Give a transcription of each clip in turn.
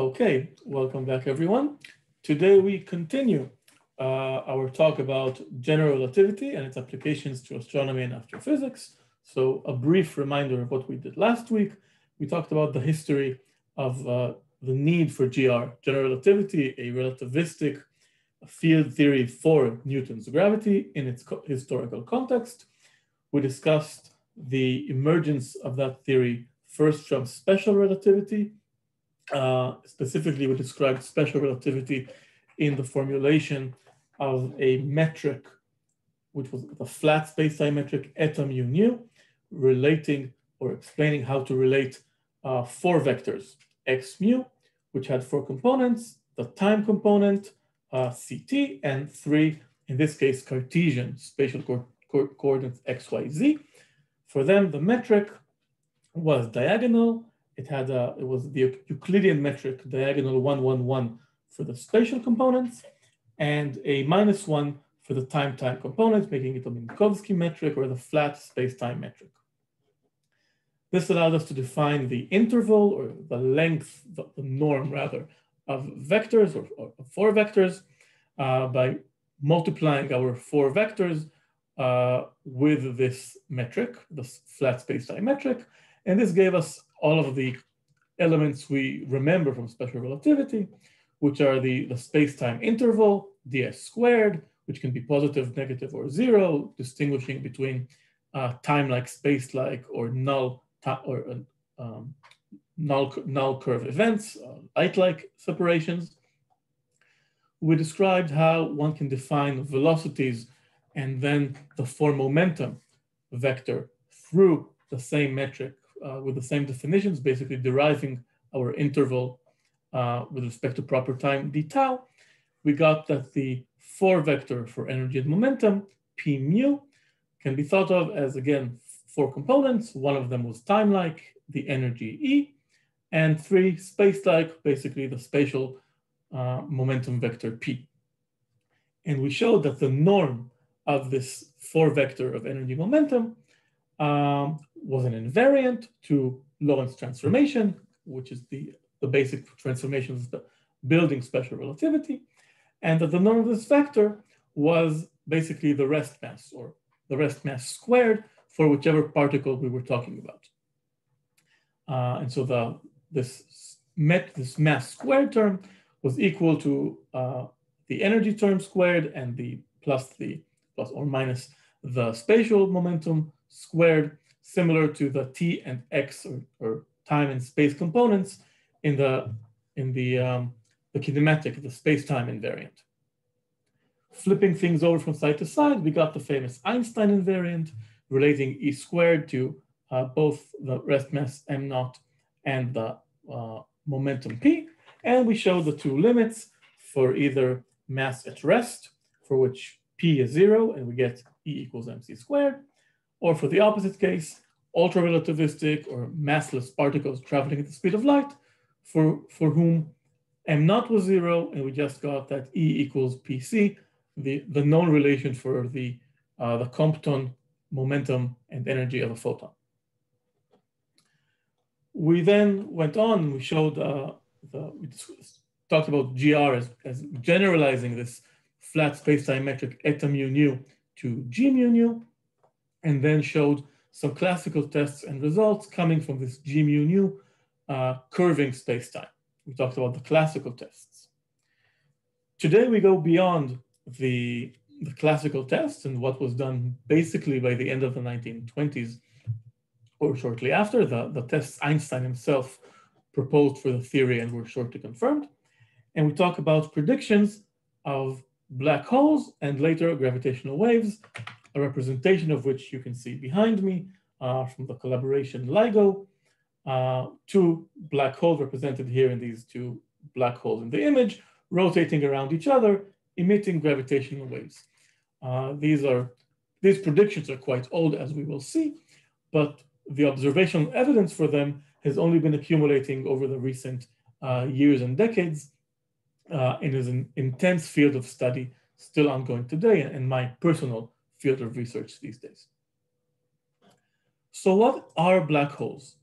Okay, welcome back everyone. Today we continue our talk about general relativity and its applications to astronomy and astrophysics. So a brief reminder of what we did last week. We talked about the history of the need for GR, general relativity, a relativistic field theory for Newton's gravity in its historical context. We discussed the emergence of that theory first from special relativity. Specifically, we described special relativity in the formulation of a metric, which was the flat space-time metric eta mu nu, relating or explaining how to relate four vectors, x mu, which had four components, the time component, ct, and three, in this case, Cartesian spatial coordinates x, y, z. For them, the metric was diagonal. It was the Euclidean metric, diagonal 1, 1, 1 for the spatial components, and a -1 for the time-time components, making it a Minkowski metric or the flat space-time metric. This allowed us to define the interval or the length, the norm rather, of vectors or four vectors by multiplying our four vectors with this metric, the flat space-time metric. And this gave us all of the elements we remember from special relativity, which are the space-time interval, ds squared, which can be positive, negative, or zero, distinguishing between time-like, space-like, or null curve events, light-like separations. We described how one can define velocities and then the four momentum vector through the same metric with the same definitions, basically deriving our interval with respect to proper time d tau. We got that the four vector for energy and momentum, p mu, can be thought of as, again, four components. One of them was time-like, the energy E, and three space-like, basically the spatial momentum vector P. And we showed that the norm of this four vector of energy momentum was an invariant to Lorentz transformation, which is the basic transformation of the building special relativity, and that the norm of this vector was basically the rest mass, or the rest mass squared for whichever particle we were talking about. And so this mass squared term was equal to the energy term squared and the plus or minus the spatial momentum squared, similar to the t and x or time and space components in the kinematic, the space-time invariant. Flipping things over from side to side, we got the famous Einstein invariant relating E squared to both the rest mass m naught and the momentum p, and we showed the two limits for either mass at rest, for which p is 0 and we get E equals mc squared, or for the opposite case, ultra-relativistic or massless particles traveling at the speed of light, for whom m naught was 0, and we just got that E equals pc, the known relation for the Compton momentum and energy of a photon. We then went on, we showed, we talked about GR as generalizing this flat space-time metric eta mu nu to g mu nu, and then showed some classical tests and results coming from this g mu nu curving space-time. We talked about the classical tests. Today we go beyond the classical tests and what was done basically by the end of the 1920s or shortly after, the tests Einstein himself proposed for the theory and were shortly confirmed. And we talk about predictions of black holes and later gravitational waves, a representation of which you can see behind me from the collaboration LIGO. Two black holes represented here in these two black holes in the image, rotating around each other, emitting gravitational waves. These predictions are quite old, as we will see, but the observational evidence for them has only been accumulating over the recent years and decades, and is an intense field of study still ongoing today, and my personal field of research these days. So what are black holes?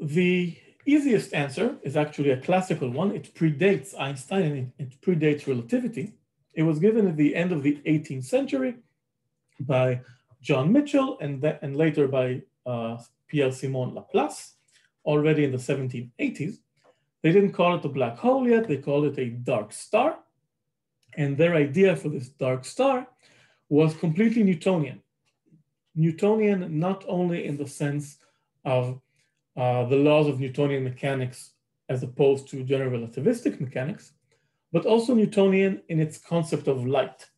The easiest answer is actually a classical one. It predates Einstein and it predates relativity. It was given at the end of the 18th century by John Mitchell and later by Pierre-Simon Laplace, already in the 1780s. They didn't call it a black hole yet, they called it a dark star. And their idea for this dark star was completely Newtonian. Newtonian not only in the sense of the laws of Newtonian mechanics as opposed to general relativistic mechanics, but also Newtonian in its concept of light.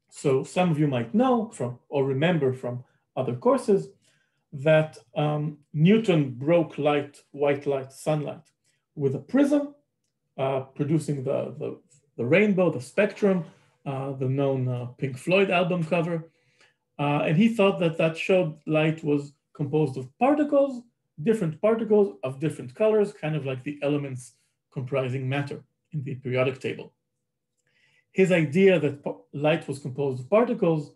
So some of you might know from or remember from other courses that Newton broke light, white light, sunlight, with a prism, producing the rainbow, the spectrum, the known Pink Floyd album cover. And he thought that that showed light was composed of particles, different particles of different colors, kind of like the elements comprising matter in the periodic table. His idea that light was composed of particles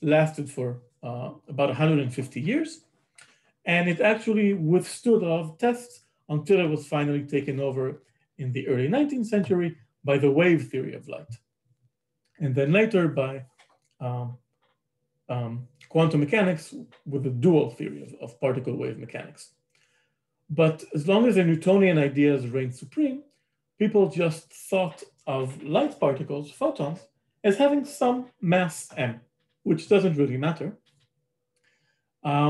lasted for about 150 years. And it actually withstood a lot of tests until it was finally taken over in the early 19th century by the wave theory of light. And then later by quantum mechanics with the dual theory of particle wave mechanics. But as long as the Newtonian ideas reigned supreme, people just thought of light particles, photons, as having some mass m, which doesn't really matter.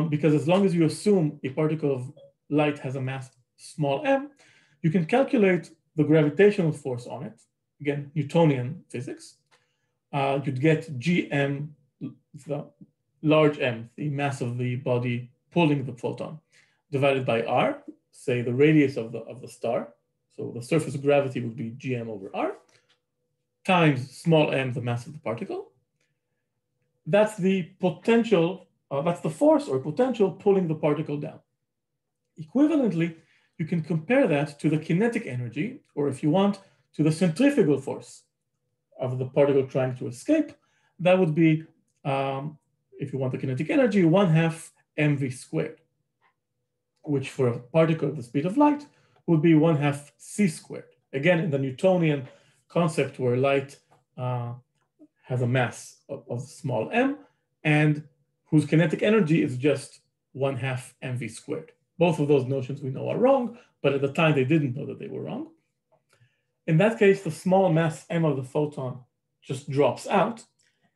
Because as long as you assume a particle of light has a mass small m, you can calculate the gravitational force on it, again, Newtonian physics. You'd get gm, the large m, the mass of the body pulling the photon, divided by r, say the radius of the star. So the surface of gravity would be gm over r, times small m, the mass of the particle. That's the potential, that's the force or potential pulling the particle down. Equivalently, you can compare that to the kinetic energy, or if you want, to the centrifugal force of the particle trying to escape. That would be, if you want the kinetic energy, 1/2 mv squared, which for a particle at the speed of light would be 1/2 c squared. Again, in the Newtonian concept where light has a mass of small m and whose kinetic energy is just 1/2 mv squared. Both of those notions we know are wrong, but at the time they didn't know that they were wrong. In that case, the small mass m of the photon just drops out,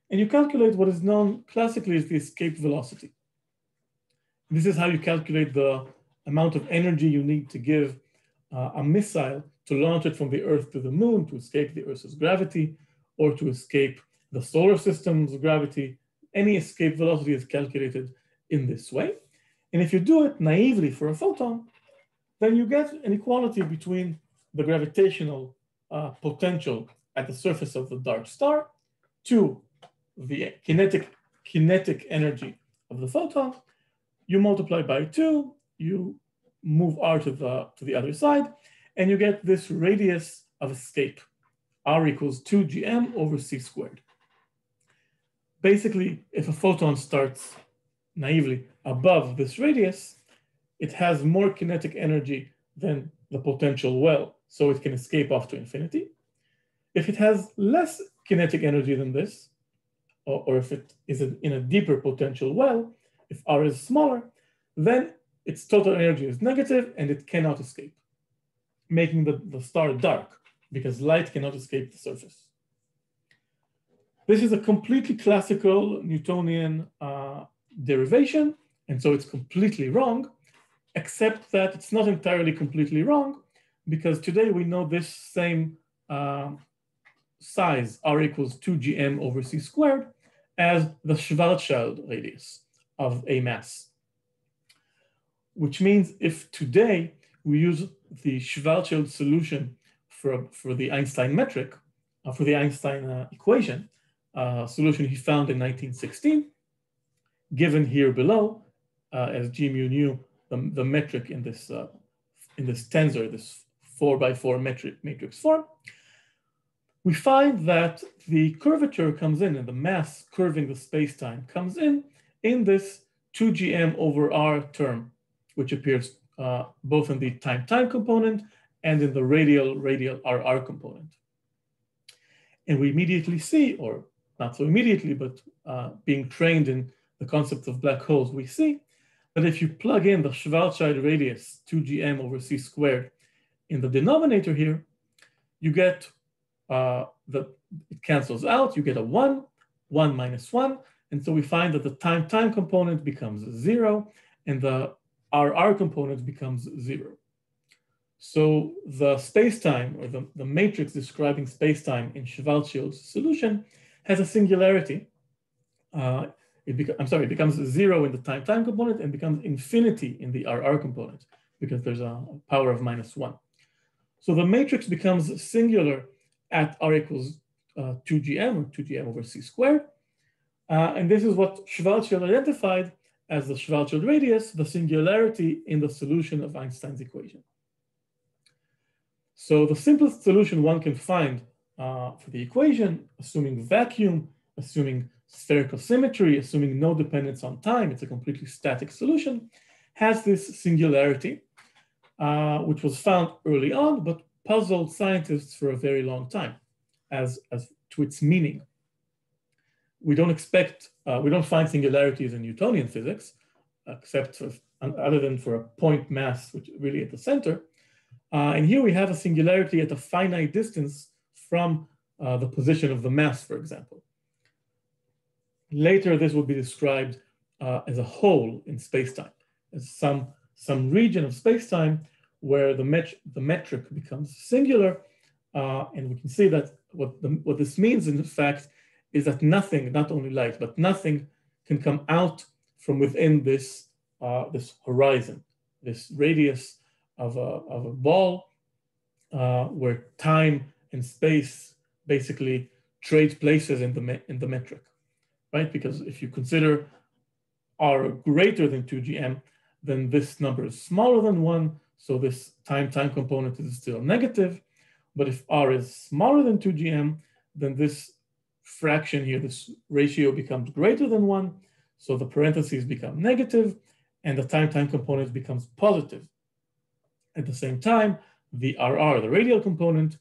and you calculate what is known classically as the escape velocity. This is how you calculate the amount of energy you need to give a missile to launch it from the Earth to the moon to escape the Earth's gravity or to escape the solar system's gravity. Any escape velocity is calculated in this way. And if you do it naively for a photon, then you get an equality between the gravitational potential at the surface of the dark star to the kinetic energy of the photon. You multiply by 2, you move r to the other side, and you get this radius of escape, r equals 2 gm over c squared. Basically, if a photon starts naively above this radius, it has more kinetic energy than the potential well, so it can escape off to infinity. If it has less kinetic energy than this, or if it is in a deeper potential well, if r is smaller, then its total energy is negative and it cannot escape, making the star dark because light cannot escape the surface. This is a completely classical Newtonian derivation, and so it's completely wrong, except that it's not entirely completely wrong, because today we know this same size, r equals 2 gm over c squared, as the Schwarzschild radius of a mass. Which means if today we use the Schwarzschild solution for the Einstein metric, for the Einstein equation, solution he found in 1916, given here below as g mu nu, the metric in this tensor, this 4x4 matrix form, we find that the curvature comes in, and the mass curving the space-time comes in this 2 gm over r term, which appears both in the time-time component and in the radial RR component. And we immediately see, or not so immediately, but being trained in the concept of black holes, we see that if you plug in the Schwarzschild radius 2gm over c squared in the denominator here, you get it cancels out, you get a 1, 1 minus 1, and so we find that the time-time component becomes 0, and the RR component becomes 0. So the space-time, or the matrix describing space-time in Schwarzschild's solution, has a singularity. It becomes 0 in the time-time component and becomes infinity in the RR component, because there's a power of -1. So the matrix becomes singular at R equals 2gm, or 2gm over c squared. And this is what Schwarzschild identified as the Schwarzschild radius, the singularity in the solution of Einstein's equation. So the simplest solution one can find for the equation, assuming vacuum, assuming spherical symmetry, assuming no dependence on time, it's a completely static solution, has this singularity, which was found early on, but puzzled scientists for a very long time as to its meaning. We don't find singularities in Newtonian physics, except other than for a point mass, which is really at the center. And here we have a singularity at a finite distance from the position of the mass, for example. Later, this will be described as a hole in spacetime, as some region of spacetime where the metric becomes singular. And we can see that what this means, in fact, is that nothing, not only light, but nothing can come out from within this horizon, this radius of a ball, where time and space basically trade places in the metric, right? Because if you consider R greater than 2gm, then this number is smaller than 1, so this time component is still negative. But if R is smaller than 2gm, then this fraction here, this ratio becomes greater than 1, so the parentheses become negative, and the time component becomes positive. At the same time, the RR, the radial component,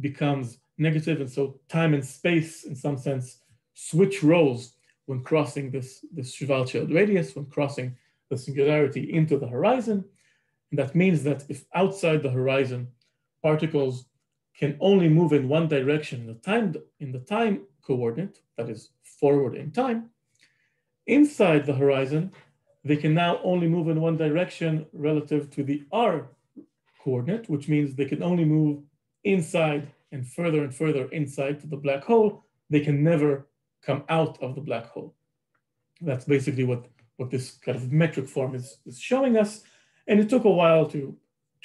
becomes negative, and so time and space, in some sense, switch roles when crossing this Schwarzschild radius, when crossing the singularity into the horizon. And that means that if outside the horizon, particles can only move in one direction in the time coordinate, that is forward in time, inside the horizon, they can now only move in one direction relative to the R coordinate, which means they can only move inside and further inside to the black hole. They can never come out of the black hole. That's basically what this kind of metric form is showing us. And it took a while to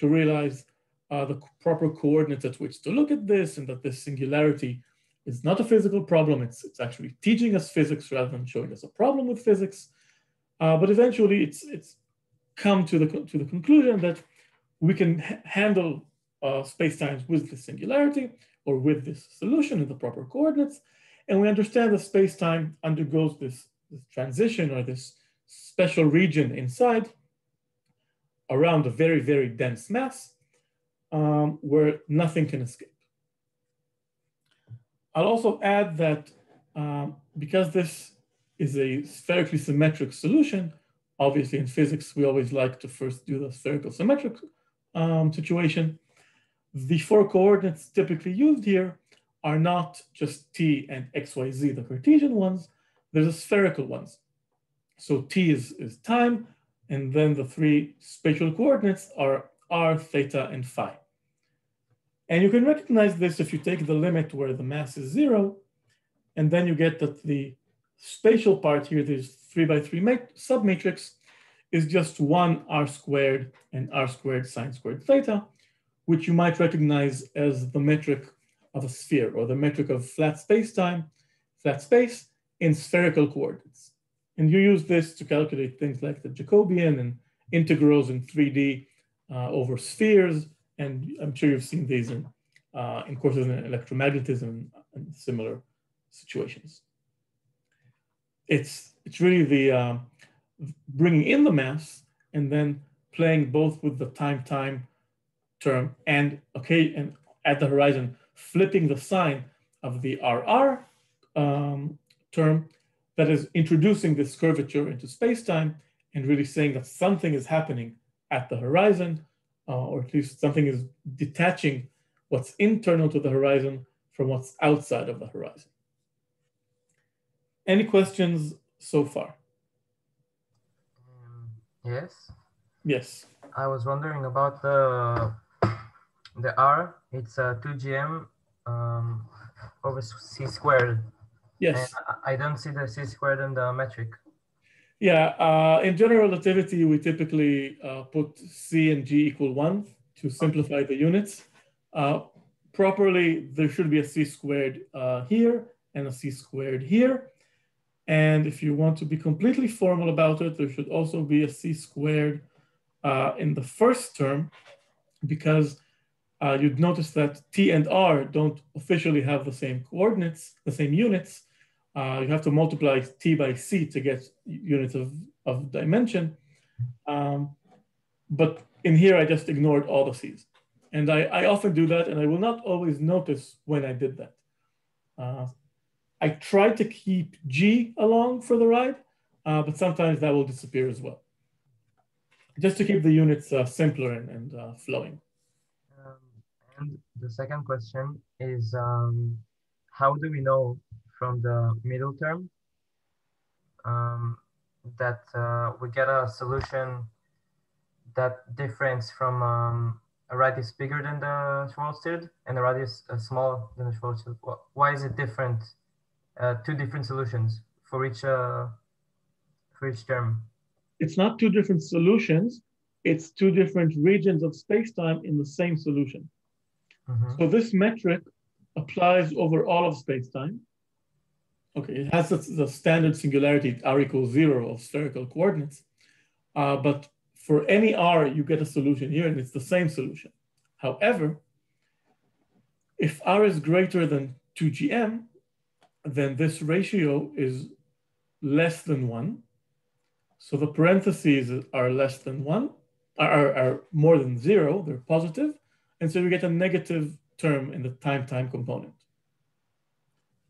realize the proper coordinates at which to look at this, and that this singularity is not a physical problem. It's actually teaching us physics rather than showing us a problem with physics. But eventually it's come to the conclusion that we can handle spacetimes with the singularity or with this solution in the proper coordinates. And we understand that spacetime undergoes this transition, or this special region inside around a very, very dense mass where nothing can escape. I'll also add that because this is a spherically symmetric solution, obviously in physics, we always like to first do the spherical symmetric situation. The 4 coordinates typically used here are not just t and x, y, z, the Cartesian ones. There's a spherical ones. So t is time, and then the 3 spatial coordinates are r, theta, and phi. And you can recognize this if you take the limit where the mass is 0, and then you get that the spatial part here, this 3×3 submatrix, is just 1 r squared and r squared sine squared theta, which you might recognize as the metric of a sphere, or the metric of flat space in spherical coordinates. And you use this to calculate things like the Jacobian and integrals in 3D over spheres. And I'm sure you've seen these in courses in electromagnetism and similar situations. It's really the bringing in the mass and then playing both with the time term and at the horizon, flipping the sign of the RR term, that is introducing this curvature into space-time and really saying that something is happening at the horizon, or at least something is detaching what's internal to the horizon from what's outside of the horizon. Any questions so far? Yes. Yes. I was wondering about the R. It's 2gm over c squared. Yes. And I don't see the c squared in the metric. Yeah, in general relativity, we typically put c and g equal 1 to simplify the units. Properly, there should be a c squared here and a c squared here. And if you want to be completely formal about it, there should also be a c squared in the first term, because you'd notice that t and r don't officially have the same coordinates, the same units. You have to multiply t by c to get units of dimension. But in here, I just ignored all the c's. And I often do that, and I will not always notice when I did that. I try to keep g along for the ride, but sometimes that will disappear as well. Just to keep the units simpler and flowing. And the second question is, how do we know from the middle term that we get a solution that differs from a radius bigger than the Schwarzschild and a radius smaller than the Schwarzschild? Why is it different? Two different solutions for each term. It's not two different solutions. It's two different regions of space-time in the same solution. So this metric applies over all of space-time. Okay, it has the standard singularity r equals 0 of spherical coordinates. But for any r, you get a solution here, and it's the same solution. However, if r is greater than 2gm, then this ratio is less than 1. So the parentheses are less than 1, are more than 0, they're positive. And so we get a negative term in the time component.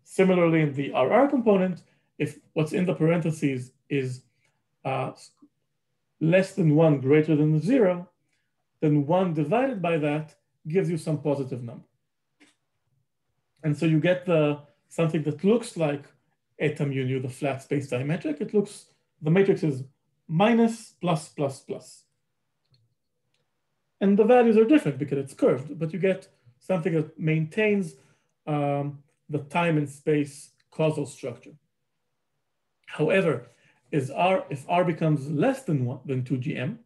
Similarly, in the RR component, if what's in the parentheses is less than 1 greater than 0, then 1 divided by that gives you some positive number. And so you get something that looks like eta mu nu, the flat space-time metric. The matrix is minus, plus, plus, plus. And the values are different because it's curved, but you get something that maintains the time and space causal structure. However, if R becomes less than 2gm,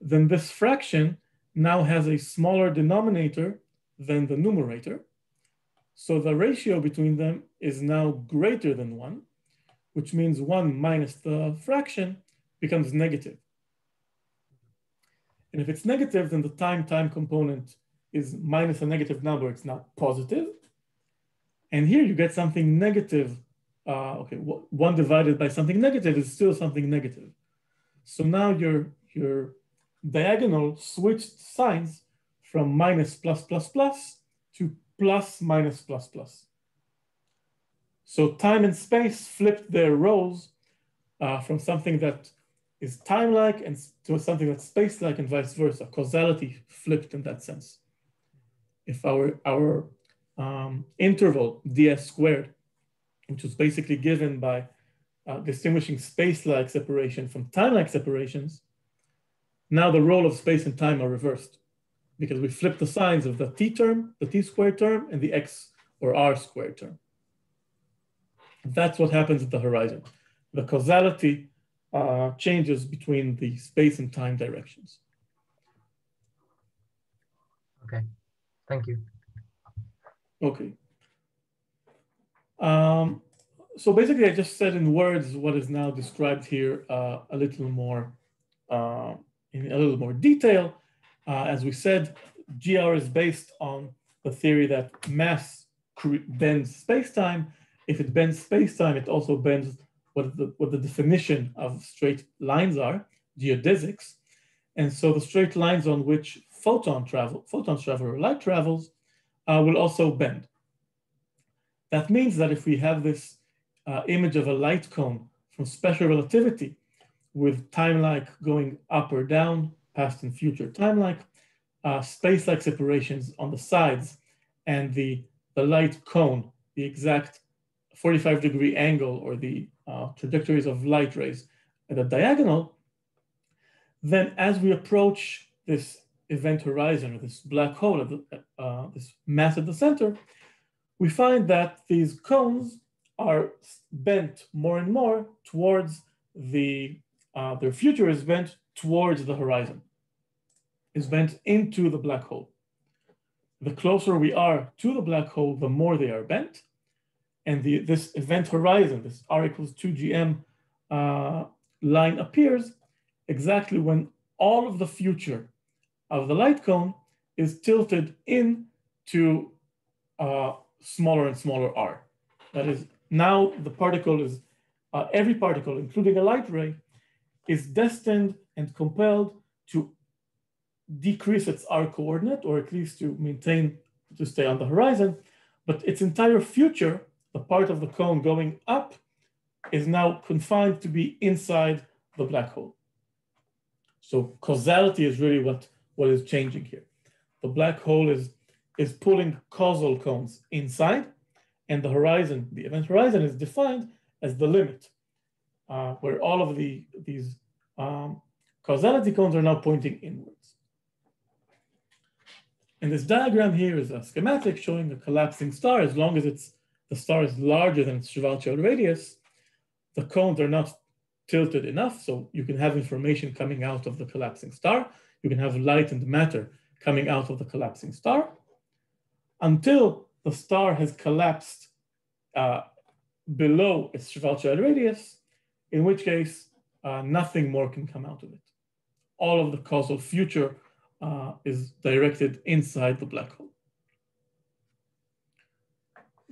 then this fraction now has a smaller denominator than the numerator. So the ratio between them is now greater than 1, which means 1 minus the fraction becomes negative. And if it's negative, then the time component is minus a negative number. It's now positive. And here you get something negative. 1 divided by something negative is still something negative. So now your diagonal switched signs from minus plus plus plus to plus minus plus plus. So time and space flipped their roles from something that is time-like and to something that's space-like, and vice versa. Causality flipped in that sense. If our interval ds squared, which was basically given by distinguishing space-like separation from time-like separations, now the role of space and time are reversed because we flip the signs of the t term, the t squared term, and the x or r squared term. That's what happens at the horizon. The causality changes between the space and time directions. Okay, thank you. Okay. So basically, I just said in words what is now described here a little more in a little more detail. As we said, GR is based on the theory that mass bends space-time. If it bends space-time, it also bends what the definition of straight lines are, geodesics. And so the straight lines on which photons travel or light travels will also bend. That means that if we have this image of a light cone from special relativity with time-like going up or down, past and future time-like, space-like separations on the sides, and the light cone, the exact 45-degree angle or the trajectories of light rays at a diagonal, then as we approach this event horizon or this black hole, this mass at the center, we find that these cones are bent more and more towards their future is bent towards the horizon, is bent into the black hole. The closer we are to the black hole, the more they are bent. And this event horizon, this R equals 2gm line appears exactly when all of the future of the light cone is tilted into smaller and smaller r. That is, now the particle is, every particle, including a light ray, is destined and compelled to decrease its r coordinate, or at least to maintain, to stay on the horizon, but its entire future, the part of the cone going up, is now confined to be inside the black hole. So causality is really what is changing here. The black hole is pulling causal cones inside, and the horizon, the event horizon, is defined as the limit, where all of these causality cones are now pointing inwards. And this diagram here is a schematic showing a collapsing star. As long as the star is larger than its Schwarzschild radius, the cones are not tilted enough, so you can have information coming out of the collapsing star. You can have light and matter coming out of the collapsing star until the star has collapsed below its Schwarzschild radius, in which case nothing more can come out of it. All of the causal future is directed inside the black hole.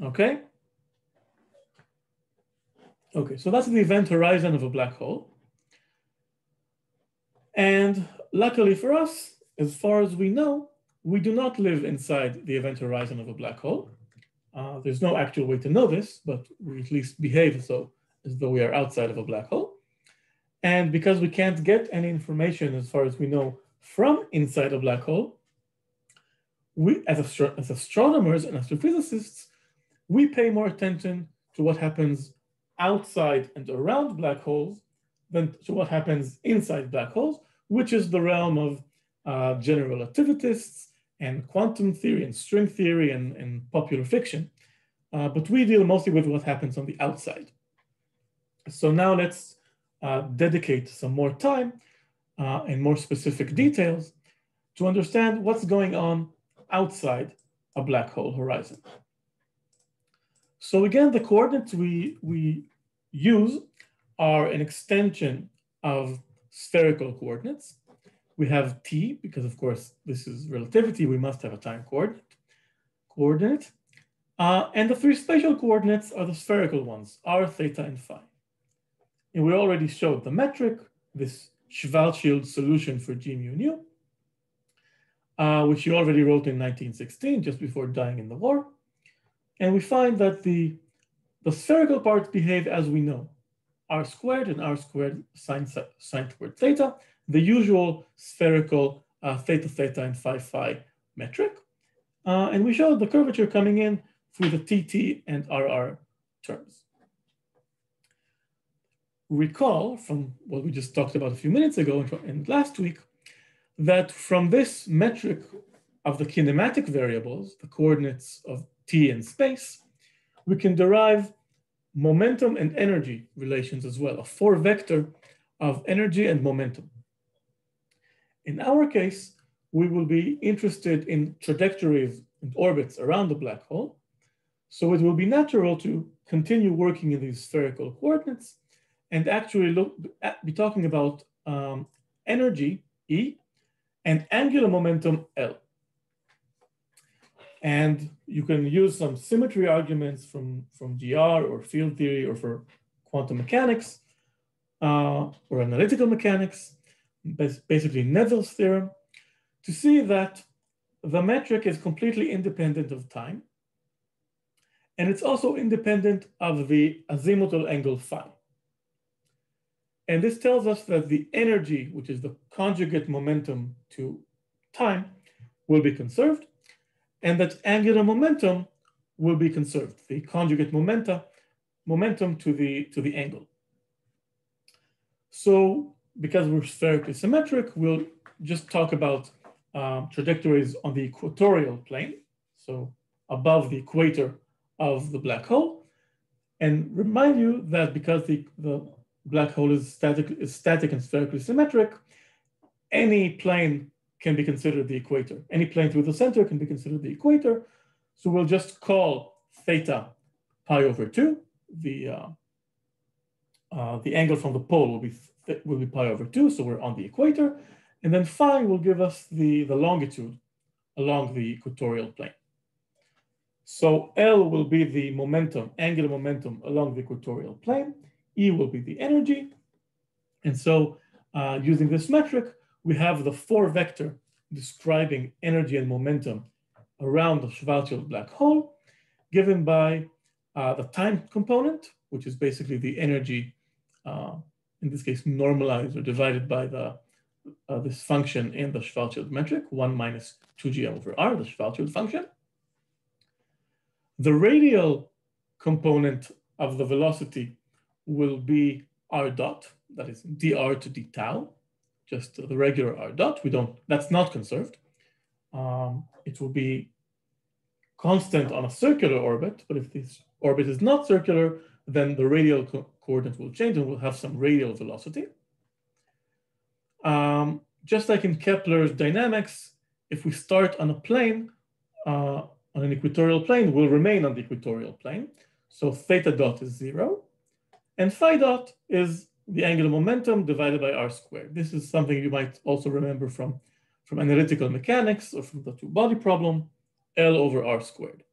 Okay? Okay, so that's the event horizon of a black hole. And luckily for us, as far as we know, we do not live inside the event horizon of a black hole. There's no actual way to know this, but we at least behave so as though we are outside of a black hole. And because we can't get any information, as far as we know, from inside a black hole, we, as astronomers and astrophysicists, we pay more attention to what happens outside and around black holes than to what happens inside black holes, which is the realm of general relativists and quantum theory and string theory and popular fiction. But we deal mostly with what happens on the outside. So now let's dedicate some more time and more specific details to understand what's going on outside a black hole horizon. So again, the coordinates we use are an extension of spherical coordinates. We have t, because of course this is relativity, we must have a time coordinate. And the three spatial coordinates are the spherical ones, r, theta, and phi. And we already showed the metric, this Schwarzschild solution for G mu nu, which you already wrote in 1916, just before dying in the war. And we find that the spherical parts behave as we know, r squared and r squared sine squared theta, the usual spherical theta, theta, and phi, phi metric. And we showed the curvature coming in through the TT and RR terms. Recall from what we just talked about a few minutes ago and last week, that from this metric of the kinematic variables, the coordinates of t and space, we can derive momentum and energy relations as well, a 4-vector of energy and momentum. In our case, we will be interested in trajectories and orbits around the black hole. So it will be natural to continue working in these spherical coordinates and actually be talking about energy, E, and angular momentum, L. And you can use some symmetry arguments from GR or field theory or for quantum mechanics or analytical mechanics basically Neville's theorem, to see that the metric is completely independent of time. And it's also independent of the azimuthal angle phi. And this tells us that the energy, which is the conjugate momentum to time, will be conserved, and that angular momentum will be conserved, the conjugate momentum to the angle. So because we're spherically symmetric, we'll just talk about trajectories on the equatorial plane, so above the equator of the black hole, and remind you that because the black hole is static and spherically symmetric, any plane can be considered the equator. Any plane through the center can be considered the equator. So we'll just call theta pi over 2. The angle from the pole will be pi over 2, so we're on the equator. And then phi will give us the longitude along the equatorial plane. So L will be the momentum, angular momentum along the equatorial plane. E will be the energy. And so using this metric, we have the 4 vector describing energy and momentum around the Schwarzschild black hole, given by the time component, which is basically the energy, in this case, normalized or divided by this function in the Schwarzschild metric, 1 minus 2gm over r, the Schwarzschild function. The radial component of the velocity will be r dot, that is dr to d tau, just the regular r dot. That's not conserved. It will be constant on a circular orbit, but if this orbit is not circular, then the radial coordinate will change and we'll have some radial velocity. Just like in Kepler's dynamics, if we start on a plane, on an equatorial plane, we'll remain on the equatorial plane. So theta dot is 0, and phi dot is the angular momentum divided by r squared. This is something you might also remember from analytical mechanics or from the two-body problem, L over r squared.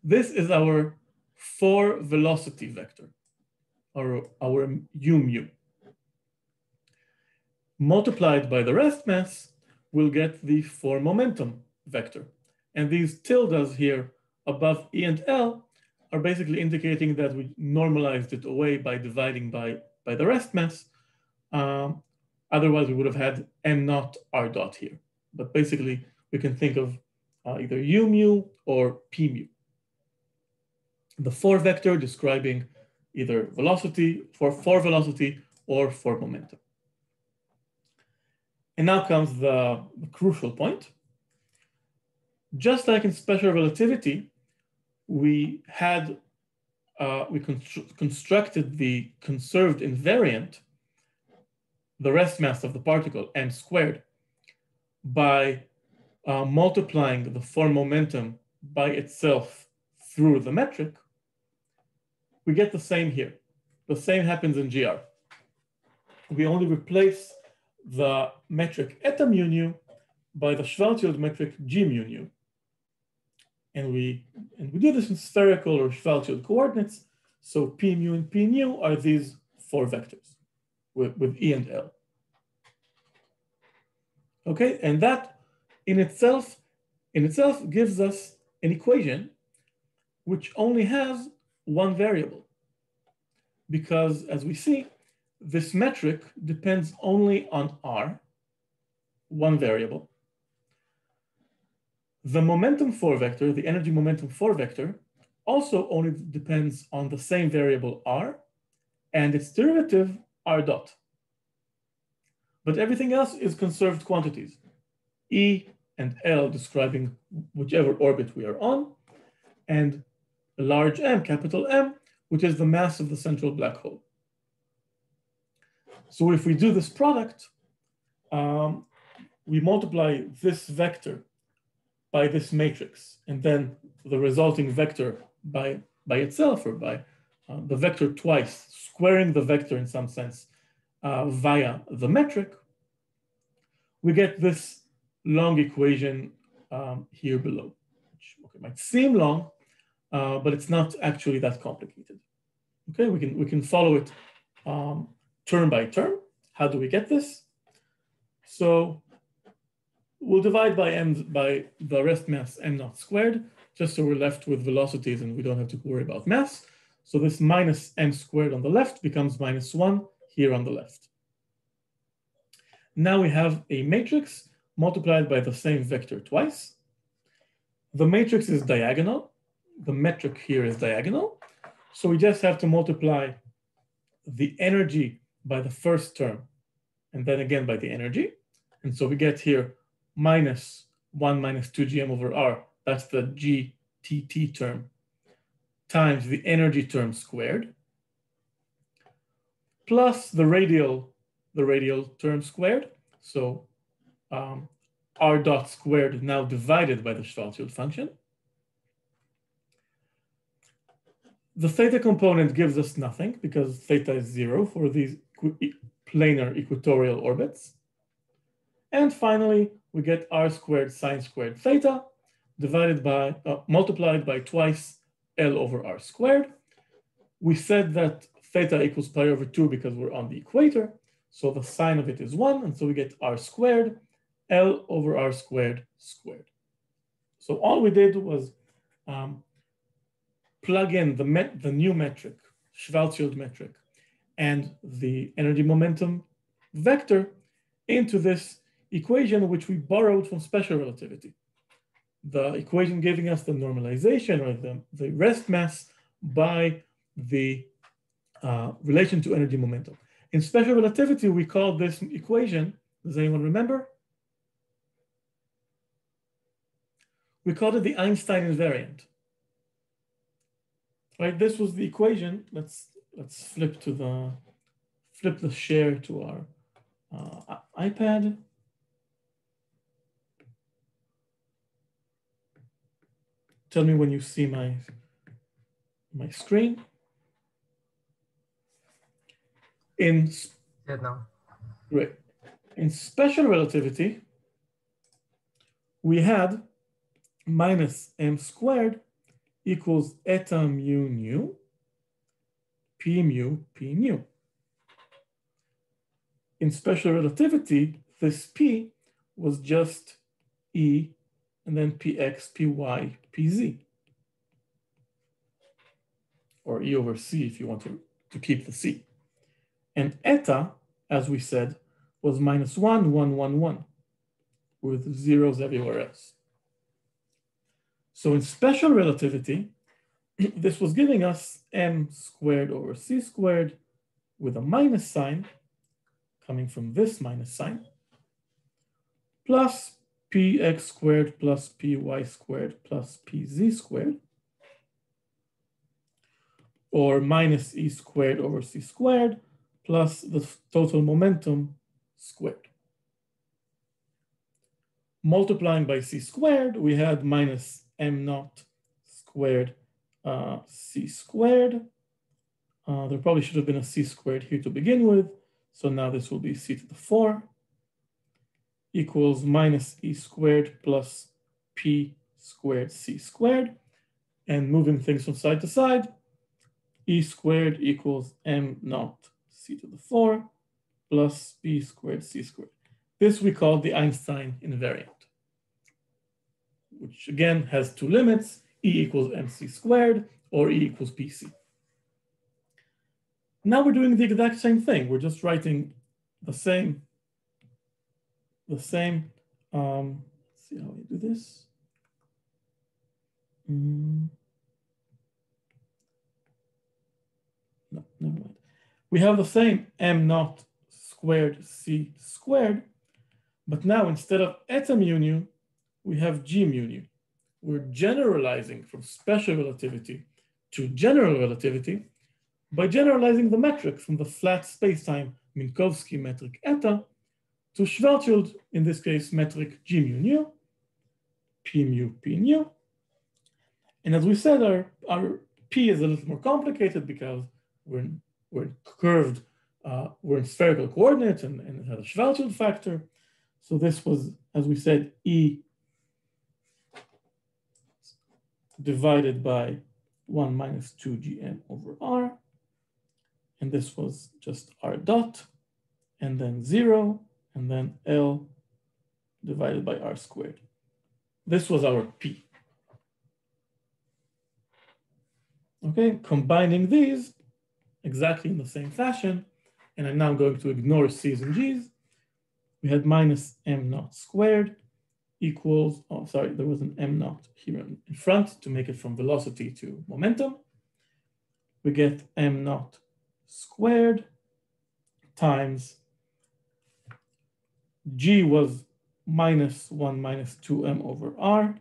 This is our 4 velocity vector, or our u mu. Multiplied by the rest mass, we'll get the 4 momentum vector. And these tildes here above E and L are basically indicating that we normalized it away by dividing by the rest mass. Otherwise, we would have had m naught r dot here. But basically, we can think of either u mu or p mu. The 4 vector describing either velocity, for velocity or for momentum. And now comes the crucial point. Just like in special relativity, we constructed the conserved invariant, the rest mass of the particle, m squared, by multiplying the 4 momentum by itself through the metric. We get the same here. The same happens in GR. We only replace the metric eta mu nu by the Schwarzschild metric g mu nu. And we do this in spherical or Schwarzschild coordinates. So p mu and p nu are these 4 vectors with E and L. Okay, and that in itself gives us an equation which only has 1 variable. Because as we see, this metric depends only on r, 1 variable. The momentum 4 vector, the energy momentum 4 vector, also only depends on the same variable r and its derivative r dot. But everything else is conserved quantities. E and L describing whichever orbit we are on, and a large M, capital M, which is the mass of the central black hole. So if we do this product, we multiply this vector by this matrix, and then the resulting vector by itself, or by the vector twice, squaring the vector in some sense via the metric, we get this long equation here below, which might seem long, but it's not actually that complicated. Okay, we can follow it term by term. How do we get this? So we'll divide by the rest mass m naught squared, just so we're left with velocities and we don't have to worry about mass. So this minus m squared on the left becomes -1 here on the left. Now we have a matrix multiplied by the same vector twice. The matrix is diagonal. The metric here is diagonal. So we just have to multiply the energy by the first term and then again by the energy. And so we get here -1 minus 2gm over r, that's the GTT term, times the energy term squared, plus the radial term squared. So r dot squared now divided by the Schwarzschild function. The theta component gives us nothing because theta is 0 for these planar equatorial orbits. And finally, we get r squared sine squared theta divided by, multiplied by twice L over r squared. We said that theta equals pi over 2 because we're on the equator. So the sine of it is 1. And so we get r squared L over r squared squared. So all we did was plug in the new metric, Schwarzschild metric, and the energy momentum vector into this equation, which we borrowed from special relativity. The equation giving us the normalization or the rest mass by the relation to energy momentum. In special relativity, we call this equation, does anyone remember? We called it the Einstein invariant. Right, this was the equation. Let's flip the share to our iPad. Tell me when you see my screen. Great. In special relativity, we had minus m squared equals eta mu nu, p mu, p nu. In special relativity, this p was just E and then px, py, pz. Or E over c if you want to keep the c. And eta, as we said, was -1, 1, 1, 1, with zeros everywhere else. So in special relativity, this was giving us m squared over c squared with a minus sign coming from this minus sign, plus px squared plus py squared plus pz squared, or minus e squared over c squared plus the total momentum squared. Multiplying by c squared, we had minus m naught squared c squared. There probably should have been a c squared here to begin with. So now this will be c to the 4 equals minus e squared plus p squared c squared. And moving things from side to side, e squared equals m naught c to the 4 plus p squared c squared. This we call the Einstein invariant, which again has two limits, E equals mc squared or E equals pc. Now we're doing the exact same thing. We're just writing the same, let's see how we do this. No, never mind. We have the same m naught squared c squared, but now instead of eta mu nu, we have g mu nu. We're generalizing from special relativity to general relativity by generalizing the metric from the flat spacetime Minkowski metric eta to Schwarzschild, in this case, metric g mu nu, p mu, p nu. And as we said, our p is a little more complicated because we're curved, we're in spherical coordinates and it has a Schwarzschild factor. So this was, as we said, E divided by 1 minus 2 gm over r. And this was just r dot. and then 0, and then L divided by R squared. This was our P. Okay, combining these exactly in the same fashion, and I'm now going to ignore C's and G's. We had minus m naught squared equals, oh, sorry, there was an m naught here in front to make it from velocity to momentum. We get m naught squared times G was minus 1 minus 2m over r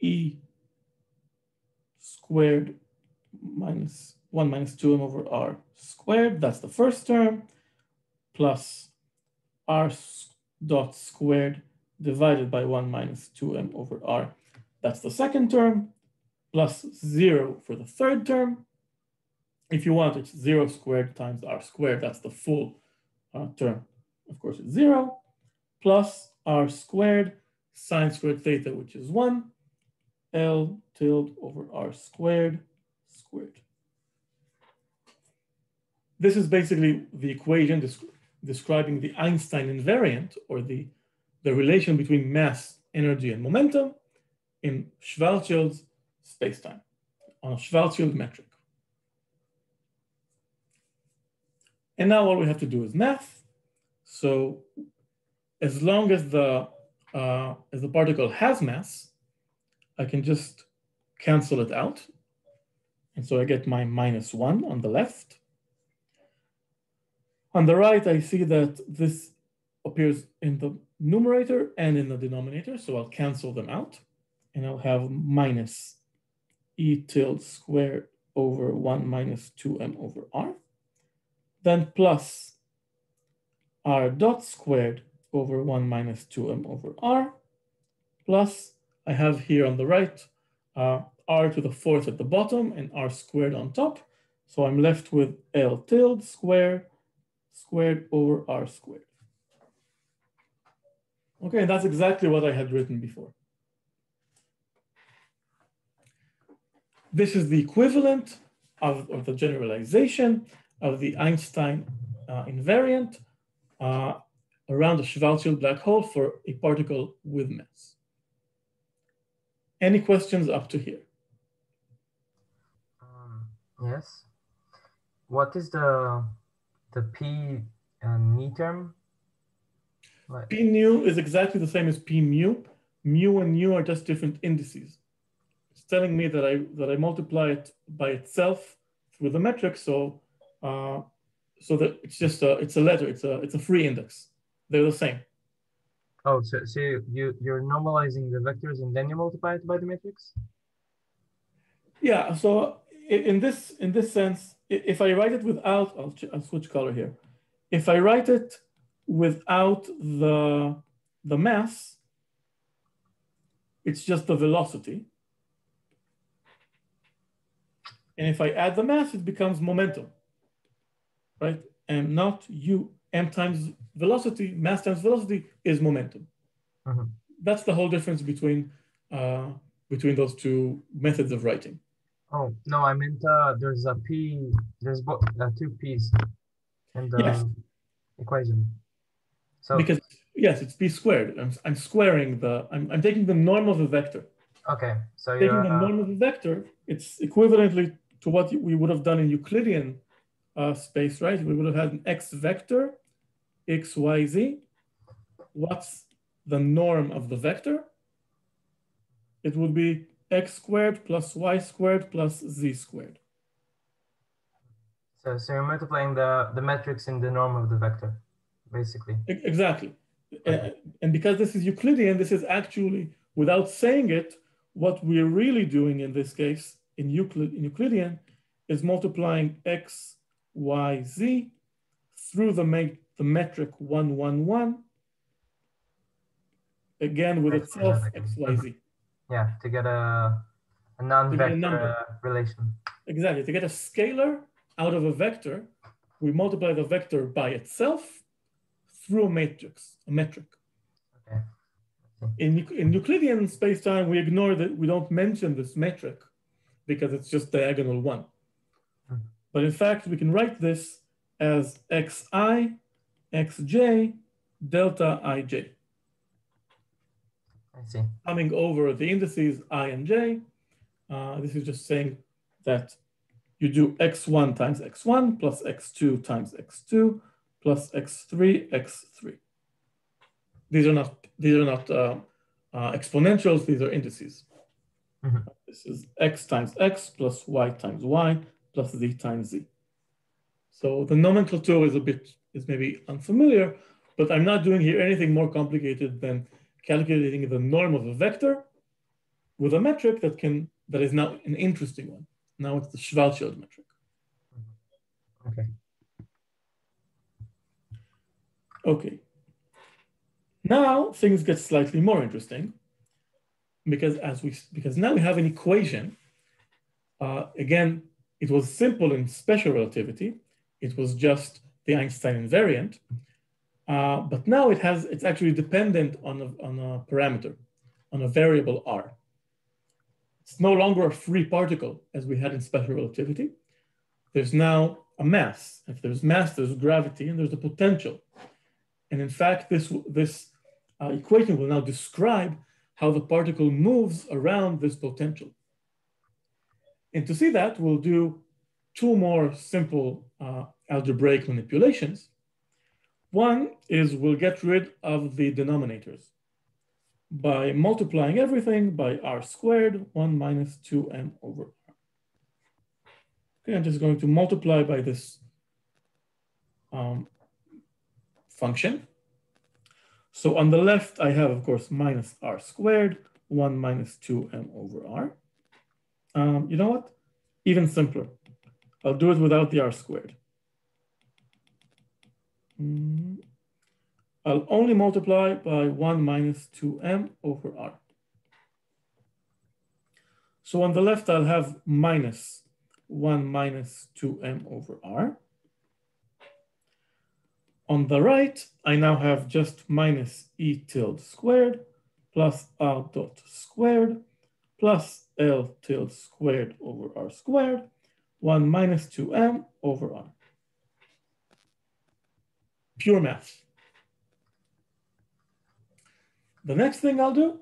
E squared minus 1 minus 2m over r squared, that's the first term, plus r dot squared divided by 1 minus 2m over r, that's the second term, plus 0 for the third term. If you want, it's 0 squared times r squared, that's the full term. Of course, it's 0, plus r squared sine squared theta, which is 1, L tilde over R squared squared. This is basically the equation describing the Einstein invariant, or the relation between mass, energy, and momentum in Schwarzschild's spacetime on a Schwarzschild metric. And now all we have to do is math. So as long as the particle has mass, I can just cancel it out. And so I get my minus 1 on the left. On the right, I see that this appears in the numerator and in the denominator, so I'll cancel them out. And I'll have minus E tilde squared over 1 minus 2m over r. Then plus r dot squared over 1 minus 2m over r, plus I have here on the right r to the fourth at the bottom and r squared on top. So I'm left with L tilde squared over r squared. Okay, that's exactly what I had written before. This is the equivalent of the generalization of the Einstein invariant around a Schwarzschild black hole for a particle with mass. Any questions up to here? Yes. What is the P and term? P nu is exactly the same as P mu. Mu and nu are just different indices. It's telling me that I multiply it by itself through the metric, so that it's just it's a letter, it's a free index. They're the same. Oh, so you're normalizing the vectors and then you multiply it by the matrix? Yeah. So in this sense, if I write it without, I'll switch color here. If I write it without the mass, it's just the velocity. And if I add the mass, it becomes momentum, right? And not u, m times velocity, mass times velocity is momentum. Mm-hmm. That's the whole difference between those two methods of writing. Oh, no, I meant there's a P, there's two P's in the equation. So because yes, it's P squared. I'm squaring I'm taking the norm of a vector. Okay, so taking the norm of a vector, it's equivalently to what we would have done in Euclidean space, right? We would have had an x vector, x, y, z. What's the norm of the vector? It would be x squared plus y squared plus z squared. So you're multiplying the metrics in the norm of the vector, basically. Exactly. Okay. And because this is Euclidean, this is actually, without saying it, what we're really doing in this case, in Euclidean, is multiplying x, y, z through the metric 1, 1, 1, again with itself x, y, z. Yeah, to get a non-vector relation. Exactly. To get a scalar out of a vector, we multiply the vector by itself through a matrix, a metric. Okay. In Euclidean spacetime, we ignore that, we don't mention this metric because it's just diagonal 1. But in fact, we can write this as xi, xj, delta ij. I see. Coming over the indices I and j, this is just saying that you do x1 times x1 plus x2 times x2 plus x3, x3. These are not exponentials, these are indices. Mm-hmm. This is x times x plus y times y plus z times z. So the nomenclature is maybe unfamiliar, but I'm not doing here anything more complicated than calculating the norm of a vector with a metric that is now an interesting one. Now it's the Schwarzschild metric. Okay. Okay. Now things get slightly more interesting because now we have an equation. Again, it was simple in special relativity. It was just the Einstein invariant. But now it's actually dependent on a parameter, on a variable r. It's no longer a free particle as we had in special relativity. There's now a mass. If there's mass, there's gravity, and there's a potential. And in fact, this equation will now describe how the particle moves around this potential. And to see that, we'll do two more simple algebraic manipulations. One is we'll get rid of the denominators by multiplying everything by r squared, 1 minus 2m over r. Okay, I'm just going to multiply by this function. So on the left, I have, of course, minus r squared, 1 minus 2m over r. You know what? Even simpler. I'll do it without the r squared. I'll only multiply by 1 minus 2m over r. So on the left, I'll have minus 1 minus 2m over r. On the right, I now have just minus e tilde squared plus r dot squared plus l tilde squared over r squared, 1 minus 2m over r. Pure math. The next thing I'll do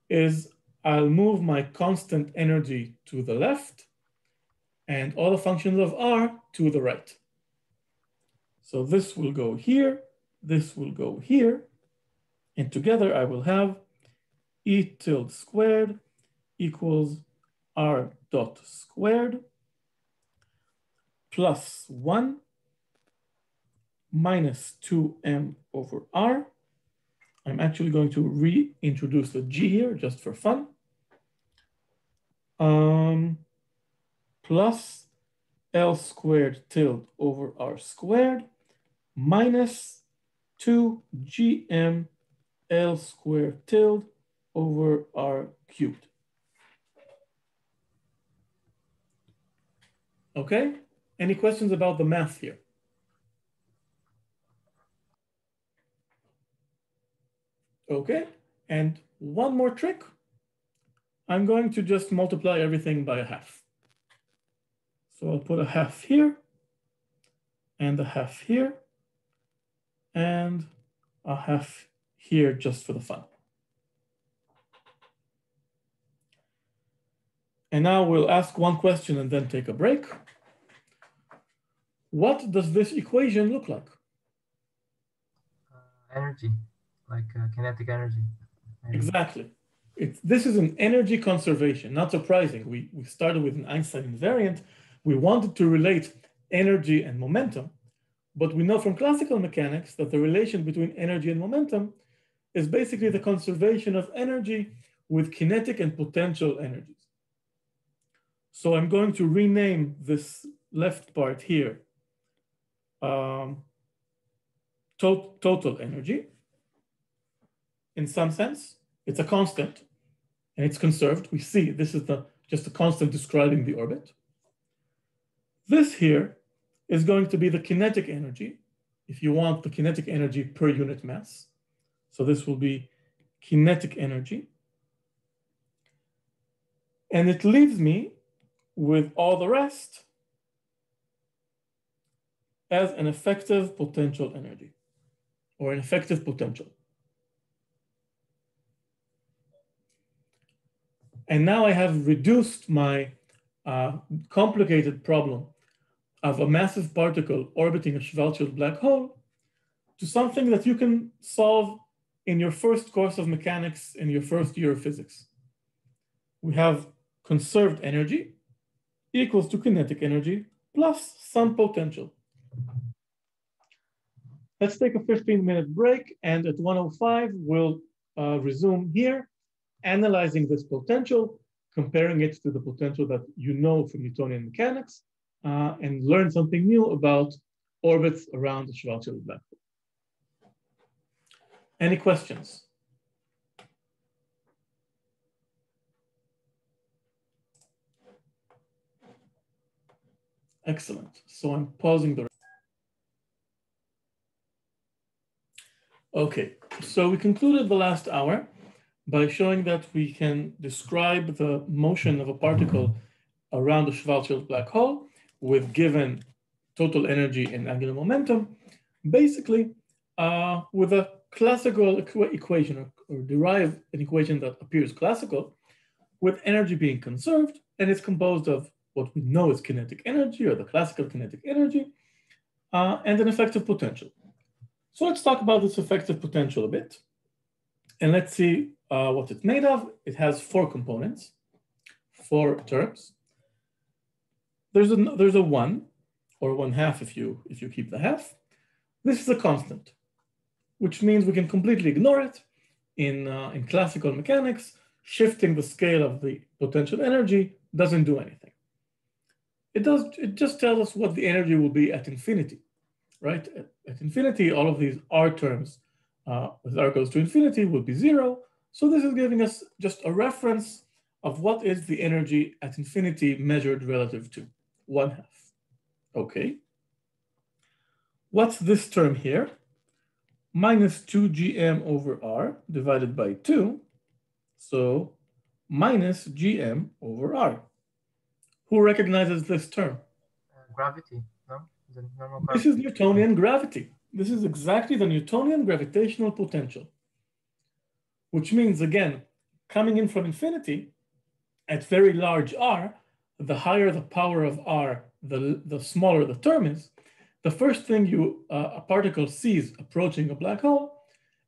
is I'll move my constant energy to the left and all the functions of r to the right. So this will go here, this will go here, and together I will have e tilde squared equals r dot squared plus 1 minus 2m over r. I'm actually going to reintroduce the g here just for fun. Plus L squared tilde over R squared minus 2GM L squared tilde over R cubed. Okay, any questions about the math here? Okay, and one more trick. I'm going to just multiply everything by a half. So I'll put a half here, and a half here, and a half here just for the fun. And now we'll ask one question and then take a break. What does this equation look like? Energy, like kinetic energy. Maybe. Exactly. This is an energy conservation, not surprising. We started with an Einstein invariant. We wanted to relate energy and momentum, but we know from classical mechanics that the relation between energy and momentum is basically the conservation of energy with kinetic and potential energies. So I'm going to rename this left part here total energy. In some sense, it's a constant and it's conserved. We see this is just a constant describing the orbit. This here is going to be the kinetic energy, if you want the kinetic energy per unit mass. So this will be kinetic energy. And it leaves me with all the rest as an effective potential energy or an effective potential. And now I have reduced my complicated problem of a massive particle orbiting a Schwarzschild black hole to something that you can solve in your first course of mechanics in your first year of physics. We have conserved energy equals to kinetic energy plus some potential. Let's take a 15-minute break, and at 1:05, we'll resume here, analyzing this potential, comparing it to the potential that you know from Newtonian mechanics, and learn something new about orbits around the Schwarzschild black hole. Any questions? Excellent. So I'm pausing the. Okay, so we concluded the last hour by showing that we can describe the motion of a particle around the Schwarzschild black hole with given total energy and angular momentum, basically with a classical equation, or derive an equation that appears classical, with energy being conserved, and it's composed of what we know is kinetic energy, or the classical kinetic energy, and an effective potential. So let's talk about this effective potential a bit, and let's see what it's made of. It has 4 components, 4 terms. There's a 1, or 1/2 if you keep the half. This is a constant, which means we can completely ignore it. In classical mechanics, shifting the scale of the potential energy doesn't do anything. It just tells us what the energy will be at infinity, right? At infinity, all of these R terms, as R goes to infinity, will be 0. So this is giving us just a reference of what is the energy at infinity measured relative to 1/2. Okay. What's this term here? Minus 2gm over R divided by 2. So minus gm over R. Who recognizes this term? Gravity, no? The normal gravity. This is Newtonian gravity. This is exactly the Newtonian gravitational potential, which means, again, coming in from infinity, at very large R, the higher the power of R, the smaller the term is. The first thing a particle sees approaching a black hole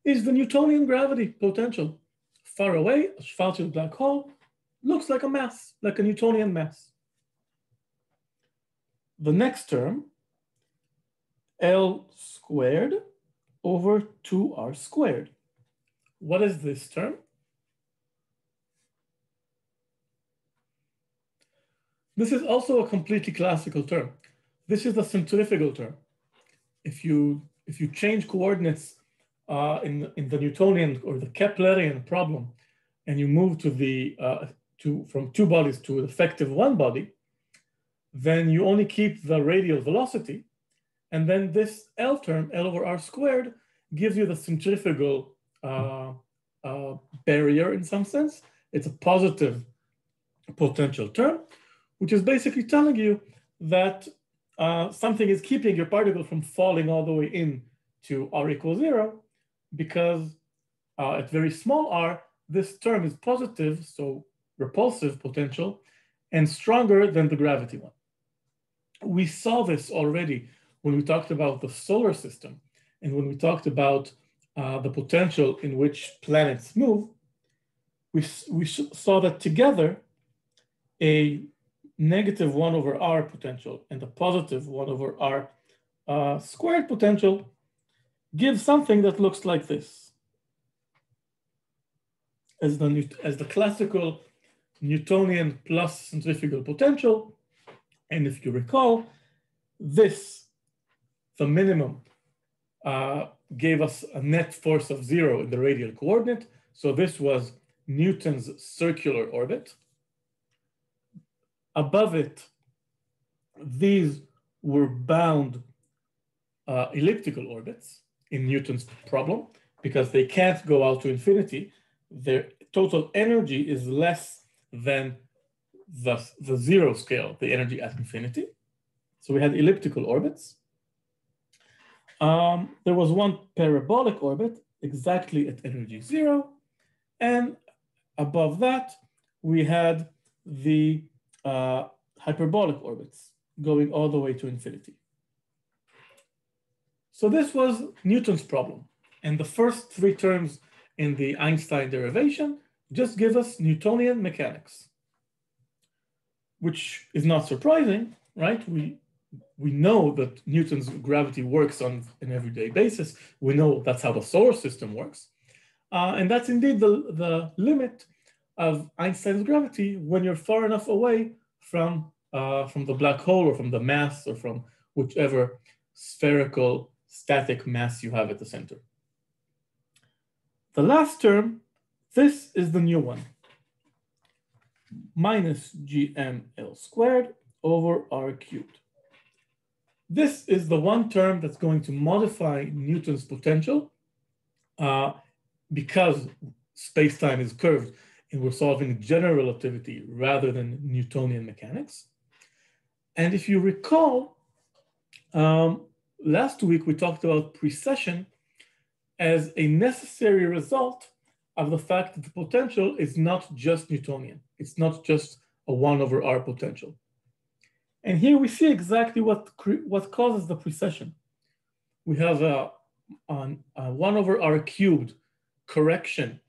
is the Newtonian gravity potential. Far away, a Schwarzschild black hole looks like a mass, like a Newtonian mass. The next term, L squared over 2R squared. What is this term? This is also a completely classical term. This is the centrifugal term. If you change coordinates in the Newtonian or the Keplerian problem, and you move from 2 bodies to an effective 1 body, then you only keep the radial velocity, and then this L term, L over R squared, gives you the centrifugal barrier in some sense. It's a positive potential term, which is basically telling you that something is keeping your particle from falling all the way in to R equals 0, because at very small r, this term is positive, so repulsive potential, and stronger than the gravity one. We saw this already when we talked about the solar system, and when we talked about the potential in which planets move. We saw that together, a negative 1 over r potential and a positive 1 over r squared potential gives something that looks like this. As the classical Newtonian plus centrifugal potential. And if you recall, this, the minimum, gave us a net force of 0 in the radial coordinate. So this was Newton's circular orbit. Above it, these were bound elliptical orbits in Newton's problem, because they can't go out to infinity. Their total energy is less than the 0 scale, the energy at infinity. So we had elliptical orbits. There was one parabolic orbit exactly at energy 0. And above that, we had the hyperbolic orbits going all the way to infinity. So this was Newton's problem. And the first 3 terms in the Einstein derivation just give us Newtonian mechanics, which is not surprising, right? We know that Newton's gravity works on an everyday basis. We know that's how the solar system works. And that's indeed the limit of Einstein's gravity when you're far enough away from the black hole or from the mass or from whichever spherical static mass you have at the center. The last term, this is the new one, minus gml squared over r cubed. This is the one term that's going to modify Newton's potential because space-time is curved and we're solving general relativity rather than Newtonian mechanics. And if you recall, last week we talked about precession as a necessary result of the fact that the potential is not just Newtonian. It's not just a 1 over r potential. And here we see exactly what causes the precession. We have a 1 over r cubed correction,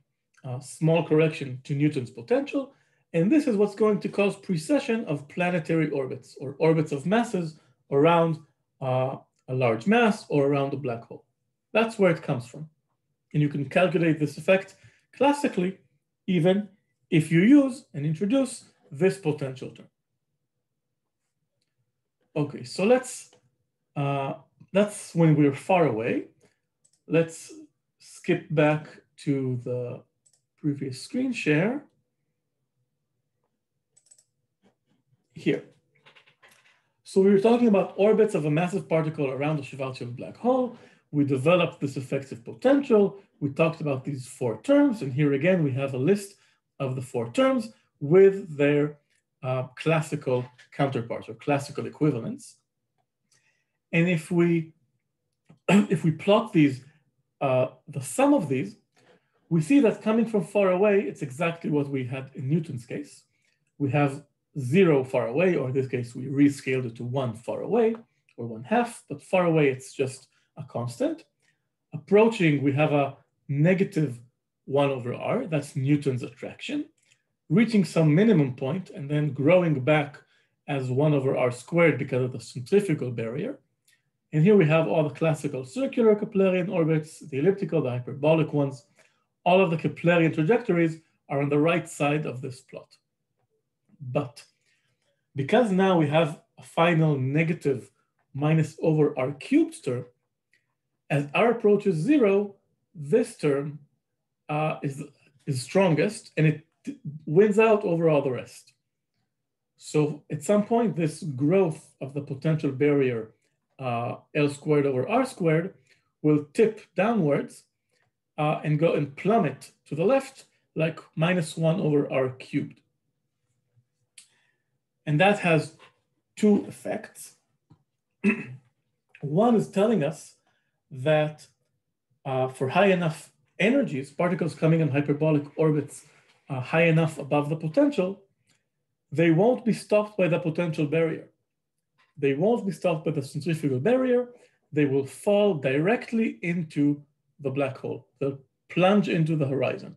small correction to Newton's potential. And this is what's going to cause precession of planetary orbits or orbits of masses around a large mass or around a black hole. That's where it comes from. And you can calculate this effect classically, even if you use and introduce this potential term. Okay, so that's when we're far away. Let's skip back to the previous screen share. Here. So we were talking about orbits of a massive particle around the Schwarzschild black hole. We developed this effective potential. We talked about these 4 terms. And here again, we have a list of the 4 terms with their classical counterparts or classical equivalents. And if we plot these, the sum of these, we see that coming from far away, it's exactly what we had in Newton's case. We have 0 far away, or in this case, we rescaled it to 1 far away, or 1/2, but far away, it's just a constant. Approaching, we have a negative 1 over r, that's Newton's attraction, reaching some minimum point, and then growing back as 1 over r squared because of the centrifugal barrier. And here we have all the classical circular Keplerian orbits, the elliptical, the hyperbolic ones. All of the Keplerian trajectories are on the right side of this plot. But because now we have a final negative minus over r cubed term, as r approaches 0, this term is strongest and it wins out over all the rest. So at some point, this growth of the potential barrier L squared over R squared will tip downwards and go and plummet to the left like -1 over R cubed. And that has 2 effects. One is telling us that for high enough energies, particles coming in hyperbolic orbits high enough above the potential, they won't be stopped by the potential barrier. They won't be stopped by the centrifugal barrier. They will fall directly into the black hole. They'll plunge into the horizon.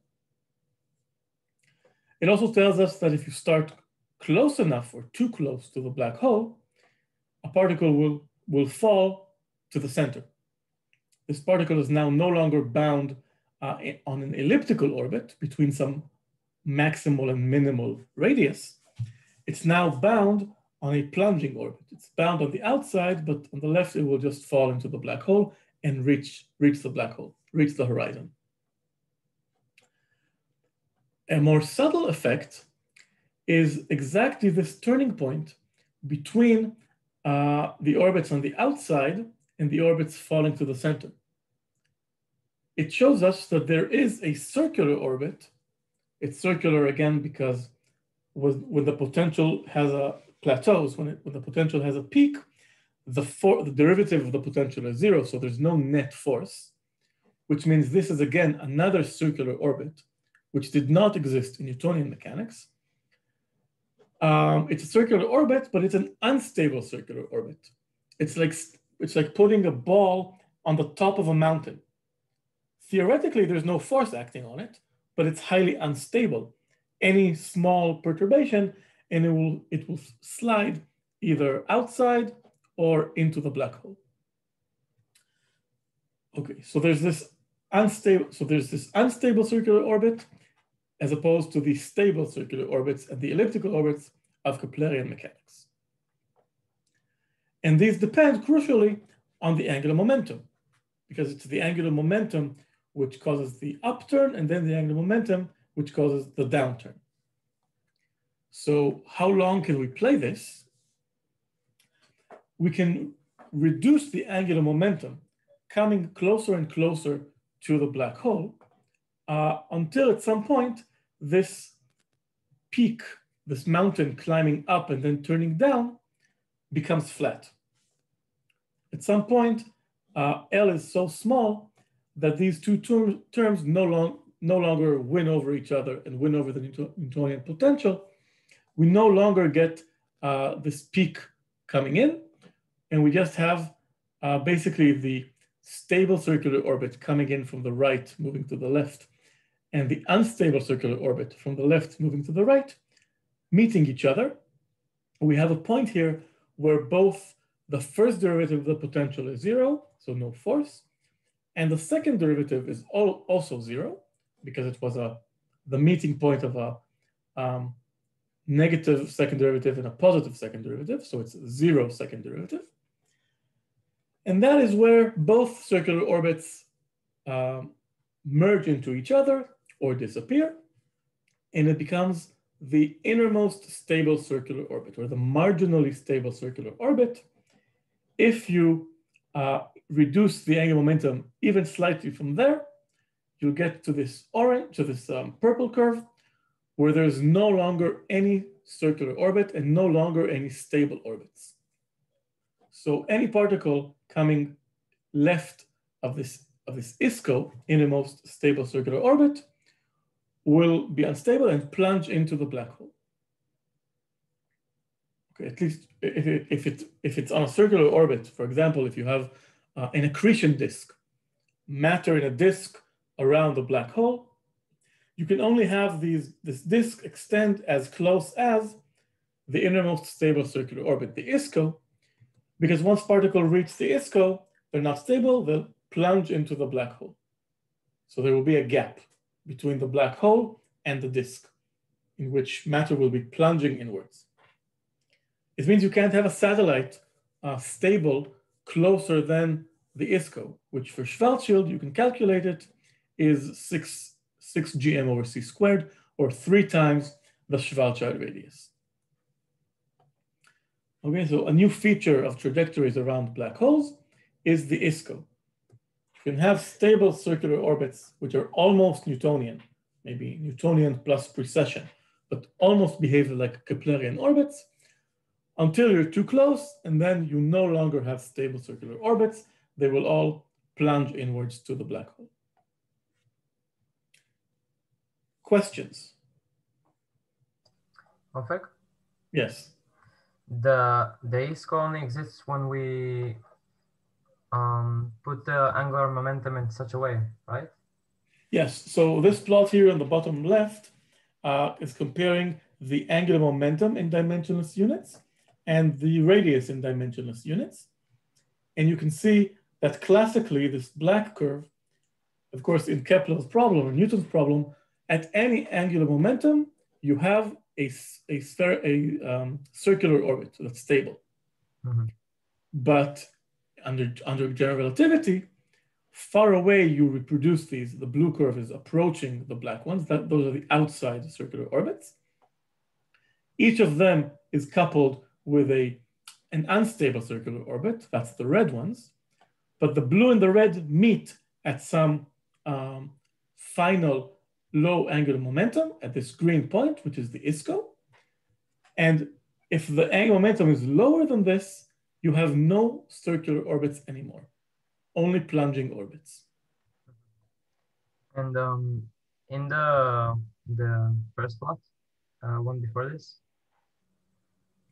It also tells us that if you start close enough or too close to the black hole, a particle will fall to the center. This particle is now no longer bound on an elliptical orbit between some maximal and minimal radius. It's now bound on a plunging orbit. It's bound on the outside, but on the left, it will just fall into the black hole and reach the black hole, reach the horizon. A more subtle effect is exactly this turning point between the orbits on the outside and the orbits falling to the center. It shows us that there is a circular orbit. It's circular again because when the potential has a plateaus, when the potential has a peak, the derivative of the potential is 0, so there's no net force, which means this is again another circular orbit, which did not exist in Newtonian mechanics. It's a circular orbit, but it's an unstable circular orbit. It's like putting a ball on the top of a mountain. Theoretically, there's no force acting on it, but it's highly unstable. Any small perturbation, and it will slide either outside or into the black hole. Okay, so there's this unstable circular orbit, as opposed to the stable circular orbits and the elliptical orbits of Keplerian mechanics. And these depend crucially on the angular momentum, because it's the angular momentum which causes the upturn, and then the angular momentum which causes the downturn. So how long can we play this? We can reduce the angular momentum coming closer and closer to the black hole until at some point this peak, this mountain climbing up and then turning down, becomes flat. At some point, L is so small that these two terms no longer win over each other and win over the Newtonian potential. We no longer get this peak coming in, and we just have basically the stable circular orbit coming in from the right, moving to the left, and the unstable circular orbit from the left, moving to the right, meeting each other. We have a point here where both the first derivative of the potential is 0, so no force, and the second derivative is also 0, because it was the meeting point of a negative second derivative and a positive second derivative, so it's 0 second derivative. And that is where both circular orbits merge into each other or disappear, and it becomes the innermost stable circular orbit, or the marginally stable circular orbit. If you reduce the angular momentum even slightly from there, you'll get to this purple curve, where there's no longer any circular orbit and no longer any stable orbits. So any particle coming left of this ISCO, innermost stable circular orbit, will be unstable and plunge into the black hole. Okay, at least if it's on a circular orbit, for example, if you have an accretion disk, matter in a disk around the black hole, you can only have this disk extend as close as the innermost stable circular orbit, the ISCO, because once particles reach the ISCO, they're not stable, they'll plunge into the black hole. So there will be a gap between the black hole and the disk, in which matter will be plunging inwards. It means you can't have a satellite stable closer than the ISCO, which for Schwarzschild, you can calculate it, is 6 gm over c squared, or 3 times the Schwarzschild radius. Okay, so a new feature of trajectories around black holes is the ISCO. You can have stable circular orbits, which are almost Newtonian, maybe Newtonian plus precession, but almost behave like Keplerian orbits, until you're too close, and then you no longer have stable circular orbits. They will all plunge inwards to the black hole. Questions? Ophek? Yes. The ISCO only exists when we put the angular momentum in such a way, right? Yes, so this plot here on the bottom left is comparing the angular momentum in dimensionless units and the radius in dimensionless units. And you can see that classically this black curve, of course, in Kepler's problem or Newton's problem, at any angular momentum, you have a circular orbit that's stable. Mm-hmm. But under general relativity, far away you reproduce these. The blue curve is approaching the black ones. Those are the outside circular orbits. Each of them is coupled with an unstable circular orbit. That's the red ones. But the blue and the red meet at some final low angular momentum at this green point, which is the ISCO. And if the angular momentum is lower than this, you have no circular orbits anymore, only plunging orbits. And in the first plot, one before this,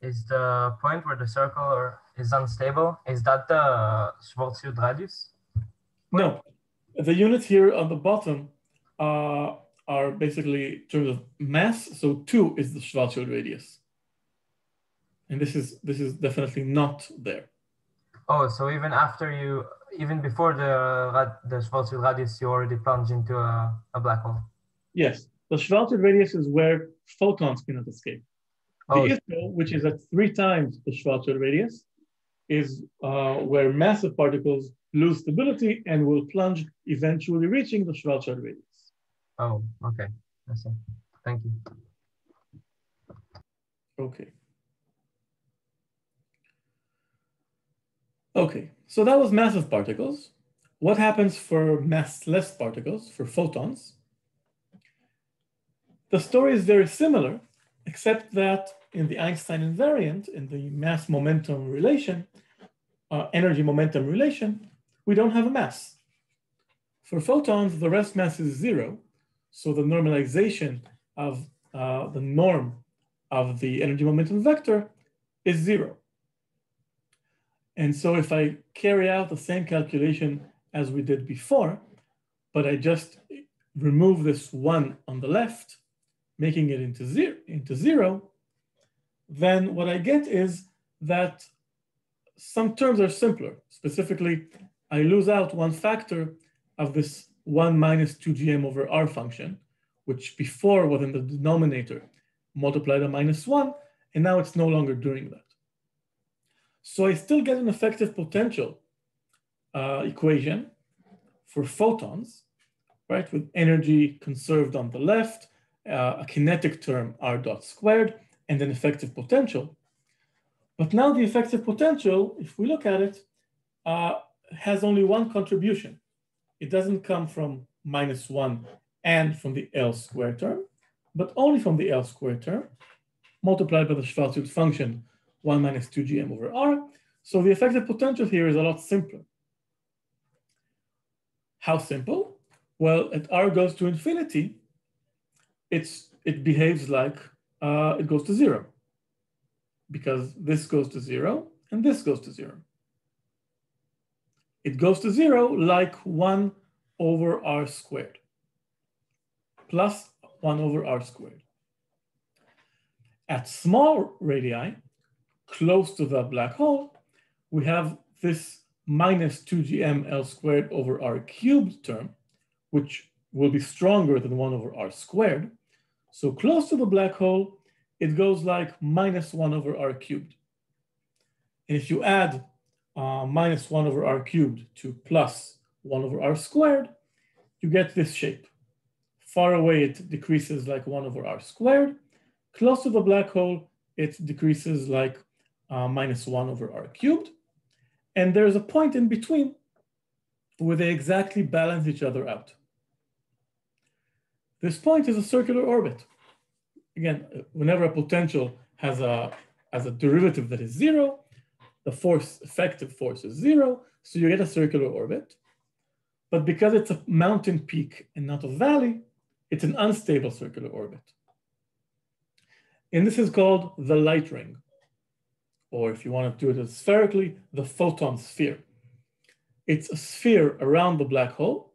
is the point where the circle is unstable, is that the Schwarzschild radius? No, the units here on the bottom are basically in terms of mass. So 2 is the Schwarzschild radius. And this is definitely not there. Oh, so even after even before the Schwarzschild radius, you already plunge into a black hole? Yes, the Schwarzschild radius is where photons cannot escape. The ISO, which is at 3 times the Schwarzschild radius, is where massive particles lose stability and will plunge, eventually reaching the Schwarzschild radius. Oh, okay. I see. Thank you. Okay. Okay, so that was massive particles. What happens for massless particles, for photons? The story is very similar, except that in the Einstein invariant, in the mass-momentum relation, energy-momentum relation, we don't have a mass. For photons, the rest mass is 0, so the normalization of the norm of the energy-momentum vector is 0. And so if I carry out the same calculation as we did before, but I just remove this 1 on the left, making it into zero, then what I get is that some terms are simpler. Specifically, I lose out one factor of this 1 minus 2gm over r function, which before was in the denominator, multiplied a minus 1, and now it's no longer doing that. So I still get an effective potential equation for photons, right, with energy conserved on the left, a kinetic term r dot squared, and an effective potential. But now the effective potential, if we look at it, has only one contribution. It doesn't come from -1 and from the L squared term, but only from the L squared term, multiplied by the Schwarzschild function 1 minus 2gm over r. So the effective potential here is a lot simpler. How simple? Well, at r goes to infinity, it behaves like it goes to 0, because this goes to 0 and this goes to 0. It goes to 0 like 1 over r squared plus 1 over r squared. At small radii, close to the black hole, we have this minus 2gm L squared over r cubed term, which will be stronger than 1 over r squared. So close to the black hole, it goes like minus 1 over r cubed. And if you add minus 1 over r cubed to plus 1 over r squared, you get this shape. Far away, it decreases like 1 over r squared. Close to the black hole, it decreases like minus 1 over r cubed. And there's a point in between where they exactly balance each other out. This point is a circular orbit. Again, whenever a potential has a derivative that is 0, the effective force is 0, so you get a circular orbit. But because it's a mountain peak and not a valley, it's an unstable circular orbit. And this is called the light ring, or if you want to do it spherically, the photon sphere. It's a sphere around the black hole,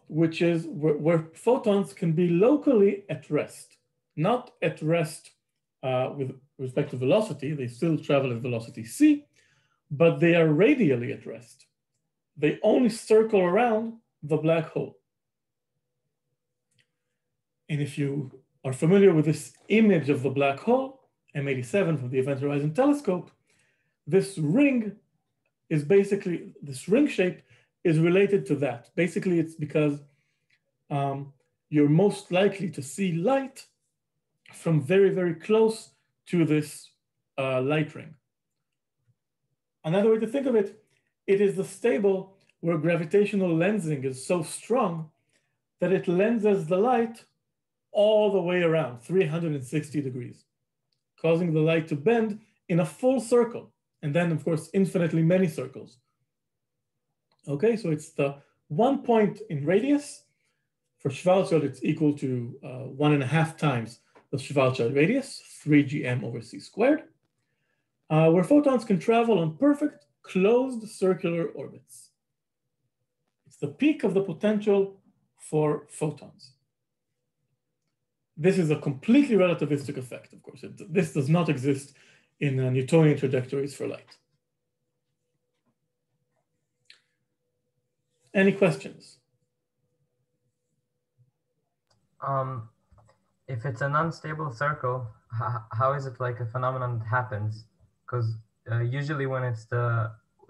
which is where photons can be locally at rest, not at rest with respect to velocity. They still travel at velocity c, but they are radially at rest. They only circle around the black hole. And if you are familiar with this image of the black hole, M87 from the Event Horizon Telescope, this ring is basically, this ring shape is related to that. Basically, it's because you're most likely to see light from very, very close to this light ring. Another way to think of it, it is the stable where gravitational lensing is so strong that it lenses the light all the way around, 360 degrees, causing the light to bend in a full circle, and then of course, infinitely many circles. Okay, so it's the 1 point in radius. For Schwarzschild, it's equal to 1.5 times the Schwarzschild radius, 3gm over c squared, where photons can travel on perfect closed circular orbits. It's the peak of the potential for photons. This is a completely relativistic effect, of course. This does not exist in Newtonian trajectories for light. Any questions? If it's an unstable circle, how is it like a phenomenon that happens? Because usually when it's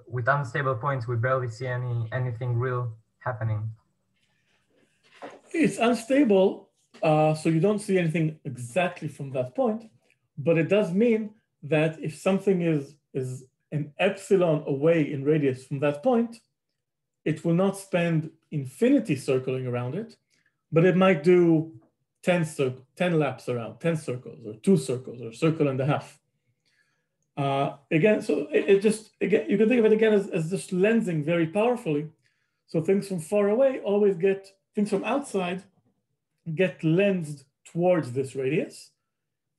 with unstable points, we barely see anything real happening. It's unstable, so you don't see anything exactly from that point, but it does mean that if something is an epsilon away in radius from that point, it will not spend infinity circling around it, but it might do 10 laps around, 10 circles, or 2 circles, or a circle and a half. Again, so you can think of it again as just lensing very powerfully. So things from far away always things from outside get lensed towards this radius.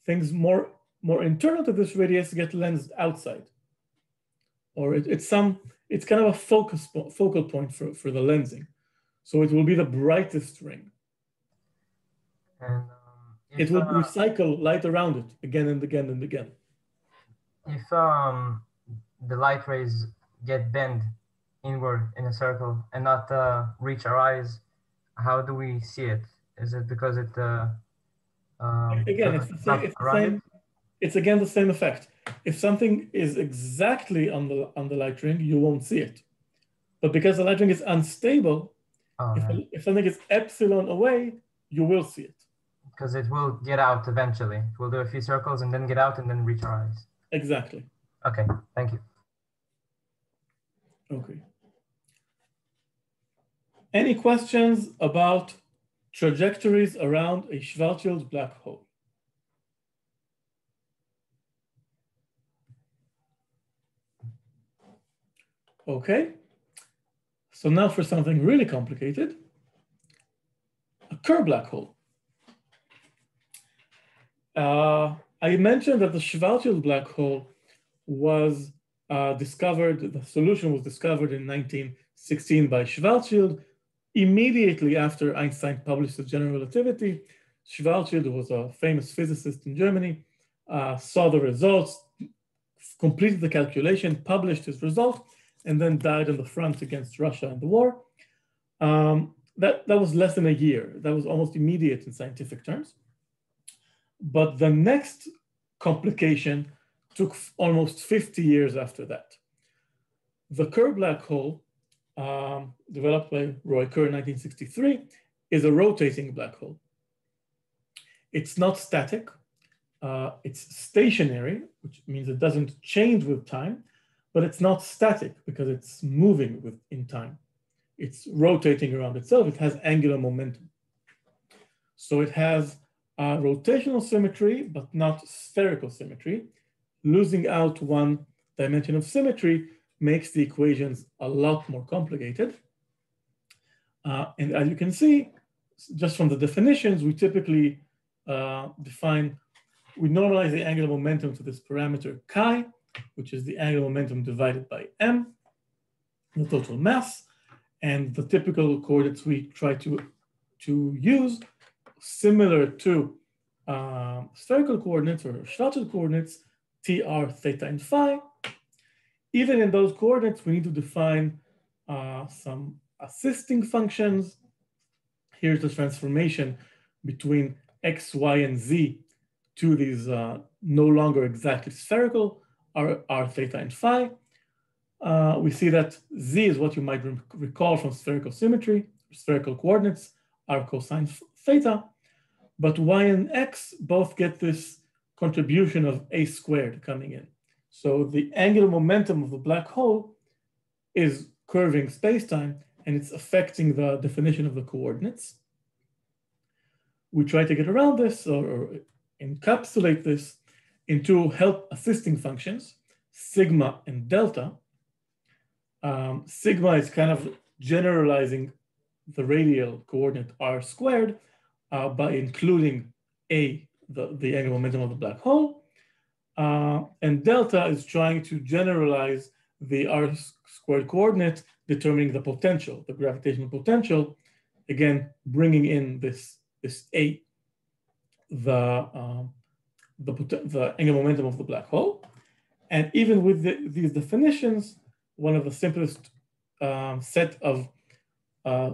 Things more internal to this radius get lensed outside. Or it's kind of a focal point for the lensing. So it will be the brightest ring. And it will recycle light around it again and again and again. If the light rays get bent inward in a circle and not reach our eyes, how do we see it? Is it because it again, it's again the same effect. If something is exactly on the light ring, you won't see it. But because the light ring is unstable, if something is epsilon away, you will see it. Because it will get out eventually. It will do a few circles and then get out and then reach our eyes. Exactly. Okay, thank you. Okay. Any questions about trajectories around a Schwarzschild black hole? Okay. So now for something really complicated, a Kerr black hole. I mentioned that the Schwarzschild black hole was discovered, the solution was discovered in 1916 by Schwarzschild. Immediately after Einstein published the general relativity, Schwarzschild, who was a famous physicist in Germany, saw the results, completed the calculation, published his result, and then died on the front against Russia in the war. That was less than a year. That was almost immediate in scientific terms. But the next complication took almost 50 years after that. The Kerr black hole, developed by Roy Kerr in 1963, is a rotating black hole. It's not static. It's stationary, which means it doesn't change with time, but it's not static because it's moving in time. It's rotating around itself. It has angular momentum. So it has rotational symmetry, but not spherical symmetry. Losing out one dimension of symmetry makes the equations a lot more complicated. And as you can see, just from the definitions, we typically we normalize the angular momentum to this parameter chi, which is the angular momentum divided by m, the total mass. And the typical coordinates we try to use, similar to spherical coordinates or Schwarzschild coordinates, tr, theta, and phi. Even in those coordinates, we need to define some assisting functions. Here's the transformation between x, y, and z to these no longer exactly spherical, r, theta, and phi. We see that z is what you might recall from spherical symmetry, spherical coordinates, r cosine theta, but y and x both get this contribution of a squared coming in. So the angular momentum of the black hole is curving spacetime, and it's affecting the definition of the coordinates. We try to get around this or encapsulate this into help assisting functions. sigma and delta. Sigma is kind of generalizing the radial coordinate r squared by including a, the angular momentum of the black hole. And delta is trying to generalize the r squared coordinate, determining the potential, the gravitational potential, again, bringing in this a, the angular momentum of the black hole. And even with these definitions, one of the simplest set of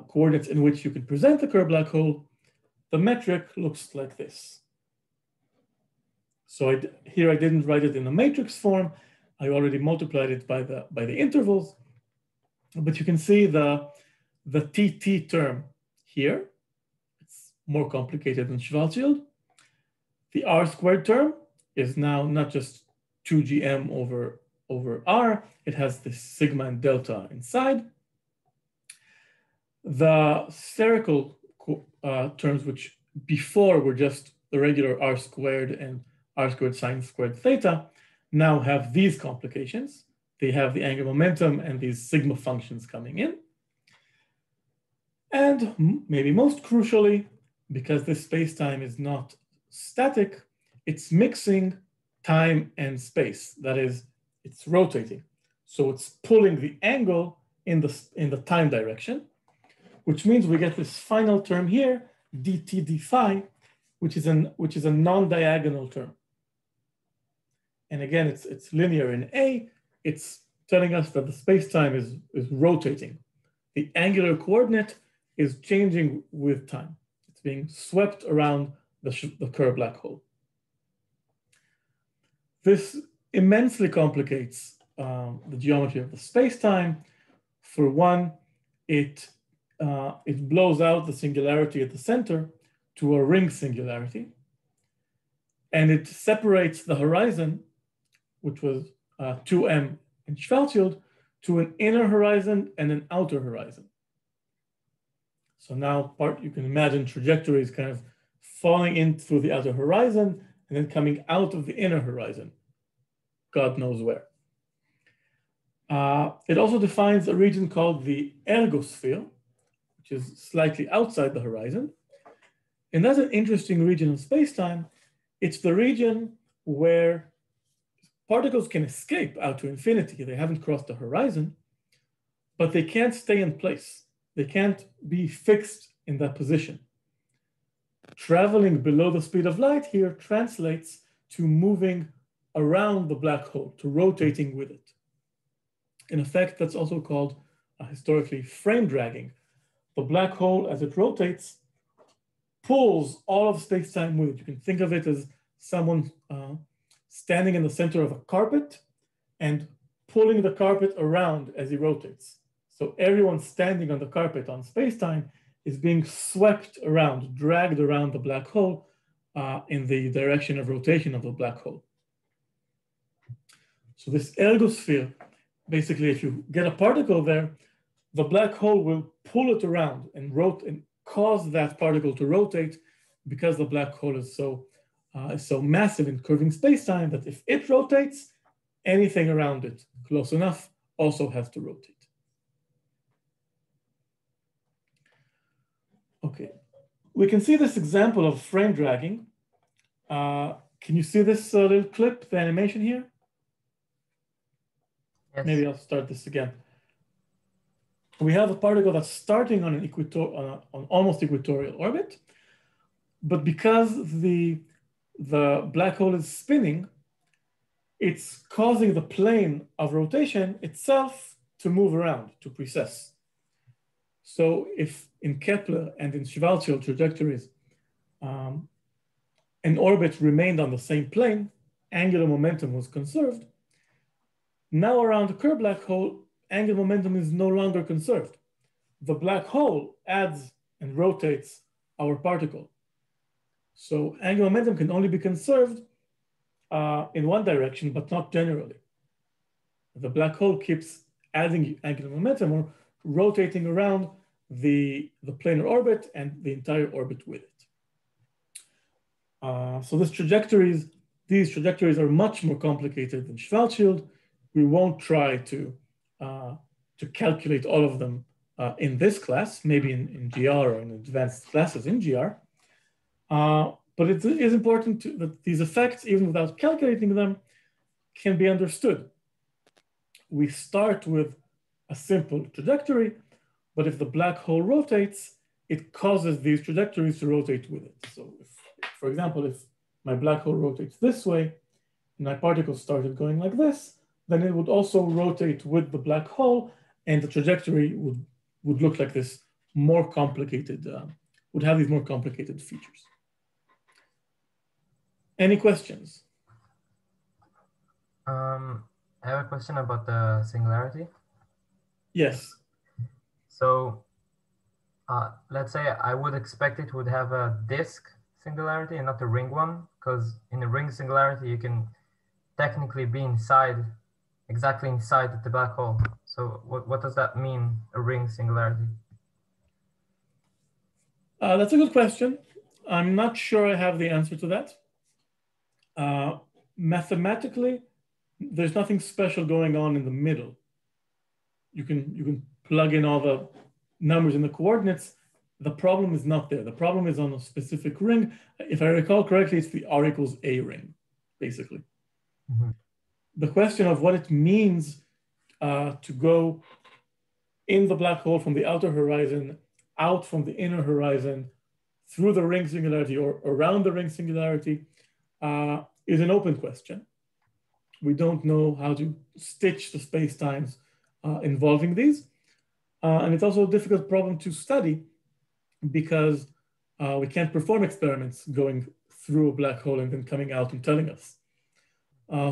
coordinates in which you can present the curved black hole, the metric looks like this. So here I didn't write it in a matrix form. I already multiplied it by the intervals. But you can see the TT term here. It's more complicated than Schwarzschild. The r squared term is now not just 2gm over r. It has this sigma and delta inside. The spherical terms, which before were just the regular r squared and r squared sine squared theta, now have these complications. They have the angular momentum and these sigma functions coming in. And maybe most crucially, because this space-time is not static, it's mixing time and space. That is, it's rotating. So it's pulling the angle in the time direction, which means we get this final term here, dt d phi, which is a non-diagonal term. And again, it's linear in A. It's telling us that the space-time is rotating. The angular coordinate is changing with time. It's being swept around the curved black hole. This immensely complicates the geometry of the space-time. For one, it blows out the singularity at the center to a ring singularity. And it separates the horizon, which was 2m in Schwarzschild, to an inner horizon and an outer horizon. So now you can imagine trajectories kind of falling in through the outer horizon and then coming out of the inner horizon, God knows where. It also defines a region called the ergosphere, which is slightly outside the horizon. And that's an interesting region of space-time. It's the region where particles can escape out to infinity. They haven't crossed the horizon, but they can't stay in place. They can't be fixed in that position. Traveling below the speed of light here translates to moving around the black hole, to rotating with it. In effect, that's also called historically frame dragging. The black hole, as it rotates, pulls all of space-time with it. You can think of it as someone standing in the center of a carpet and pulling the carpet around as he rotates. So everyone standing on the carpet on space-time is being swept around, dragged around the black hole in the direction of rotation of the black hole. So this ergosphere, basically, if you get a particle there, the black hole will pull it around and cause that particle to rotate, because the black hole is so massive in curving space-time that if it rotates, anything around it close enough also has to rotate. Okay, we can see this example of frame dragging. Can you see this little clip, the animation here? Yes. Maybe I'll start this again. We have a particle that's starting on an almost equatorial orbit, but because the black hole is spinning, it's causing the plane of rotation itself to move around, to precess. So if in Kepler and in Schwarzschild trajectories, an orbit remained on the same plane, angular momentum was conserved. Now around the curved black hole, angular momentum is no longer conserved. The black hole adds and rotates our particle. So angular momentum can only be conserved in one direction, but not generally. The black hole keeps adding angular momentum or rotating around the planar orbit and the entire orbit with it. So these trajectories are much more complicated than Schwarzschild. we won't try to calculate all of them in this class, maybe in GR or in advanced classes in GR. But it is important that these effects, even without calculating them, can be understood. We start with a simple trajectory, but if the black hole rotates, it causes these trajectories to rotate with it. So if, for example, if my black hole rotates this way, and my particles started going like this, then it would also rotate with the black hole, and the trajectory would look like this, more complicated, would have these more complicated features. Any questions? I have a question about the singularity. Yes. So let's say I would expect it would have a disk singularity and not a ring one, because in a ring singularity, you can technically be inside, exactly inside the black hole. So what does that mean, a ring singularity? That's a good question. I'm not sure I have the answer to that. Mathematically, there's nothing special going on in the middle. You can plug in all the numbers in the coordinates. The problem is not there. The problem is on a specific ring. If I recall correctly, it's the R equals A ring, basically. Mm-hmm. The question of what it means to go in the black hole from the outer horizon, out from the inner horizon, through the ring singularity or around the ring singularity is an open question. We don't know how to stitch the space-times involving these. And it's also a difficult problem to study because we can't perform experiments going through a black hole and then coming out and telling us.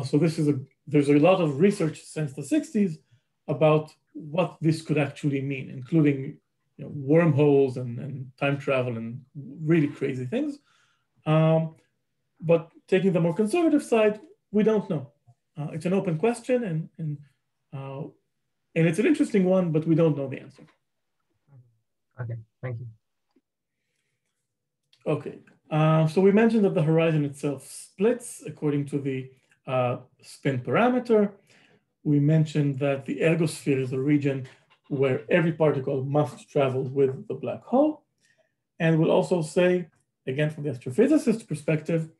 So there's a lot of research since the 60s about what this could actually mean, including wormholes and time travel and really crazy things. But taking the more conservative side, we don't know. It's an open question and it's an interesting one, but we don't know the answer. Okay, thank you. Okay, so we mentioned that the horizon itself splits according to the spin parameter. We mentioned that the ergosphere is a region where every particle must travel with the black hole. And we'll also say, again, from the astrophysicist perspective,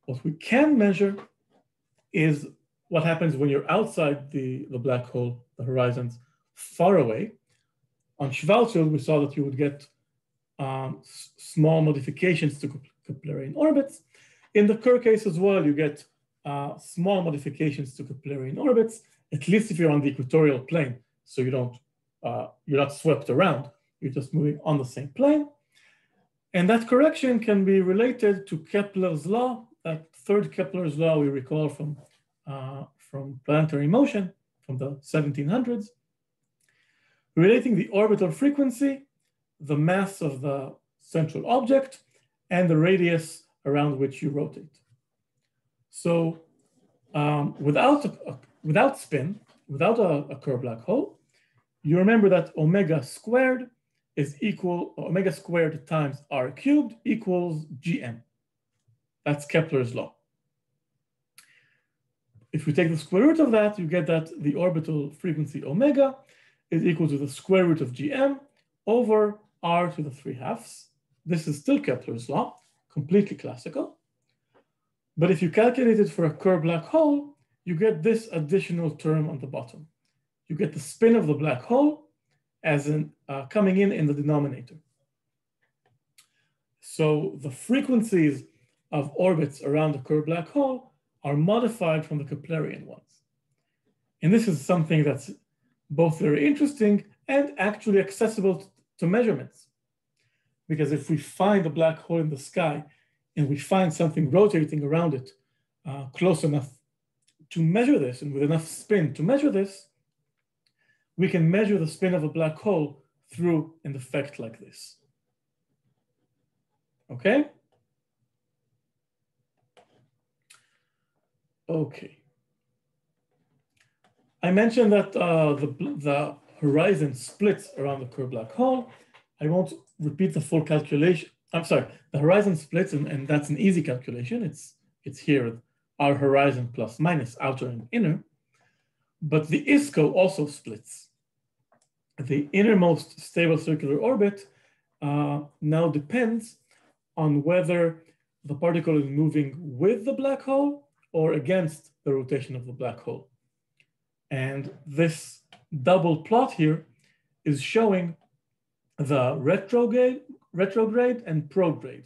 what we can measure is what happens when you're outside the black hole, the horizons, far away. On Schwarzschild, we saw that you would get small modifications to Keplerian orbits. In the Kerr case as well, you get small modifications to Keplerian orbits, at least if you're on the equatorial plane. So you're not swept around, you're just moving on the same plane. And that correction can be related to Kepler's law, that third Kepler's law we recall from planetary motion from the 1700s, relating the orbital frequency, the mass of the central object, and the radius around which you rotate. So without spin, without a Kerr black hole, you remember that omega squared is equal, omega squared times r cubed equals gm. That's Kepler's law. If we take the square root of that, you get that the orbital frequency omega is equal to the square root of gm over r to the 3/2. This is still Kepler's law, completely classical. But if you calculate it for a Kerr black hole, you get this additional term on the bottom. You get the spin of the black hole as in coming in the denominator. So the frequencies of orbits around the Kerr black hole are modified from the Keplerian ones. And this is something that's both very interesting and actually accessible to measurements. Because if we find a black hole in the sky and we find something rotating around it close enough to measure this and with enough spin to measure this, we can measure the spin of a black hole through an effect like this. Okay? Okay. I mentioned that the horizon splits around the Kerr black hole. I won't repeat the full calculation. I'm sorry, the horizon splits, and that's an easy calculation. It's here, our horizon plus minus outer and inner. but the ISCO also splits. The innermost stable circular orbit now depends on whether the particle is moving with the black hole or against the rotation of the black hole. And this double plot here is showing the retrograde and prograde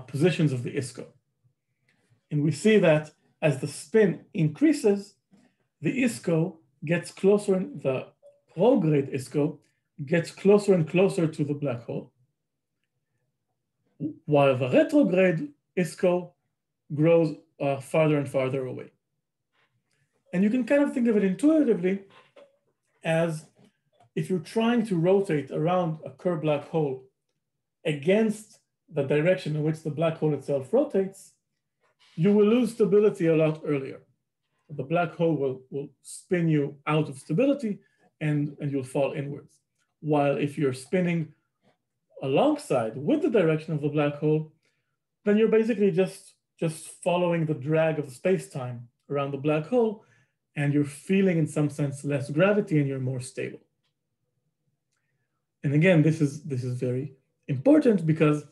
positions of the ISCO. And we see that as the spin increases, the ISCO gets closer, the prograde ISCO gets closer and closer to the black hole, while the retrograde ISCO grows farther and farther away. And you can kind of think of it intuitively as if you're trying to rotate around a curved black hole against the direction in which the black hole itself rotates, you will lose stability a lot earlier. The black hole will spin you out of stability and you'll fall inwards. While if you're spinning alongside with the direction of the black hole, then you're basically just following the drag of space-time around the black hole, and you're feeling in some sense less gravity and you're more stable. And again, this is very important because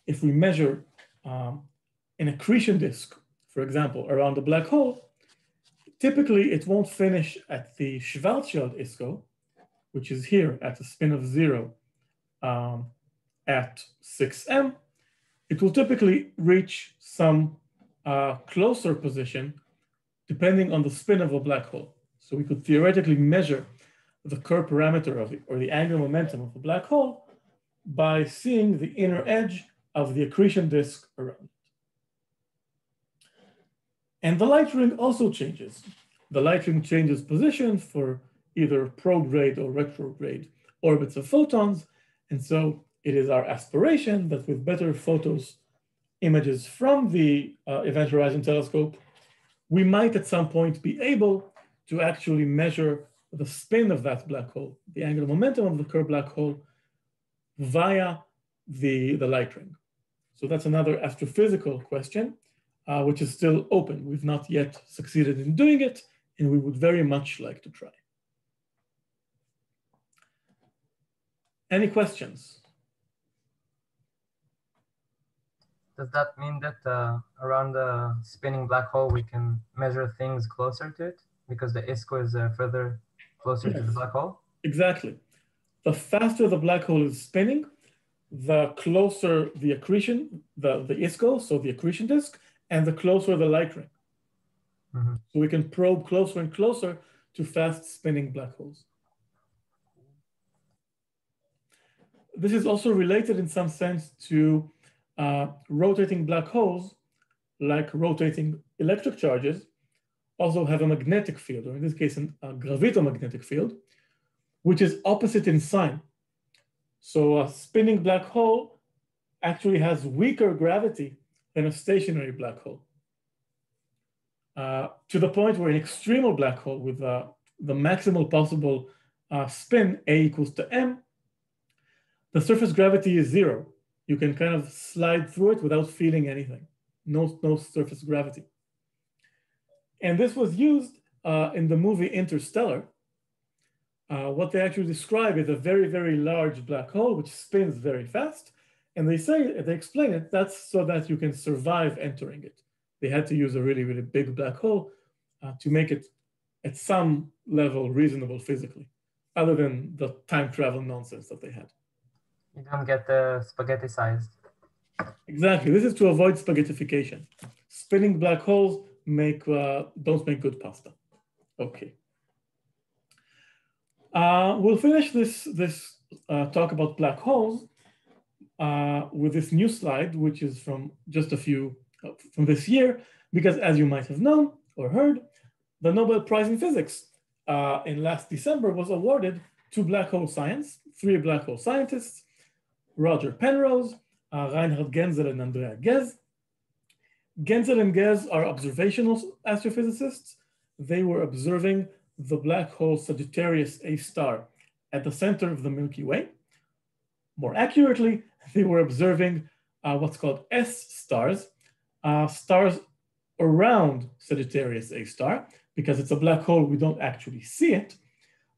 if we measure an accretion disk, for example, around the black hole, typically it won't finish at the Schwarzschild ISCO, which is here at a spin of 0 at 6m. It will typically reach some closer position depending on the spin of a black hole. So we could theoretically measure the Kerr parameter of it, or the angular momentum of the black hole, by seeing the inner edge of the accretion disk around it. And the light ring also changes. The light ring changes position for either prograde or retrograde orbits of photons. And so it is our aspiration that with better photos images from the Event Horizon Telescope, we might at some point be able to actually measure the spin of that black hole, the angular momentum of the Kerr black hole, via the light ring. So that's another astrophysical question, which is still open. We've not yet succeeded in doing it, and we would very much like to try. Any questions? Does that mean that around the spinning black hole, we can measure things closer to it because the ISCO is further closer to the black hole? Exactly. The faster the black hole is spinning, the closer the accretion, the ISCO, so the accretion disk, and the closer the light ring. Mm-hmm. So we can probe closer and closer to fast spinning black holes. This is also related in some sense to rotating black holes, like rotating electric charges, also have a magnetic field, or in this case, a gravitomagnetic field, which is opposite in sign. So a spinning black hole actually has weaker gravity than a stationary black hole. To the point where an extremal black hole with the maximal possible spin, A equals to m, the surface gravity is 0. You can kind of slide through it without feeling anything. No surface gravity. And this was used in the movie Interstellar. What they actually describe is a very, very large black hole which spins very fast. And they explain it, that's so that you can survive entering it. They had to use a really, really big black hole to make it at some level reasonable physically, other than the time travel nonsense that they had. You don't get the spaghetti sized. Exactly. This is to avoid spaghettification. Spinning black holes don't make good pasta. Okay. We'll finish this talk about black holes with this new slide, which is from just a few from this year, because as you might have known or heard, the Nobel Prize in Physics in last December was awarded to black hole science, 3 black hole scientists, Roger Penrose, Reinhard Genzel, and Andrea Ghez. Genzel and Ghez are observational astrophysicists. They were observing the black hole Sagittarius A star at the center of the Milky Way. More accurately, they were observing what's called S stars, stars around Sagittarius A star, because it's a black hole, we don't actually see it,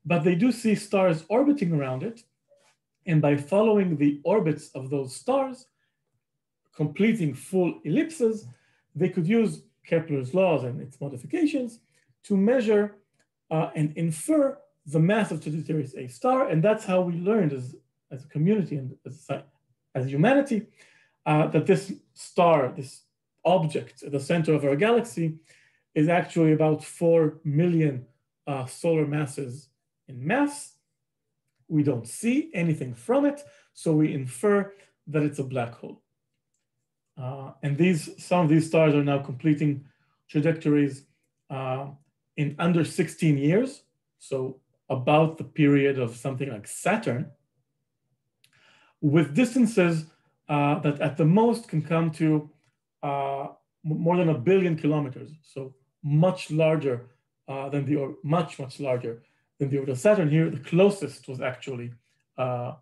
but they do see stars orbiting around it. And by following the orbits of those stars, completing full ellipses, they could use Kepler's laws and its modifications to measure and infer the mass of Sagittarius A star. And that's how we learned as a community and as humanity that this star, this object at the center of our galaxy, is actually about 4 million solar masses in mass. We don't see anything from it, so we infer that it's a black hole. And some of these stars are now completing trajectories in under 16 years, so about the period of something like Saturn, with distances that at the most can come to more than 1 billion kilometers, so much larger much larger than the orbit of Saturn. Here, the closest was actually 1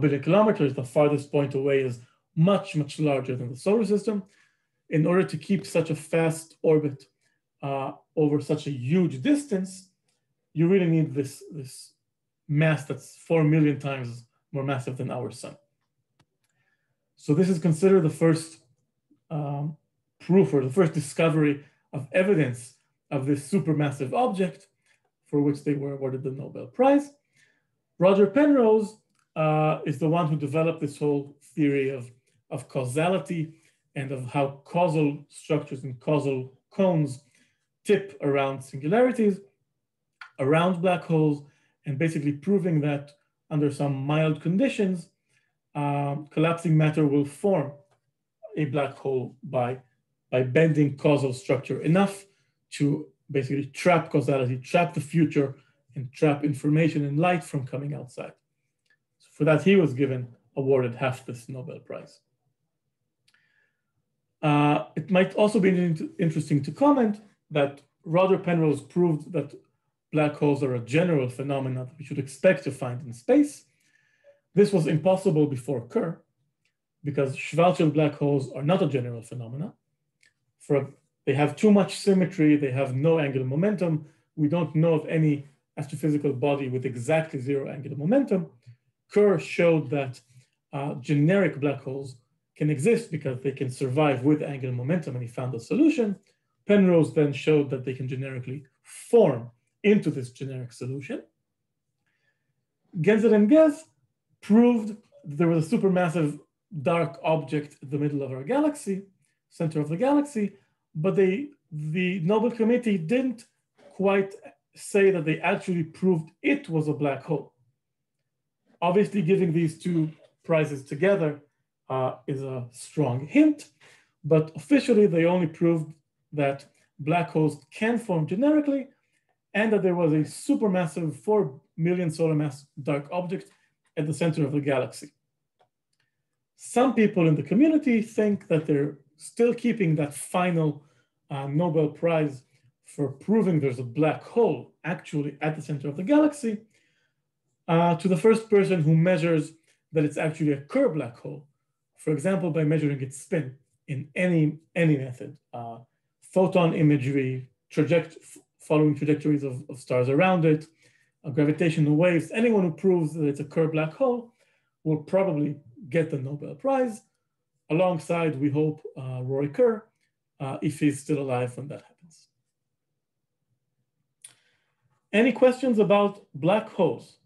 billion kilometers. The farthest point away is much, much larger than the solar system. In order to keep such a fast orbit over such a huge distance, you really need this mass that's 4 million times more massive than our sun. So this is considered the first proof or the first discovery of evidence of this supermassive object for which they were awarded the Nobel Prize. Roger Penrose is the one who developed this whole theory of causality and of how causal structures and causal cones tip around singularities, around black holes, and basically proving that under some mild conditions, collapsing matter will form a black hole by bending causal structure enough to basically trap causality, trap the future, and trap information and light from coming outside. So for that, he was awarded half this Nobel Prize. It might also be interesting to comment that Roger Penrose proved that black holes are a general phenomenon that we should expect to find in space. This was impossible before Kerr, because Schwarzschild black holes are not a general phenomenon. They have too much symmetry, they have no angular momentum. We don't know of any astrophysical body with exactly 0 angular momentum. Kerr showed that generic black holes can exist because they can survive with angular momentum, and he found a solution. Penrose then showed that they can generically form into this generic solution. Genzel and Gez proved that there was a supermassive dark object at the middle of our galaxy, center of the galaxy, but the Nobel Committee didn't quite say that they actually proved it was a black hole. Obviously, giving these two prizes together is a strong hint, but officially they only proved that black holes can form generically and that there was a supermassive 4 million solar mass dark object at the center of the galaxy. Some people in the community think that they're still keeping that final Nobel Prize for proving there's a black hole actually at the center of the galaxy to the first person who measures that it's actually a Kerr black hole, for example, by measuring its spin in any method, photon imagery, following trajectories of stars around it, gravitational waves. Anyone who proves that it's a Kerr black hole will probably get the Nobel Prize, alongside, we hope, Roy Kerr, if he's still alive when that happens. Any questions about black holes?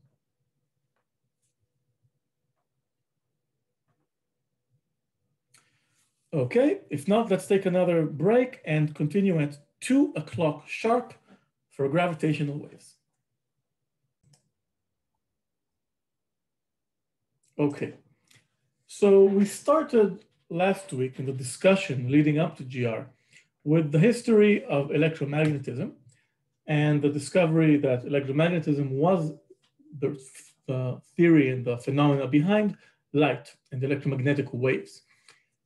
Okay, if not, let's take another break and continue at 2 o'clock sharp for gravitational waves. Okay, so we started last week in the discussion leading up to GR with the history of electromagnetism and the discovery that electromagnetism was the theory and the phenomena behind light and electromagnetic waves.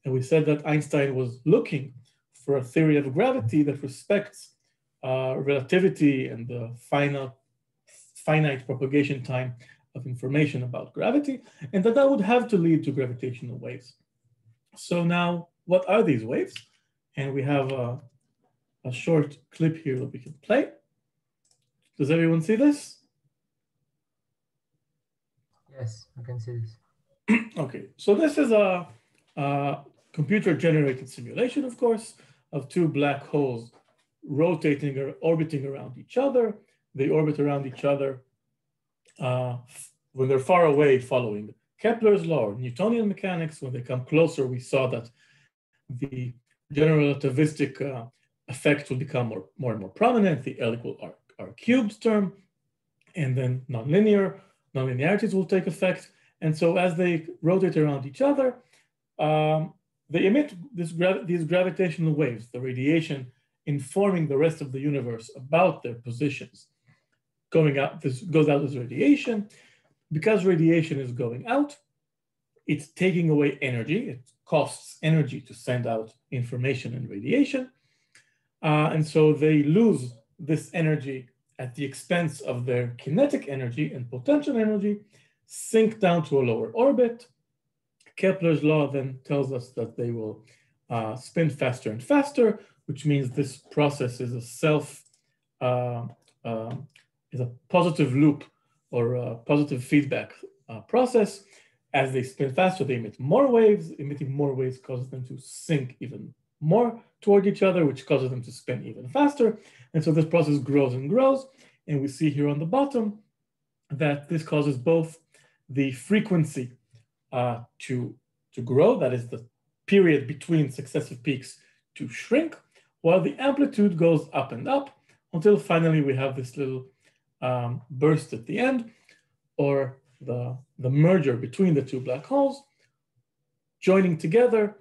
And we said that Einstein was looking for a theory of gravity that respects relativity and the finite propagation time of information about gravity, and that would have to lead to gravitational waves. So now, what are these waves? And we have a short clip here that we can play. Does everyone see this? Yes, I can see this. Okay, so this is a computer-generated simulation, of course, of two black holes rotating or orbiting around each other. They orbit around each other when they're far away, following Kepler's law or Newtonian mechanics. When they come closer, we saw that the general relativistic effect will become more and more prominent, the L equal R cubed term, and then nonlinearities will take effect. And so as they rotate around each other, they emit these gravitational waves, the radiation informing the rest of the universe about their positions. Going out, this goes out as radiation. Because radiation is going out, it's taking away energy. It costs energy to send out information and radiation. And so they lose this energy at the expense of their kinetic energy and potential energy, sink down to a lower orbit. Kepler's law then tells us that they will spin faster and faster, which means this process is a positive loop or a positive feedback process. As they spin faster, they emit more waves. Emitting more waves causes them to sink even more toward each other, which causes them to spin even faster. And so this process grows and grows. And we see here on the bottom that this causes both the frequency to grow, that is the period between successive peaks, to shrink, while the amplitude goes up and up until finally we have this little burst at the end, or the merger between the two black holes, joining together,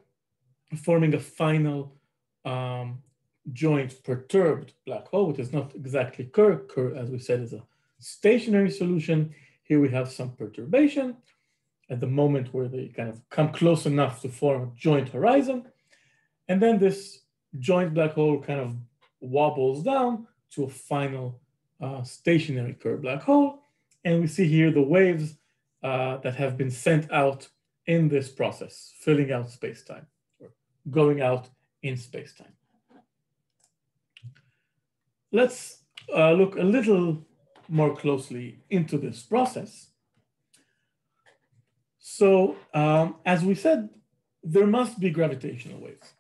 forming a final joint perturbed black hole, which is not exactly Kerr. Kerr, as we said, is a stationary solution. Here we have some perturbation at the moment where they kind of come close enough to form a joint horizon. And then this joint black hole kind of wobbles down to a final stationary Kerr black hole. And we see here the waves that have been sent out in this process, filling out space-time, or going out in space-time. Let's look a little more closely into this process. So as we said, there must be gravitational waves.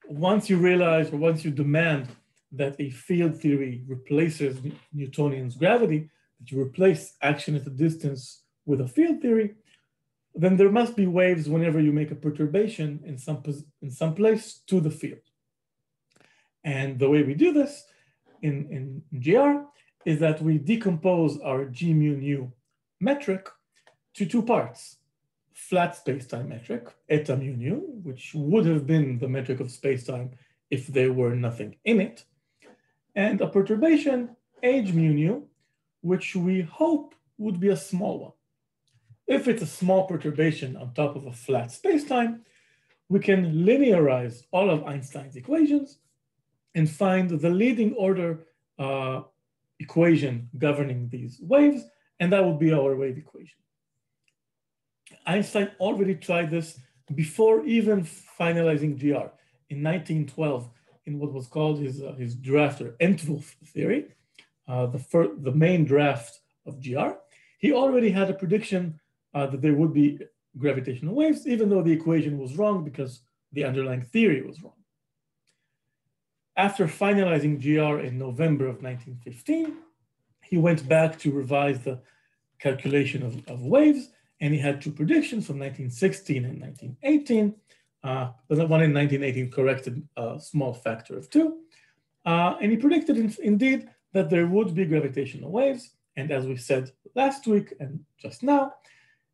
Once you realize, or once you demand that a field theory replaces Newtonian's gravity, that you replace action at a distance with a field theory, then there must be waves whenever you make a perturbation in some place to the field. And the way we do this in GR is that we decompose our G mu nu metric to two parts: flat spacetime metric, eta mu nu, which would have been the metric of spacetime if there were nothing in it, and a perturbation, h mu nu, which we hope would be a small one. If it's a small perturbation on top of a flat spacetime, we can linearize all of Einstein's equations and find the leading order equation governing these waves, and that would be our wave equation. Einstein already tried this before even finalizing GR in 1912 in what was called his draft, or Entwurf theory, the main draft of GR. He already had a prediction that there would be gravitational waves, even though the equation was wrong because the underlying theory was wrong. After finalizing GR in November of 1915, he went back to revise the calculation of waves, and he had two predictions from 1916 and 1918. The one in 1918 corrected a small factor of 2. And he predicted indeed that there would be gravitational waves. And as we said last week and just now,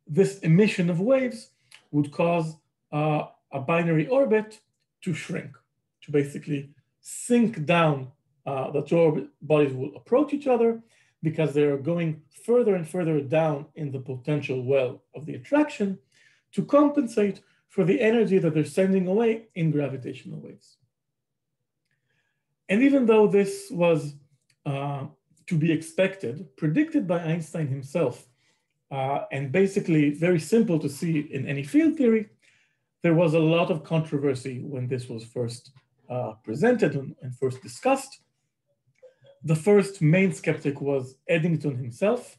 this emission of waves would cause a binary orbit to shrink, to basically sink down. The two orbit bodies will approach each other because they are going further and further down in the potential well of the attraction to compensate for the energy that they're sending away in gravitational waves. And even though this was to be expected, predicted by Einstein himself, and basically very simple to see in any field theory, there was a lot of controversy when this was first presented and first discussed. The first main skeptic was Eddington himself.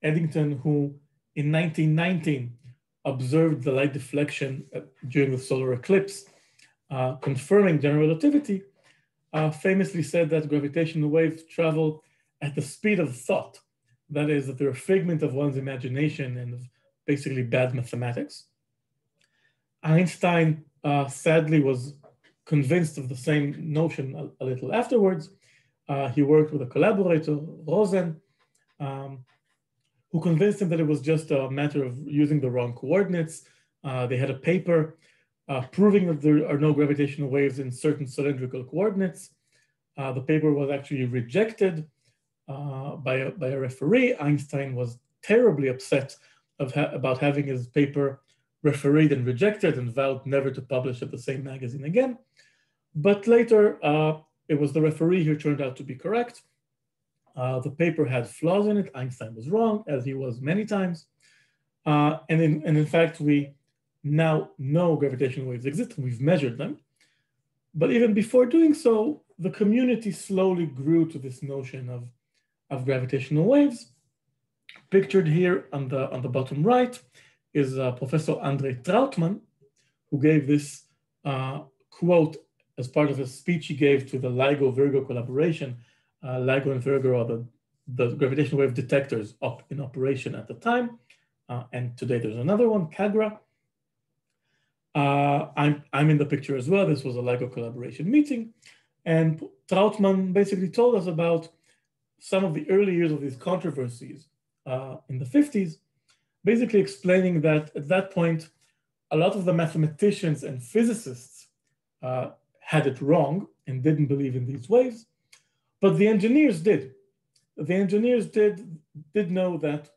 Eddington, who in 1919 observed the light deflection during the solar eclipse, confirming general relativity, famously said that gravitational waves travel at the speed of thought. That is, that they're a figment of one's imagination and of basically bad mathematics. Einstein, sadly, was convinced of the same notion a little afterwards. He worked with a collaborator, Rosen, who convinced him that it was just a matter of using the wrong coordinates. They had a paper proving that there are no gravitational waves in certain cylindrical coordinates. The paper was actually rejected by a referee. Einstein was terribly upset about having his paper refereed and rejected and vowed never to publish at the same magazine again. But later, it was the referee who turned out to be correct. The paper had flaws in it. Einstein was wrong, as he was many times. And in fact, we now know gravitational waves exist and we've measured them. But even before doing so, the community slowly grew to this notion of gravitational waves. Pictured here on the bottom right is Professor Andre Trautmann, who gave this quote as part of a speech he gave to the LIGO-Virgo collaboration. LIGO and Virgo are the gravitational wave detectors in operation at the time. And today there's another one, CAGRA. I'm in the picture as well. This was a LIGO collaboration meeting. And Trautmann basically told us about some of the early years of these controversies in the 50s, basically explaining that at that point, a lot of the mathematicians and physicists had it wrong and didn't believe in these waves, but the engineers did. The engineers did know that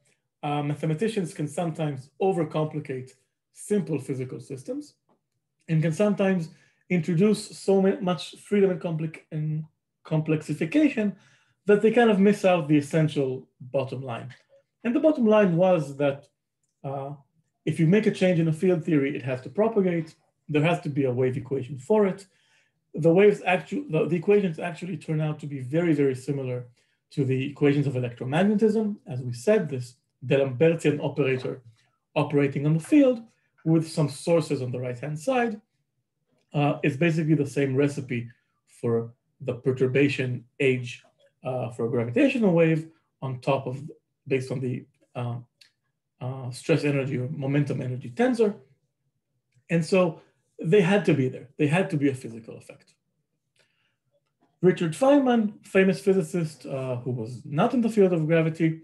mathematicians can sometimes overcomplicate simple physical systems and can sometimes introduce so much freedom and complexification that they kind of miss out the essential bottom line. And the bottom line was that if you make a change in a field theory, it has to propagate. There has to be a wave equation for it. The equations actually turn out to be very, very similar to the equations of electromagnetism. As we said, this D'Alembertian operator operating on the field with some sources on the right-hand side is basically the same recipe for the perturbation age for a gravitational wave on top of, based on the stress energy or momentum energy tensor. And so they had to be there. They had to be a physical effect. Richard Feynman, famous physicist who was not in the field of gravity,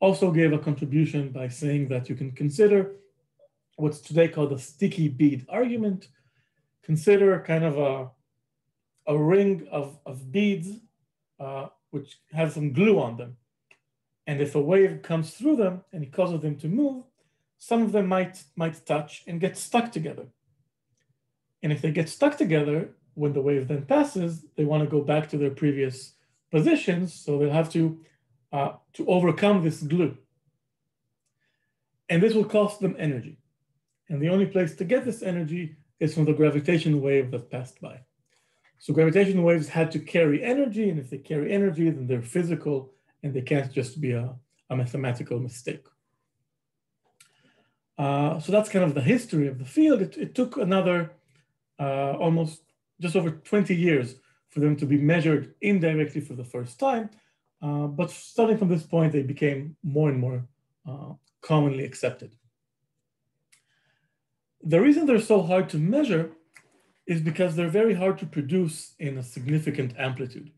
also gave a contribution by saying that you can consider what's today called the sticky bead argument. Consider kind of a ring of beads which have some glue on them. And if a wave comes through them and it causes them to move, some of them might touch and get stuck together. And if they get stuck together, when the wave then passes, they want to go back to their previous positions. So they'll have to overcome this glue. And this will cost them energy. And the only place to get this energy is from the gravitational wave that passed by. So gravitational waves had to carry energy. And if they carry energy, then they're physical and they can't just be a mathematical mistake. So that's kind of the history of the field. It took another almost just over 20 years for them to be measured indirectly for the first time. But starting from this point, they became more and more commonly accepted. The reason they're so hard to measure is because they're very hard to produce in a significant amplitude.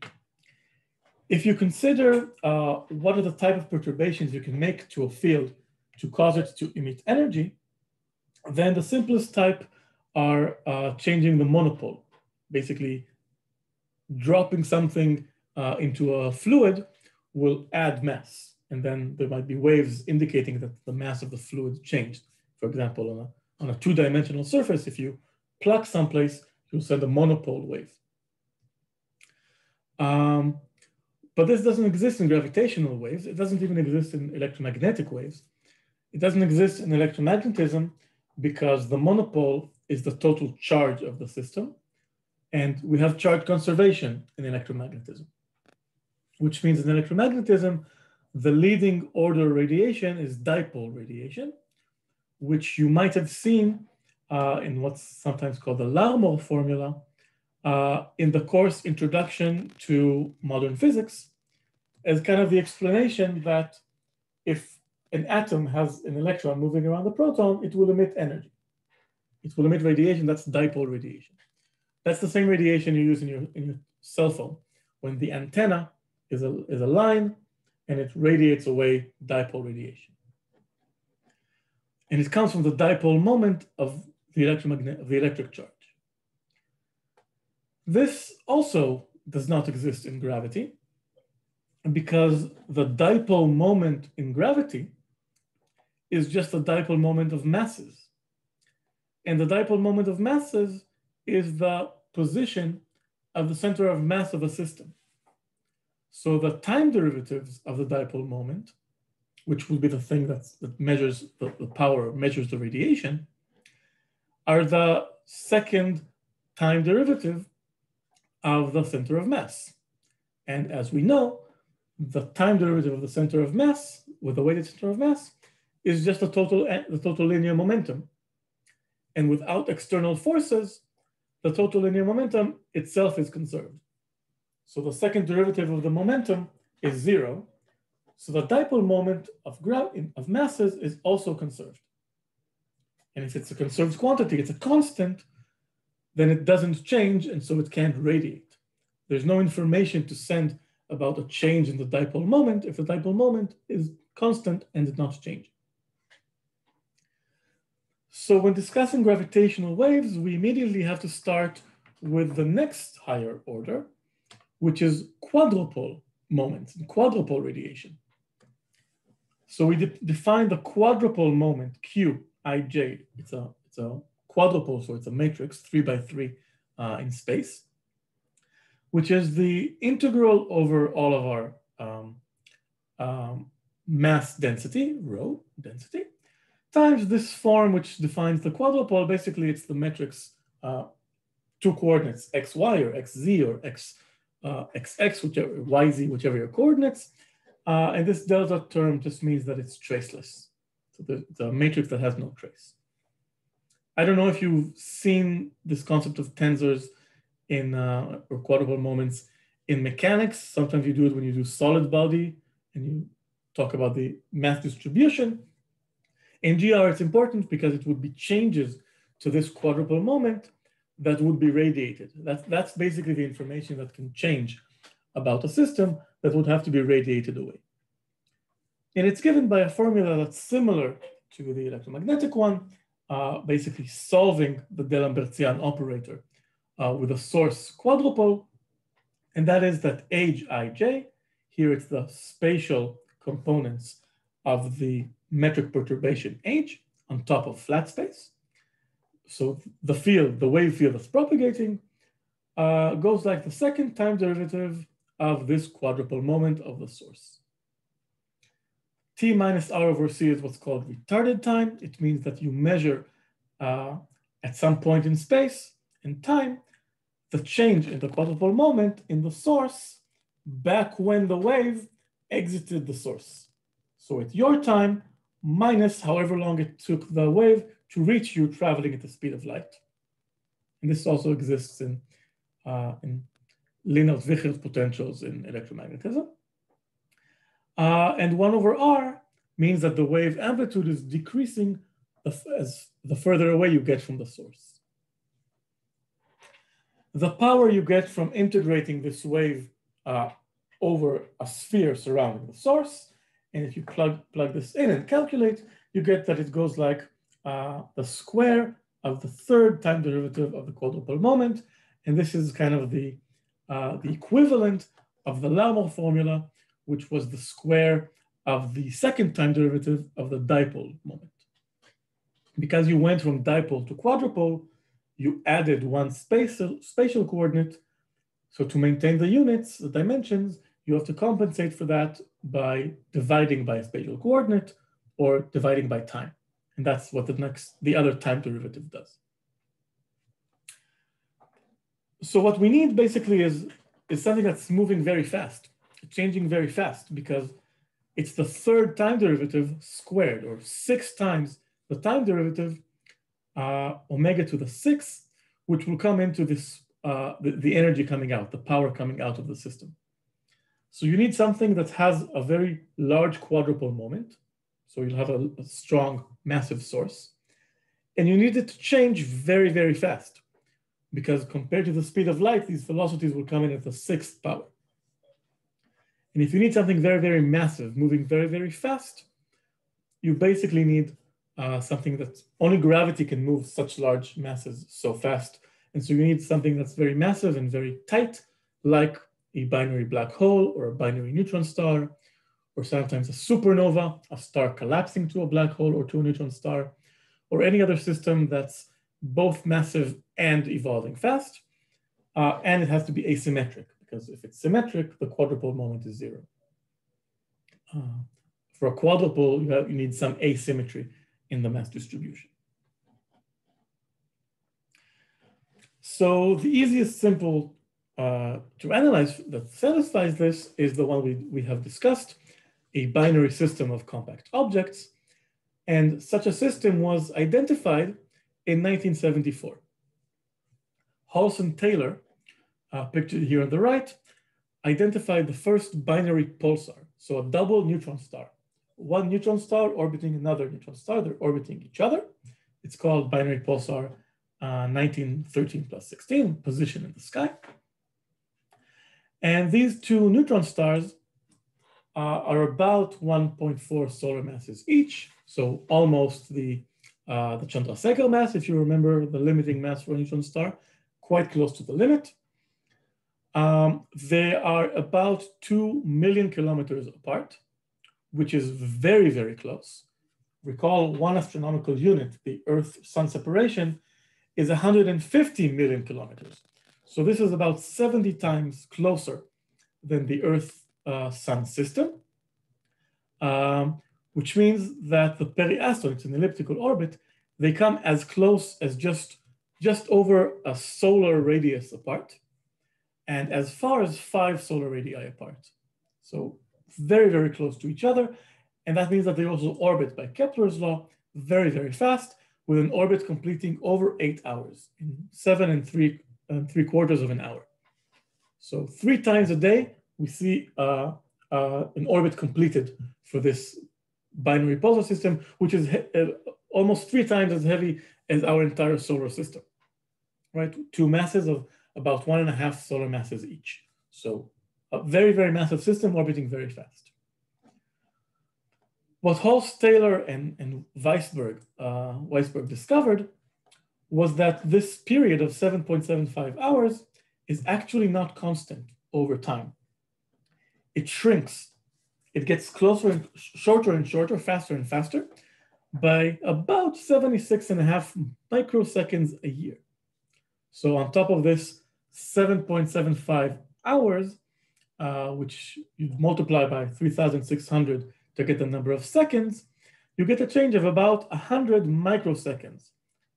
If you consider what are the type of perturbations you can make to a field to cause it to emit energy, then the simplest type are changing the monopole, basically dropping something into a fluid will add mass. And then there might be waves indicating that the mass of the fluid changed. For example, on a two-dimensional surface, if you pluck someplace, you'll send a monopole wave. But this doesn't exist in gravitational waves. It doesn't even exist in electromagnetic waves. It doesn't exist in electromagnetism because the monopole is the total charge of the system. And we have charge conservation in electromagnetism, which means in electromagnetism, the leading order radiation is dipole radiation, which you might have seen in what's sometimes called the Larmor formula in the course Introduction to Modern Physics, as kind of the explanation that if an atom has an electron moving around the proton, it will emit energy. It will emit radiation, that's dipole radiation. That's the same radiation you use in your cell phone when the antenna is a line and it radiates away dipole radiation. And it comes from the dipole moment of the electric charge. This also does not exist in gravity because the dipole moment in gravity is just the dipole moment of masses. And the dipole moment of masses is the position of the center of mass of a system. So the time derivatives of the dipole moment, which will be the thing that measures the power, measures the radiation, are the second time derivative of the center of mass. And as we know, the time derivative of the center of mass with the weighted center of mass is just the total linear momentum. And without external forces, the total linear momentum itself is conserved. So the second derivative of the momentum is 0. So the dipole moment of masses is also conserved. And if it's a conserved quantity, it's a constant, then it doesn't change, and so it can't radiate. There's no information to send about a change in the dipole moment if the dipole moment is constant and is not changing. So when discussing gravitational waves, we immediately have to start with the next higher order, which is quadrupole moments and quadrupole radiation. So we define the quadrupole moment, Qij. It's a quadrupole, so it's a matrix, 3 by 3 in space, which is the integral over all of our mass density, rho density, times this form which defines the quadrupole. Basically, it's the matrix, 2 coordinates, xy or xz or xx, whichever, yz, whichever your coordinates. And this delta term just means that it's traceless. So the matrix that has no trace. I don't know if you've seen this concept of tensors in or quadrupole moments in mechanics. Sometimes you do it when you do solid body and you talk about the mass distribution. In GR, it's important because it would be changes to this quadrupole moment that would be radiated. That's basically the information that can change about a system that would have to be radiated away. And it's given by a formula that's similar to the electromagnetic one, basically solving the D'Alembertian operator with a source quadrupole. And that is that Hij, here it's the spatial components of the metric perturbation H on top of flat space. So the field, the wave field that's propagating, goes like the second time derivative of this quadrupole moment of the source. T minus R over C is what's called retarded time. It means that you measure at some point in space and time the change in the quadrupole moment in the source back when the wave exited the source. So at your time minus however long it took the wave to reach you traveling at the speed of light. And this also exists in Lennard-Wichert potentials in electromagnetism. And 1 over R means that the wave amplitude is decreasing as the further away you get from the source. The power you get from integrating this wave over a sphere surrounding the source, and if you plug this in and calculate, you get that it goes like the square of the third time derivative of the quadrupole moment. And this is kind of the equivalent of the Larmor formula, which was the square of the second time derivative of the dipole moment. Because you went from dipole to quadrupole, you added one spatial coordinate. So to maintain the units, the dimensions, you have to compensate for that by dividing by a spatial coordinate or dividing by time. And that's what the other time derivative does. So what we need basically is something that's moving very fast, changing very fast, because it's the third time derivative squared, or 6 times the time derivative, omega to the 6th, which will come into this, the energy coming out, the power coming out of the system. So you need something that has a very large quadrupole moment. So you'll have a strong, massive source. And you need it to change very, very fast, because compared to the speed of light, these velocities will come in at the 6th power. And if you need something very, very massive, moving very, very fast, you basically need something that only gravity can move such large masses so fast. And so you need something that's very massive and very tight, like a binary black hole or a binary neutron star, or sometimes a supernova, a star collapsing to a black hole or to a neutron star, or any other system that's both massive and evolving fast. And it has to be asymmetric, because if it's symmetric, the quadrupole moment is 0. For a quadrupole, you need some asymmetry in the mass distribution. So the easiest simple to analyze that satisfies this is the one we have discussed, a binary system of compact objects. And such a system was identified in 1974. Hulse and Taylor, pictured here on the right, identified the first binary pulsar, so a double neutron star. One neutron star orbiting another neutron star, they're orbiting each other. It's called binary pulsar 1913+16, position in the sky. And these two neutron stars are about 1.4 solar masses each, so almost the Chandrasekhar mass, if you remember the limiting mass for a neutron star, quite close to the limit. They are about 2 million kilometers apart, which is very, very close. Recall 1 astronomical unit, the Earth-Sun separation, is 150 million kilometers. So this is about 70 times closer than the Earth-Sun system, which means that the periastron, it's an elliptical orbit, they come as close as just over a solar radius apart, and as far as 5 solar radii apart. So very, very close to each other. And that means that they also orbit by Kepler's law very, very fast, with an orbit completing over 8 hours, in 7 3/4 of an hour. So 3 times a day, we see an orbit completed for this binary pulsar system, which is almost 3 times as heavy as our entire solar system, right? 2 masses of about 1.5 solar masses each. So a very, very massive system orbiting very fast. What Hulse, Taylor, and Weisberg discovered was that this period of 7.75 hours is actually not constant over time. It shrinks. It gets closer and shorter, faster and faster, by about 76.5 microseconds a year. So on top of this 7.75 hours, which you multiply by 3,600 to get the number of seconds, you get a change of about 100 microseconds,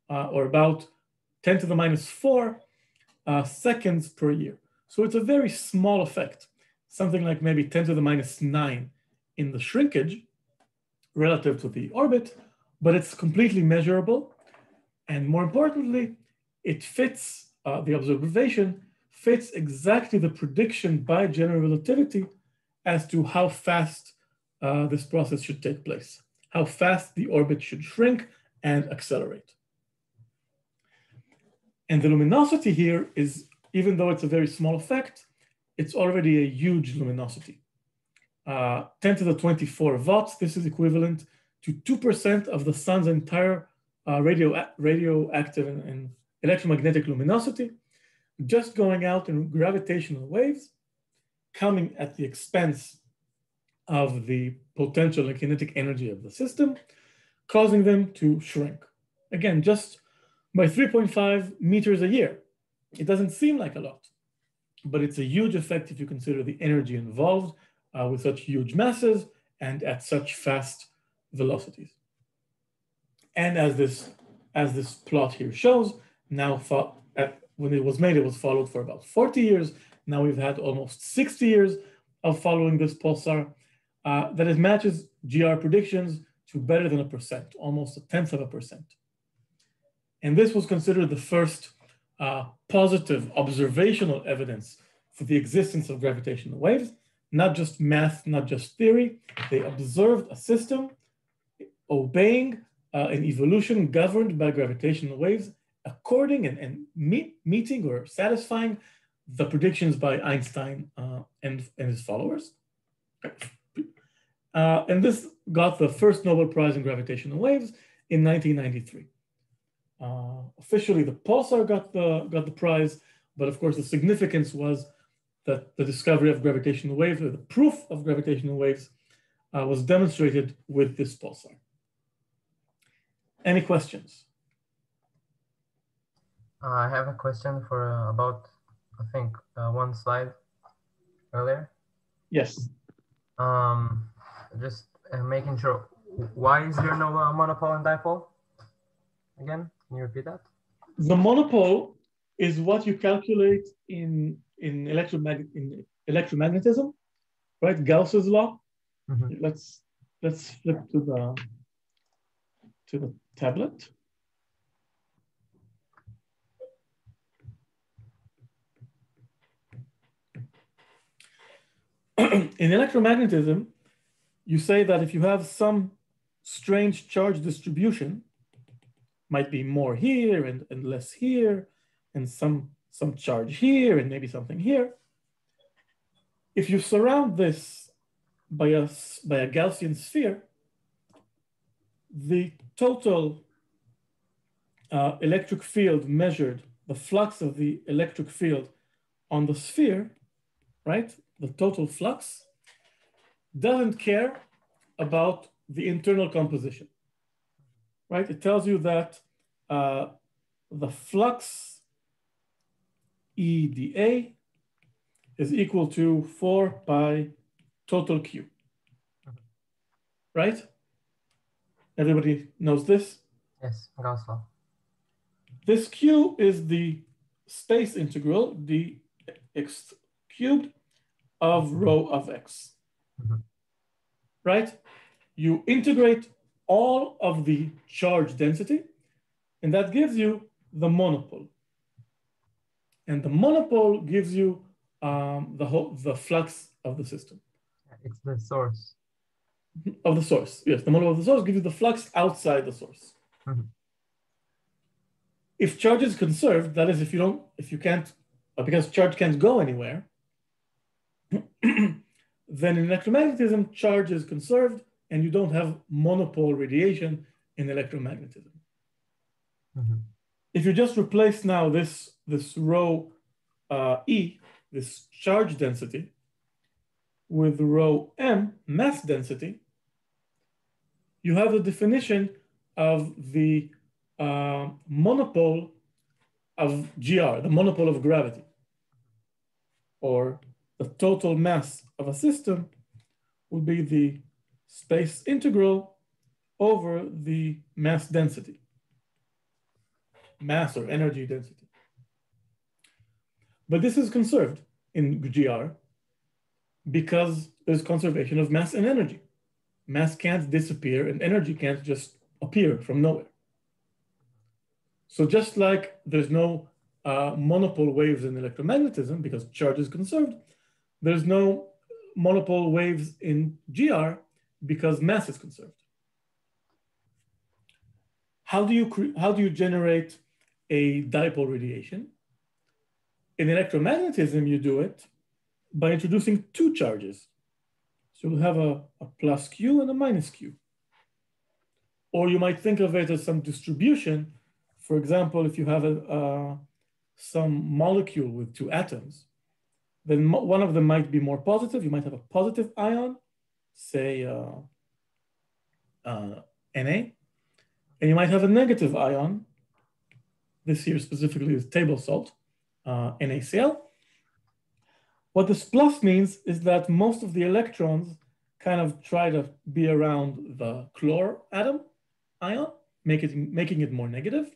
or about 10 to the minus 4 seconds per year. So it's a very small effect, something like maybe 10 to the minus 9 in the shrinkage relative to the orbit, but it's completely measurable. And more importantly, it fits, the observation fits exactly the prediction by general relativity as to how fast this process should take place, how fast the orbit should shrink and accelerate. And the luminosity here is, even though it's a very small effect, it's already a huge luminosity. 10 to the 24 watts, this is equivalent to 2% of the sun's entire radioactive and electromagnetic luminosity, just going out in gravitational waves, coming at the expense of the potential and kinetic energy of the system, causing them to shrink. Again, just by 3.5 meters a year. It doesn't seem like a lot, but it's a huge effect if you consider the energy involved with such huge masses and at such fast velocities. And as this plot here shows, now when it was made, it was followed for about 40 years. Now we've had almost 60 years of following this pulsar that it matches GR predictions to better than 1%, almost 0.1%. And this was considered the first positive observational evidence for the existence of gravitational waves, not just math, not just theory. They observed a system obeying an evolution governed by gravitational waves according and meeting or satisfying the predictions by Einstein and his followers. And this got the first Nobel Prize in gravitational waves in 1993. Officially, the pulsar got the prize, but of course the significance was that the discovery of gravitational waves, or the proof of gravitational waves, was demonstrated with this pulsar. Any questions? I have a question for about, I think, one slide earlier. Yes. Just making sure. Why is there no monopole and dipole? Again, can you repeat that? The monopole is what you calculate in electromagnetism, right? Gauss's law. Mm-hmm. Let's flip to the tablet. In electromagnetism, you say that if you have some strange charge distribution, might be more here and less here, and some charge here and maybe something here. If you surround this by a Gaussian sphere, the total electric field measured, the flux of the electric field on the sphere, right? The total flux doesn't care about the internal composition, right? It tells you that the flux EdA is equal to 4 pi total Q, right? Everybody knows this? Yes, Gauss law. This Q is the space integral, dx cubed of rho of x, right? You integrate all of the charge density, and that gives you the monopole. And the monopole gives you the flux of the system. It's the source. Of the source, yes. The monopole of the source gives you the flux outside the source. Mm-hmm. If charge is conserved, that is, if you can't, because charge can't go anywhere, then in electromagnetism, charge is conserved and you don't have monopole radiation in electromagnetism. Mm-hmm. If you just replace now this rho E, this charge density, with rho M, mass density, you have the definition of the monopole of GR, the monopole of gravity, or the total mass of a system will be the space integral over the mass density, mass or energy density. But this is conserved in GR because there's conservation of mass and energy. Mass can't disappear and energy can't just appear from nowhere. So just like there's no monopole waves in electromagnetism because charge is conserved, there's no monopole waves in GR because mass is conserved. How do you generate a dipole radiation? In electromagnetism, you do it by introducing two charges. So you'll have a plus Q and a minus Q. Or you might think of it as some distribution. For example, if you have some molecule with two atoms, then one of them might be more positive. You might have a positive ion, say Na, and you might have a negative ion. This here specifically is table salt, NaCl. What this plus means is that most of the electrons kind of try to be around the chlor atom ion, making it more negative.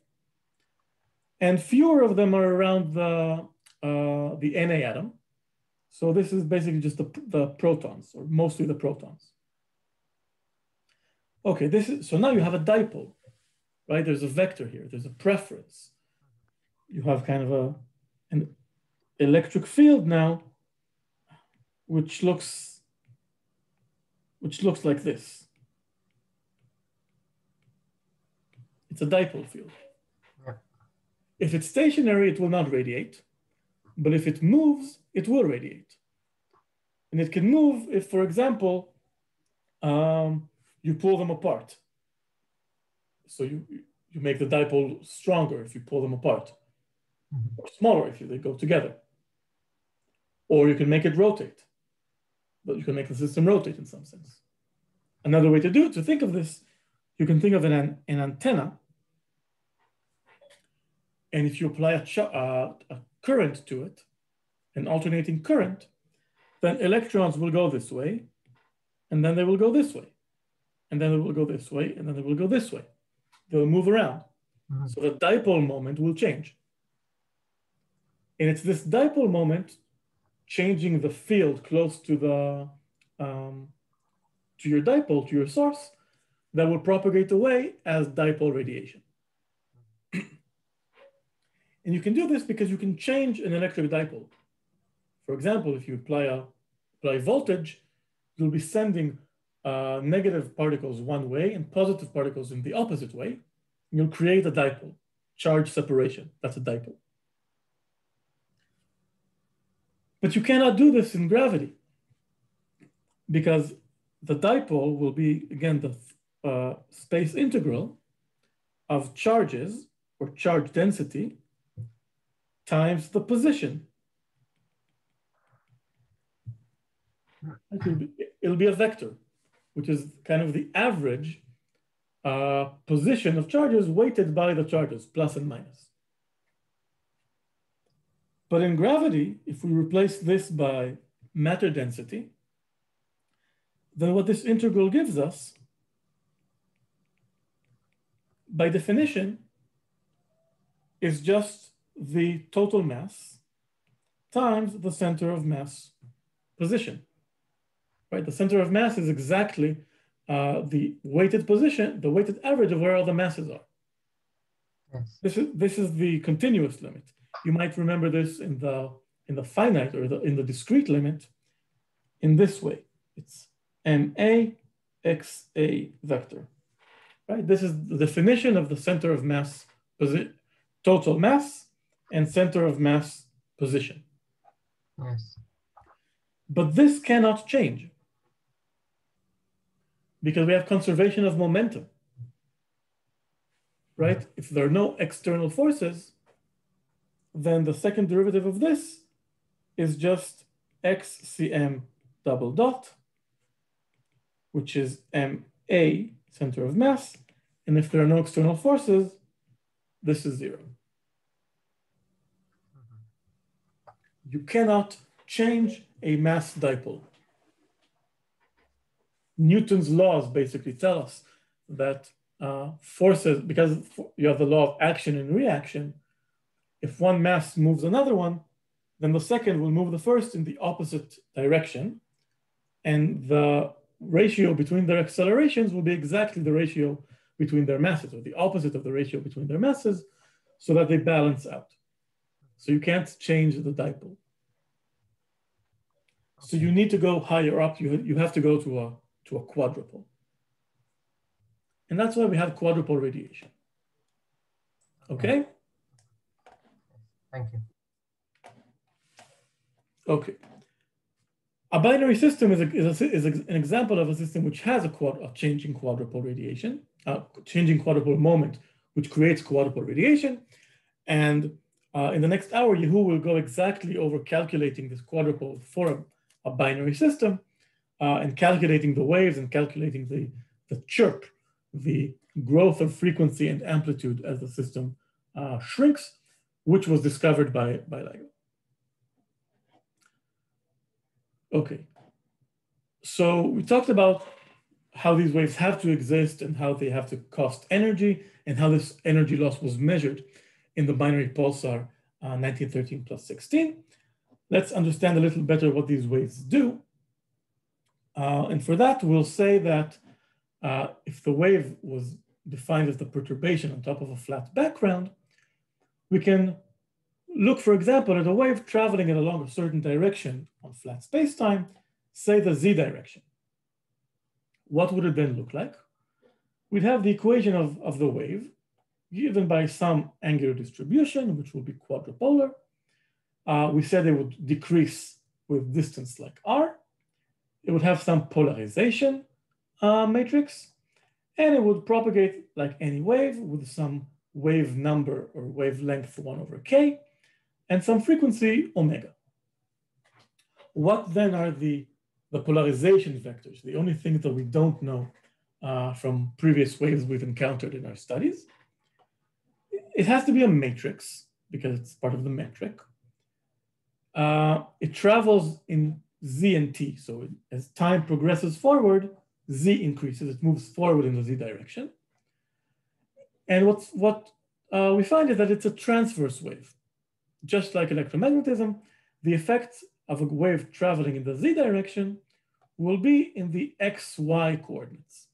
and fewer of them are around the Na atom. So this is basically just the protons, or mostly the protons. Okay, so now you have a dipole, right? There's a vector here, there's a preference. You have kind of an electric field now, which looks like this. It's a dipole field. Yeah. If it's stationary, it will not radiate. But if it moves, it will radiate. And it can move if, for example, you pull them apart. So you make the dipole stronger if you pull them apart, or smaller if they go together. Or you can make it rotate, but you can make the system rotate in some sense. Another way to think of this, you can think of an antenna, and if you apply a current to it, an alternating current, then electrons will go this way, and then they will go this way, and then they will go this way, and then they will go this way. They'll move around. So the dipole moment will change. And it's this dipole moment changing the field close to your dipole, to your source, that will propagate away as dipole radiation. And you can do this because you can change an electric dipole. For example, if you apply voltage, you'll be sending negative particles one way and positive particles in the opposite way. You'll create a dipole, charge separation. That's a dipole. But you cannot do this in gravity because the dipole will be, again, the space integral of charges, or charge density, times the position. It'll be a vector, which is kind of the average position of charges weighted by the charges, plus and minus. But in gravity, if we replace this by matter density, then what this integral gives us, by definition, is just the total mass times the center of mass position. Right? The center of mass is exactly the weighted position, the weighted average of where all the masses are. Yes. This is the continuous limit. You might remember this in the finite, or in the discrete limit, in this way. It's MA XA vector. Right? This is the definition of the center of mass, total mass, and center of mass position. Yes. But this cannot change because we have conservation of momentum. Right? If there are no external forces, then the second derivative of this is just XCM double dot, which is MA, center of mass. And if there are no external forces, this is 0. You cannot change a mass dipole. Newton's laws basically tell us that forces, because you have the law of action and reaction, if one mass moves another one, then the second will move the first in the opposite direction. And the ratio between their accelerations will be exactly the ratio between their masses, or the opposite of the ratio between their masses, so that they balance out. So you can't change the dipole. So you need to go higher up. You have to go to a quadrupole. And that's why we have quadrupole radiation. Okay? Thank you. Okay. A binary system is an example of a system which has a changing quadrupole radiation, changing quadrupole moment, which creates quadrupole radiation. And in the next hour, Yehu will go exactly over calculating this quadrupole for a binary system, and calculating the waves and calculating the chirp, the growth of frequency and amplitude as the system shrinks, which was discovered by LIGO. Okay, so we talked about how these waves have to exist and how they have to cost energy and how this energy loss was measured. in the binary pulsar 1913 plus 16. Let's understand a little better what these waves do. And for that, we'll say that if the wave was defined as the perturbation on top of a flat background, we can look, for example, at a wave traveling along a certain direction on flat spacetime, say the z direction. What would it then look like? We'd have the equation of the wave given by some angular distribution, which will be quadrupolar. We said it would decrease with distance like r. It would have some polarization matrix, and it would propagate like any wave with some wave number or wavelength 1 over k, and some frequency omega. What then are the polarization vectors? The only thing that we don't know from previous waves we've encountered in our studies. It has to be a matrix because it's part of the metric. It travels in z and t. So as time progresses forward, z increases. It moves forward in the z direction. And what we find is that it's a transverse wave. Just like electromagnetism, the effect of a wave traveling in the z direction will be in the xy coordinates.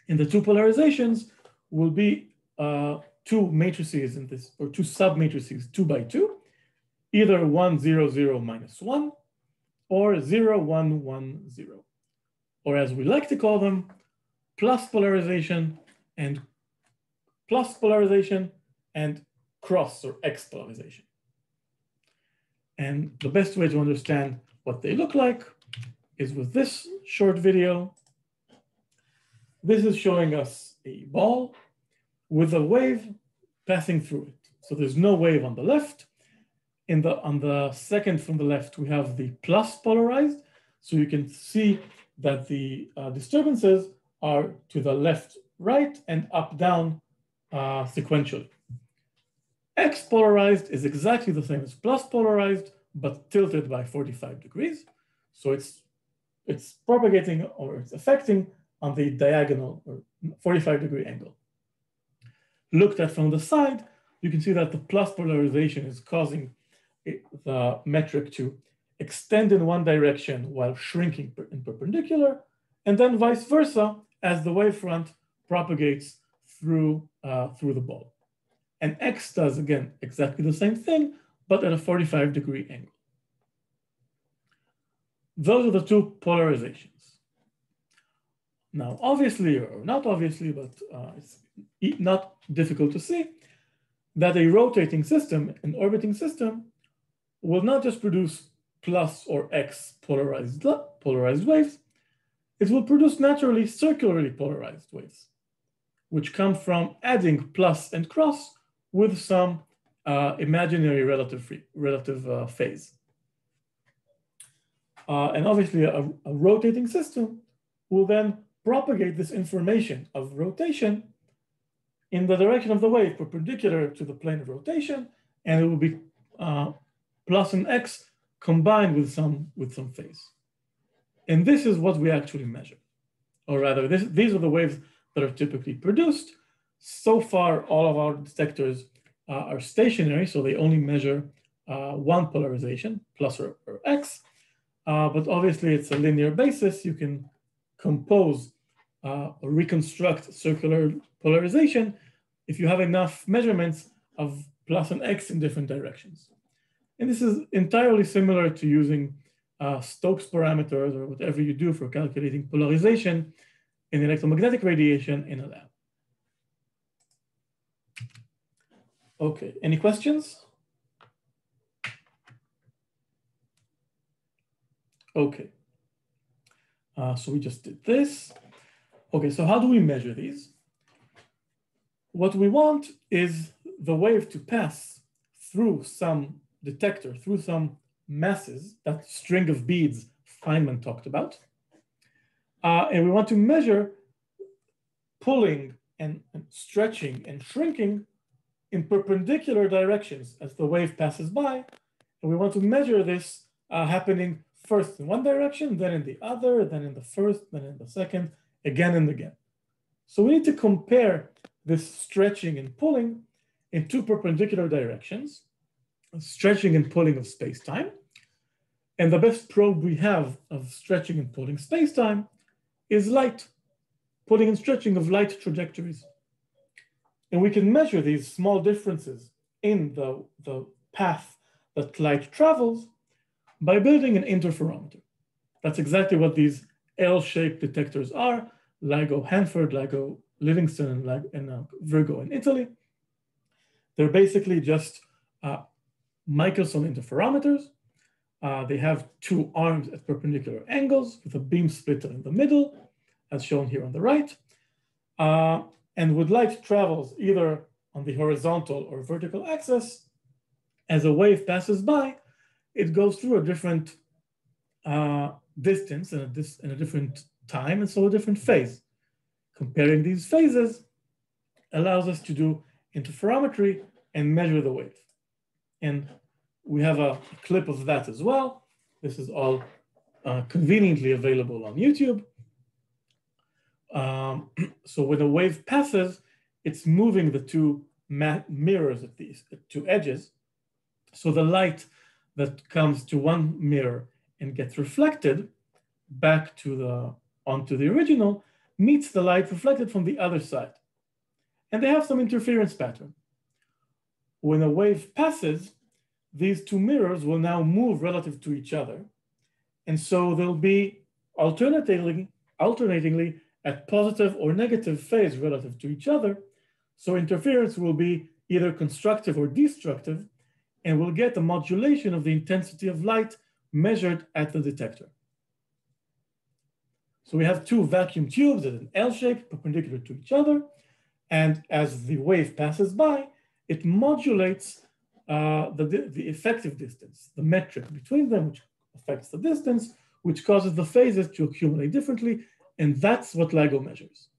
And the two polarizations will be two matrices in this, or two submatrices 2 by 2, either 1, 0, 0, minus 1, or 0, 1, 1, 0. Or as we like to call them, plus polarization and cross or X polarization. And the best way to understand what they look like is with this short video. This is showing us a ball with a wave passing through it. So there's no wave on the left. On the second from the left, we have the plus polarized. So you can see that the disturbances are to the left, right, and up, down sequentially. X polarized is exactly the same as plus polarized, but tilted by 45 degrees. So it's propagating or it's affecting on the diagonal or 45-degree angle. Looked at from the side, you can see that the plus polarization is causing the metric to extend in one direction while shrinking in perpendicular, and then vice versa as the wavefront propagates through the ball. And X does, again, exactly the same thing, but at a 45-degree angle. Those are the two polarizations. Now, obviously, or not obviously, but it's not difficult to see that a rotating system, an orbiting system, will not just produce plus or X polarized waves, it will produce naturally circularly polarized waves, which come from adding plus and cross with some imaginary relative phase. And obviously, a rotating system will then propagate this information of rotation in the direction of the wave perpendicular to the plane of rotation, and it will be plus and X combined with some phase. And this is what we actually measure. Or rather, these are the waves that are typically produced. So far, all of our detectors are stationary, so they only measure one polarization, plus or X. But obviously, it's a linear basis. You can compose or reconstruct circular polarization if you have enough measurements of plus and X in different directions. And this is entirely similar to using Stokes parameters or whatever you do for calculating polarization in electromagnetic radiation in a lab. Okay, any questions? Okay, so we just did this. Okay, so how do we measure these? What we want is the wave to pass through some detector, through some masses, that string of beads Feynman talked about. And we want to measure pulling and stretching and shrinking in perpendicular directions as the wave passes by. And we want to measure this happening first in one direction, then in the other, then in the first, then in the second, again and again. So we need to compare this stretching and pulling in two perpendicular directions, stretching and pulling of space-time. And the best probe we have of stretching and pulling space-time is light, pulling and stretching of light trajectories. And we can measure these small differences in the path that light travels by building an interferometer. That's exactly what these L-shaped detectors are: LIGO Hanford, LIGO Livingston, and Virgo in Italy. They're basically just Michelson interferometers. They have two arms at perpendicular angles with a beam splitter in the middle, as shown here on the right. And when light travels either on the horizontal or vertical axis, as a wave passes by, it goes through a different distance and a different time, and so a different phase. Comparing these phases allows us to do interferometry and measure the wave. And we have a clip of that as well. This is all conveniently available on YouTube. So when a wave passes, it's moving the two mirrors at these two edges. So the light that comes to one mirror and gets reflected back to onto the original meets the light reflected from the other side. And they have some interference pattern. When a wave passes, these two mirrors will now move relative to each other. And so they'll be alternatingly at positive or negative phase relative to each other. So interference will be either constructive or destructive, and we'll get a modulation of the intensity of light measured at the detector. So we have two vacuum tubes at an L shape perpendicular to each other. And as the wave passes by, it modulates the effective distance, the metric between them, which affects the distance, which causes the phases to accumulate differently. And that's what LIGO measures.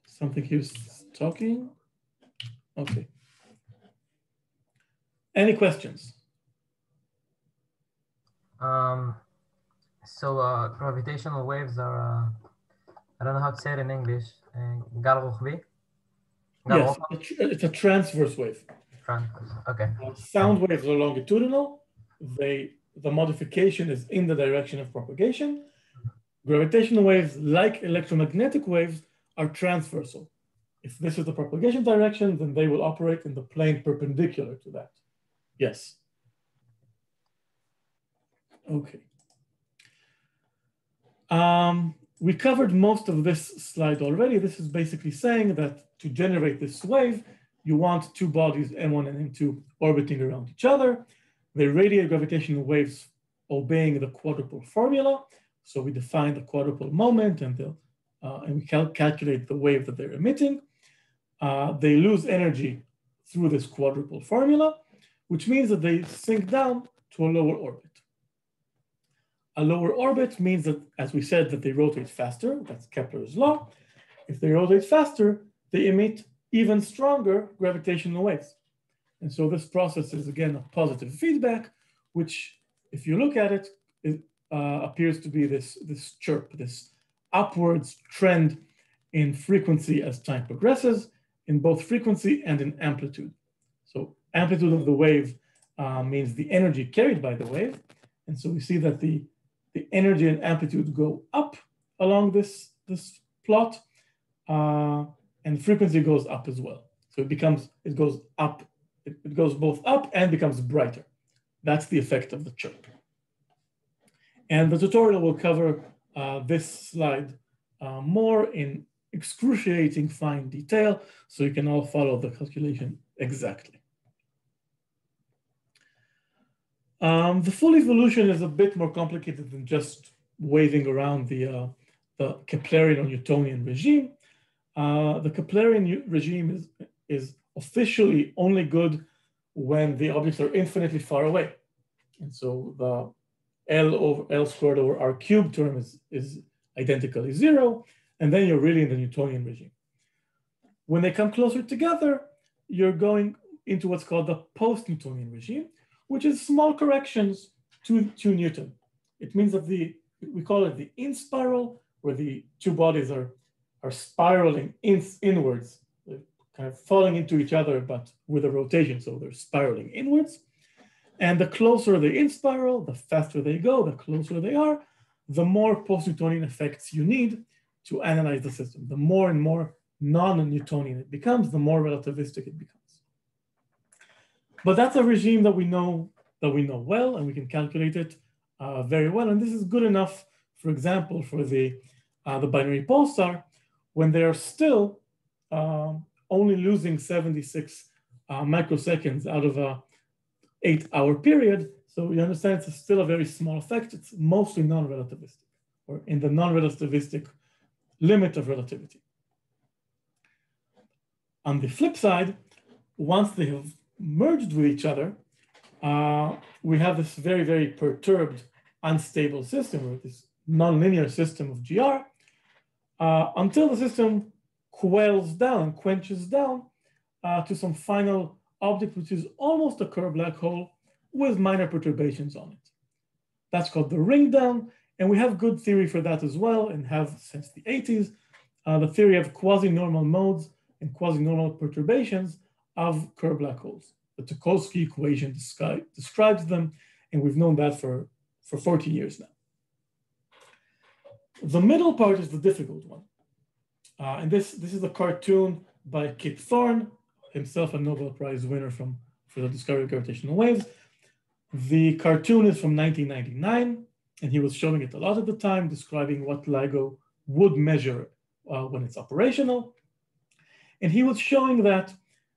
Something here's talking. Okay. Any questions? Gravitational waves are, I don't know how to say it in English, Yes, it's a transverse wave. Transverse, okay. Sound waves are longitudinal. The modification is in the direction of propagation. Gravitational waves, like electromagnetic waves, are transversal. If this is the propagation direction, then they will operate in the plane perpendicular to that. Yes. Okay. We covered most of this slide already. This is basically saying that to generate this wave, you want two bodies, M1 and M2, orbiting around each other. They radiate gravitational waves obeying the quadrupole formula. So we define the quadrupole moment and we calculate the wave that they're emitting. They lose energy through this quadrupole formula, which means that they sink down to a lower orbit. A lower orbit means that, as we said, that they rotate faster. That's Kepler's law. If they rotate faster, they emit even stronger gravitational waves. And so this process is, again, a positive feedback, which, if you look at it, appears to be this chirp, this upwards trend in frequency as time progresses, in both frequency and in amplitude. So amplitude of the wave means the energy carried by the wave. And so we see that the energy and amplitude go up along this plot, and frequency goes up as well. So it goes up, it goes both up and becomes brighter. That's the effect of the chirp. And the tutorial will cover this slide more in excruciating fine detail, so you can all follow the calculation exactly. The full evolution is a bit more complicated than just waving around the Keplerian or Newtonian regime. The Keplerian regime is officially only good when the objects are infinitely far away. And so the L squared over R cubed term is identically 0, and then you're really in the Newtonian regime. When they come closer together, you're going into what's called the post-Newtonian regime, which is small corrections to Newton. It means that we call it the in spiral, where the two bodies are spiraling inwards kind of falling into each other, but with a rotation, so they're spiraling inwards. And the closer they in spiral, the faster they go, the closer they are, the more post-Newtonian effects you need to analyze the system. The more and more non-Newtonian it becomes, the more relativistic it becomes. But that's a regime that we know well, and we can calculate it very well. And this is good enough, for example, for the binary pulsar, when they are still only losing 76 microseconds out of a 8-hour period. So you understand it's still a very small effect. It's mostly non-relativistic, or in the non-relativistic limit of relativity. On the flip side, once they have merged with each other, we have this very, very perturbed, unstable system, or this nonlinear system of GR, until the system quenches down to some final object, which is almost a Kerr black hole with minor perturbations on it. That's called the ring down, and we have good theory for that as well, and have since the 80s, the theory of quasi-normal modes and quasi-normal perturbations of Kerr black holes. The Tucholsky equation describes them, and we've known that for 40 years now. The middle part is the difficult one. And this is a cartoon by Kip Thorne, himself a Nobel Prize winner for the discovery of gravitational waves. The cartoon is from 1999, and he was showing it a lot at the time, describing what LIGO would measure when it's operational. And he was showing that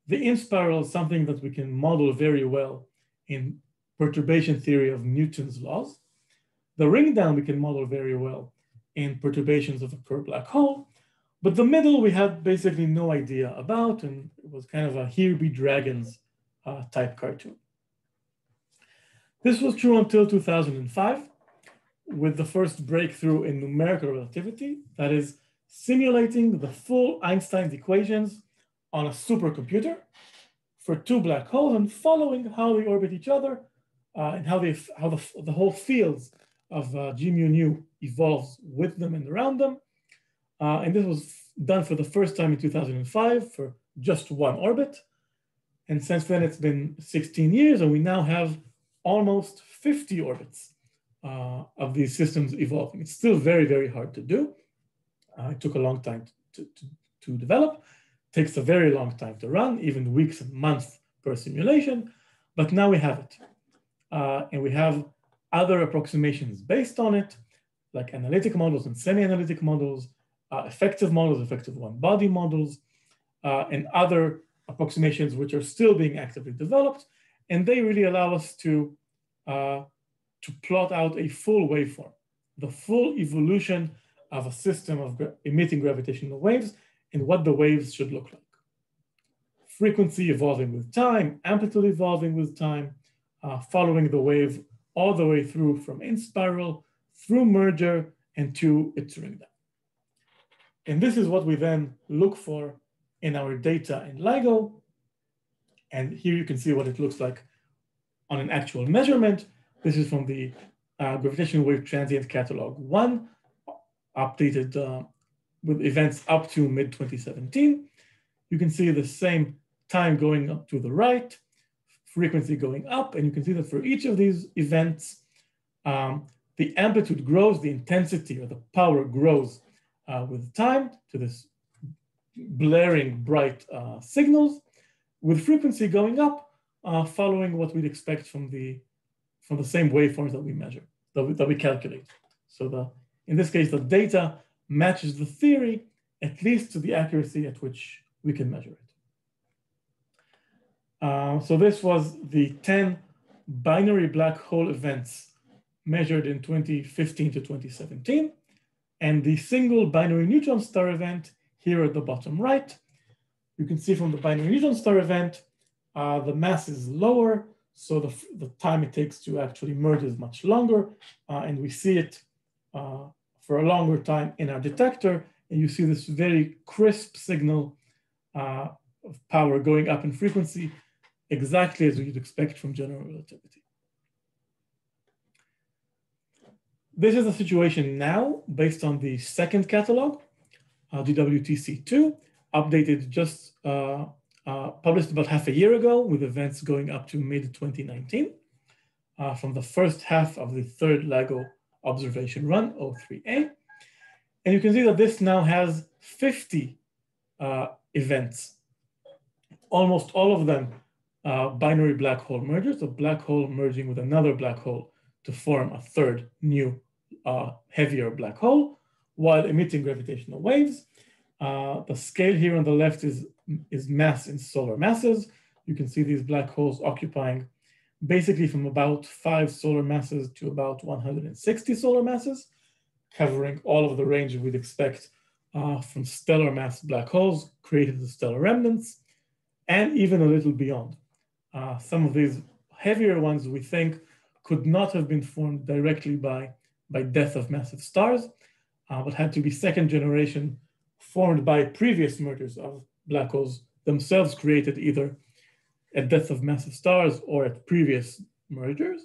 the in-spiral is something that we can model very well in perturbation theory of Newton's laws. The ring down we can model very well in perturbations of a Kerr black hole. But the middle we had basically no idea about, and it was kind of a here be dragons type cartoon. This was true until 2005, with the first breakthrough in numerical relativity, that is simulating the full Einstein's equations on a supercomputer for two black holes and following how they orbit each other and how the whole fields of G mu nu evolves with them and around them. And this was done for the first time in 2005 for just one orbit. And since then, it's been 16 years, and we now have almost 50 orbits of these systems evolving. It's still very, very hard to do. It took a long time to develop. It takes a very long time to run, even weeks and months per simulation. But now we have it. And we have other approximations based on it, like analytic models and semi-analytic models, effective models, effective one-body models, and other approximations which are still being actively developed. And they really allow us to plot out a full waveform, the full evolution of a system of emitting gravitational waves and what the waves should look like. Frequency evolving with time, amplitude evolving with time, following the wave all the way through from in spiral, through merger, and to its ring down. And this is what we then look for in our data in LIGO. And here you can see what it looks like on an actual measurement. This is from the Gravitational Wave Transient Catalog 1, updated with events up to mid-2017. You can see the same time going up to the right, frequency going up, and you can see that for each of these events, the amplitude grows, the intensity or the power grows with time to this blaring bright signals, with frequency going up, following what we'd expect from the same waveforms that we measure, that we calculate. So in this case, the data matches the theory, at least to the accuracy at which we can measure it. So this was the 10 binary black hole events measured in 2015 to 2017. And the single binary neutron star event here at the bottom right. You can see from the binary neutron star event, the mass is lower, so the time it takes to actually merge is much longer, and we see it for a longer time in our detector, and you see this very crisp signal of power going up in frequency, exactly as you'd expect from general relativity. This is the situation now based on the second catalog, GWTC2, updated just published about half a year ago with events going up to mid-2019 from the first half of the third LIGO observation run, O3A. And you can see that this now has 50 events, almost all of them binary black hole mergers, a black hole merging with another black hole to form a third new heavier black hole while emitting gravitational waves. The scale here on the left is mass in solar masses. You can see these black holes occupying basically from about 5 solar masses to about 160 solar masses, covering all of the range we'd expect from stellar mass black holes created as stellar remnants, and even a little beyond. Some of these heavier ones we think could not have been formed directly by death of massive stars, but had to be second generation formed by previous mergers of black holes themselves created either at death of massive stars or at previous mergers.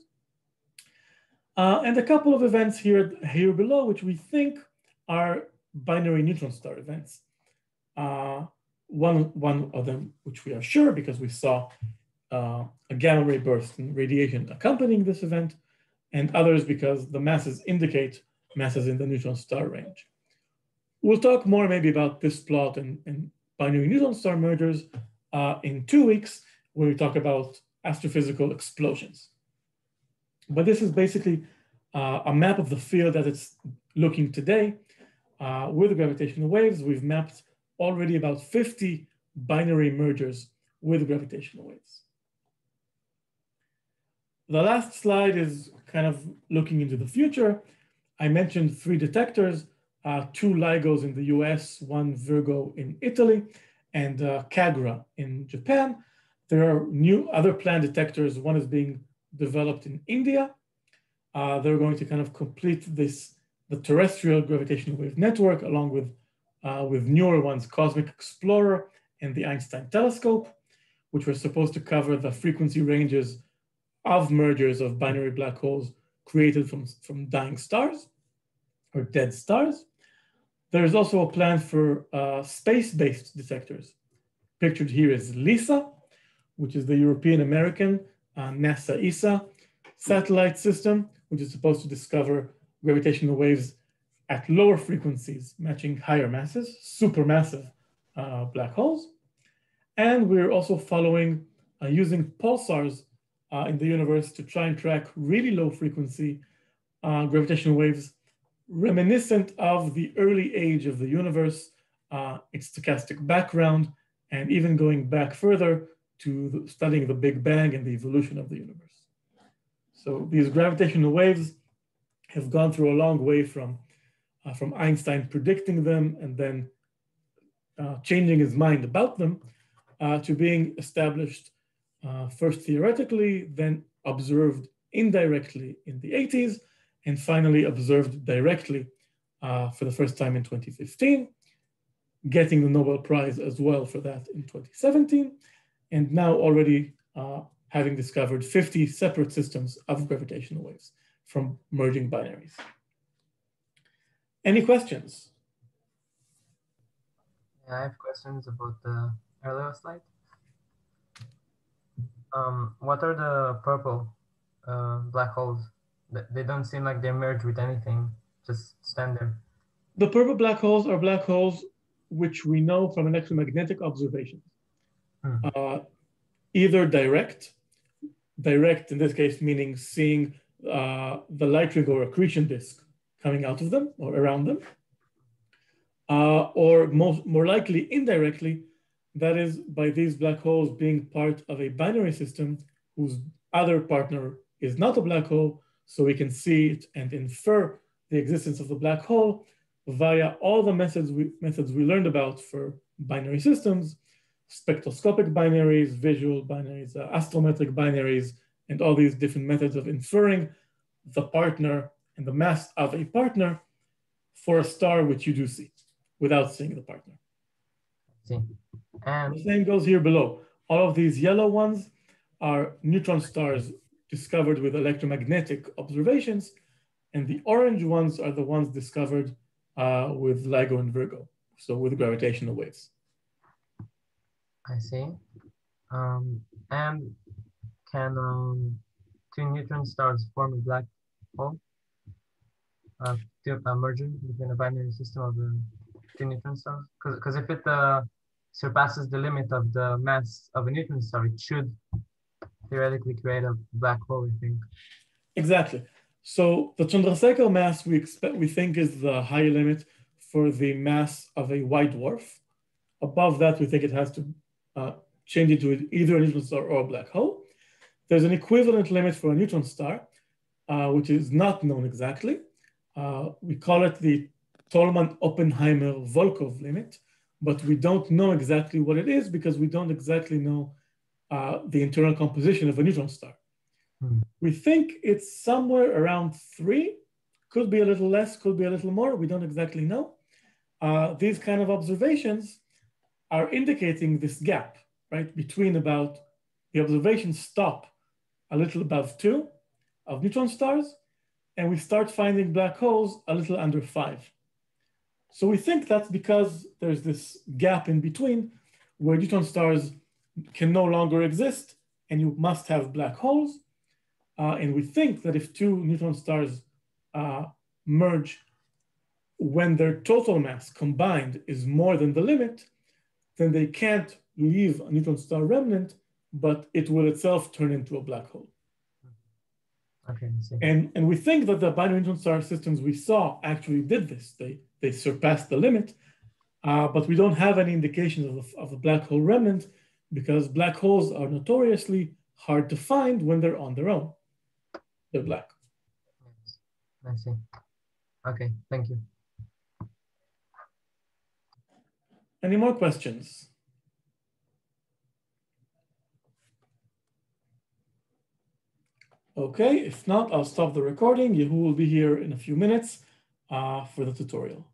And a couple of events here below, which we think are binary neutron star events. One of them, which we are sure because we saw a gamma ray burst and radiation accompanying this event, and others because the masses indicate masses in the neutron star range. We'll talk more maybe about this plot and binary neutron star mergers in 2 weeks when we talk about astrophysical explosions. But this is basically a map of the field as it's looking today. With gravitational waves, we've mapped already about 50 binary mergers with gravitational waves. The last slide is kind of looking into the future. I mentioned 3 detectors, 2 LIGOs in the US, 1 Virgo in Italy, and CAGRA in Japan. There are other planned detectors. One is being developed in India. They're going to kind of complete the terrestrial gravitational wave network along with newer ones, Cosmic Explorer and the Einstein Telescope, which were supposed to cover the frequency ranges of mergers of binary black holes created from dying stars or dead stars. There is also a plan for space-based detectors. Pictured here is LISA, which is the European-American NASA ESA satellite system, which is supposed to discover gravitational waves at lower frequencies, matching higher masses, supermassive black holes. And we're also following using pulsars in the universe to try and track really low frequency gravitational waves reminiscent of the early age of the universe, its stochastic background, and even going back further to studying the Big Bang and the evolution of the universe. So these gravitational waves have gone through a long way from Einstein predicting them and then changing his mind about them to being established first theoretically, then observed indirectly in the 80s, and finally observed directly for the first time in 2015, getting the Nobel Prize as well for that in 2017, and now already having discovered 50 separate systems of gravitational waves from merging binaries. Any questions? Yeah, I have questions about the earlier slide. What are the purple black holes? They don't seem like they merge with anything, just stand there. The purple black holes are black holes which we know from electromagnetic observations. Either direct in this case meaning seeing the light ring or accretion disk coming out of them or around them, or more likely indirectly, that is by these black holes being part of a binary system whose other partner is not a black hole, so we can see it and infer the existence of the black hole via all the methods we learned about for binary systems, spectroscopic binaries, visual binaries, astrometric binaries, and all these different methods of inferring the partner and the mass of a partner for a star which you do see without seeing the partner. See. And the same goes here below. All of these yellow ones are neutron stars discovered with electromagnetic observations, and the orange ones are the ones discovered with LIGO and Virgo, so with gravitational waves. I see. And can two neutron stars form a black hole? Merging between a binary system of two neutron stars? Because if it surpasses the limit of the mass of a neutron star, it should theoretically create a black hole, I think. Exactly. So the Chandrasekhar mass we think is the higher limit for the mass of a white dwarf. Above that, we think it has to change into either a neutron star or a black hole. There's an equivalent limit for a neutron star, which is not known exactly. We call it the Tolman-Oppenheimer-Volkov limit, but we don't know exactly what it is because we don't exactly know the internal composition of a neutron star. We think it's somewhere around 3, could be a little less, could be a little more, we don't exactly know. These kind of observations are indicating this gap, right, between about the observations stop a little above 2 of neutron stars, and we start finding black holes a little under 5. So we think that's because there's this gap in between where neutron stars can no longer exist and you must have black holes. And we think that if two neutron stars merge when their total mass combined is more than the limit, then they can't leave a neutron star remnant, but it will itself turn into a black hole. Okay, I see. And we think that the binary neutron star systems we saw actually did this. They surpassed the limit, but we don't have any indications of a black hole remnant because black holes are notoriously hard to find when they're on their own. They're black. Yes, I see. Okay, thank you. Any more questions? Okay, if not, I'll stop the recording. Yehu will be here in a few minutes for the tutorial.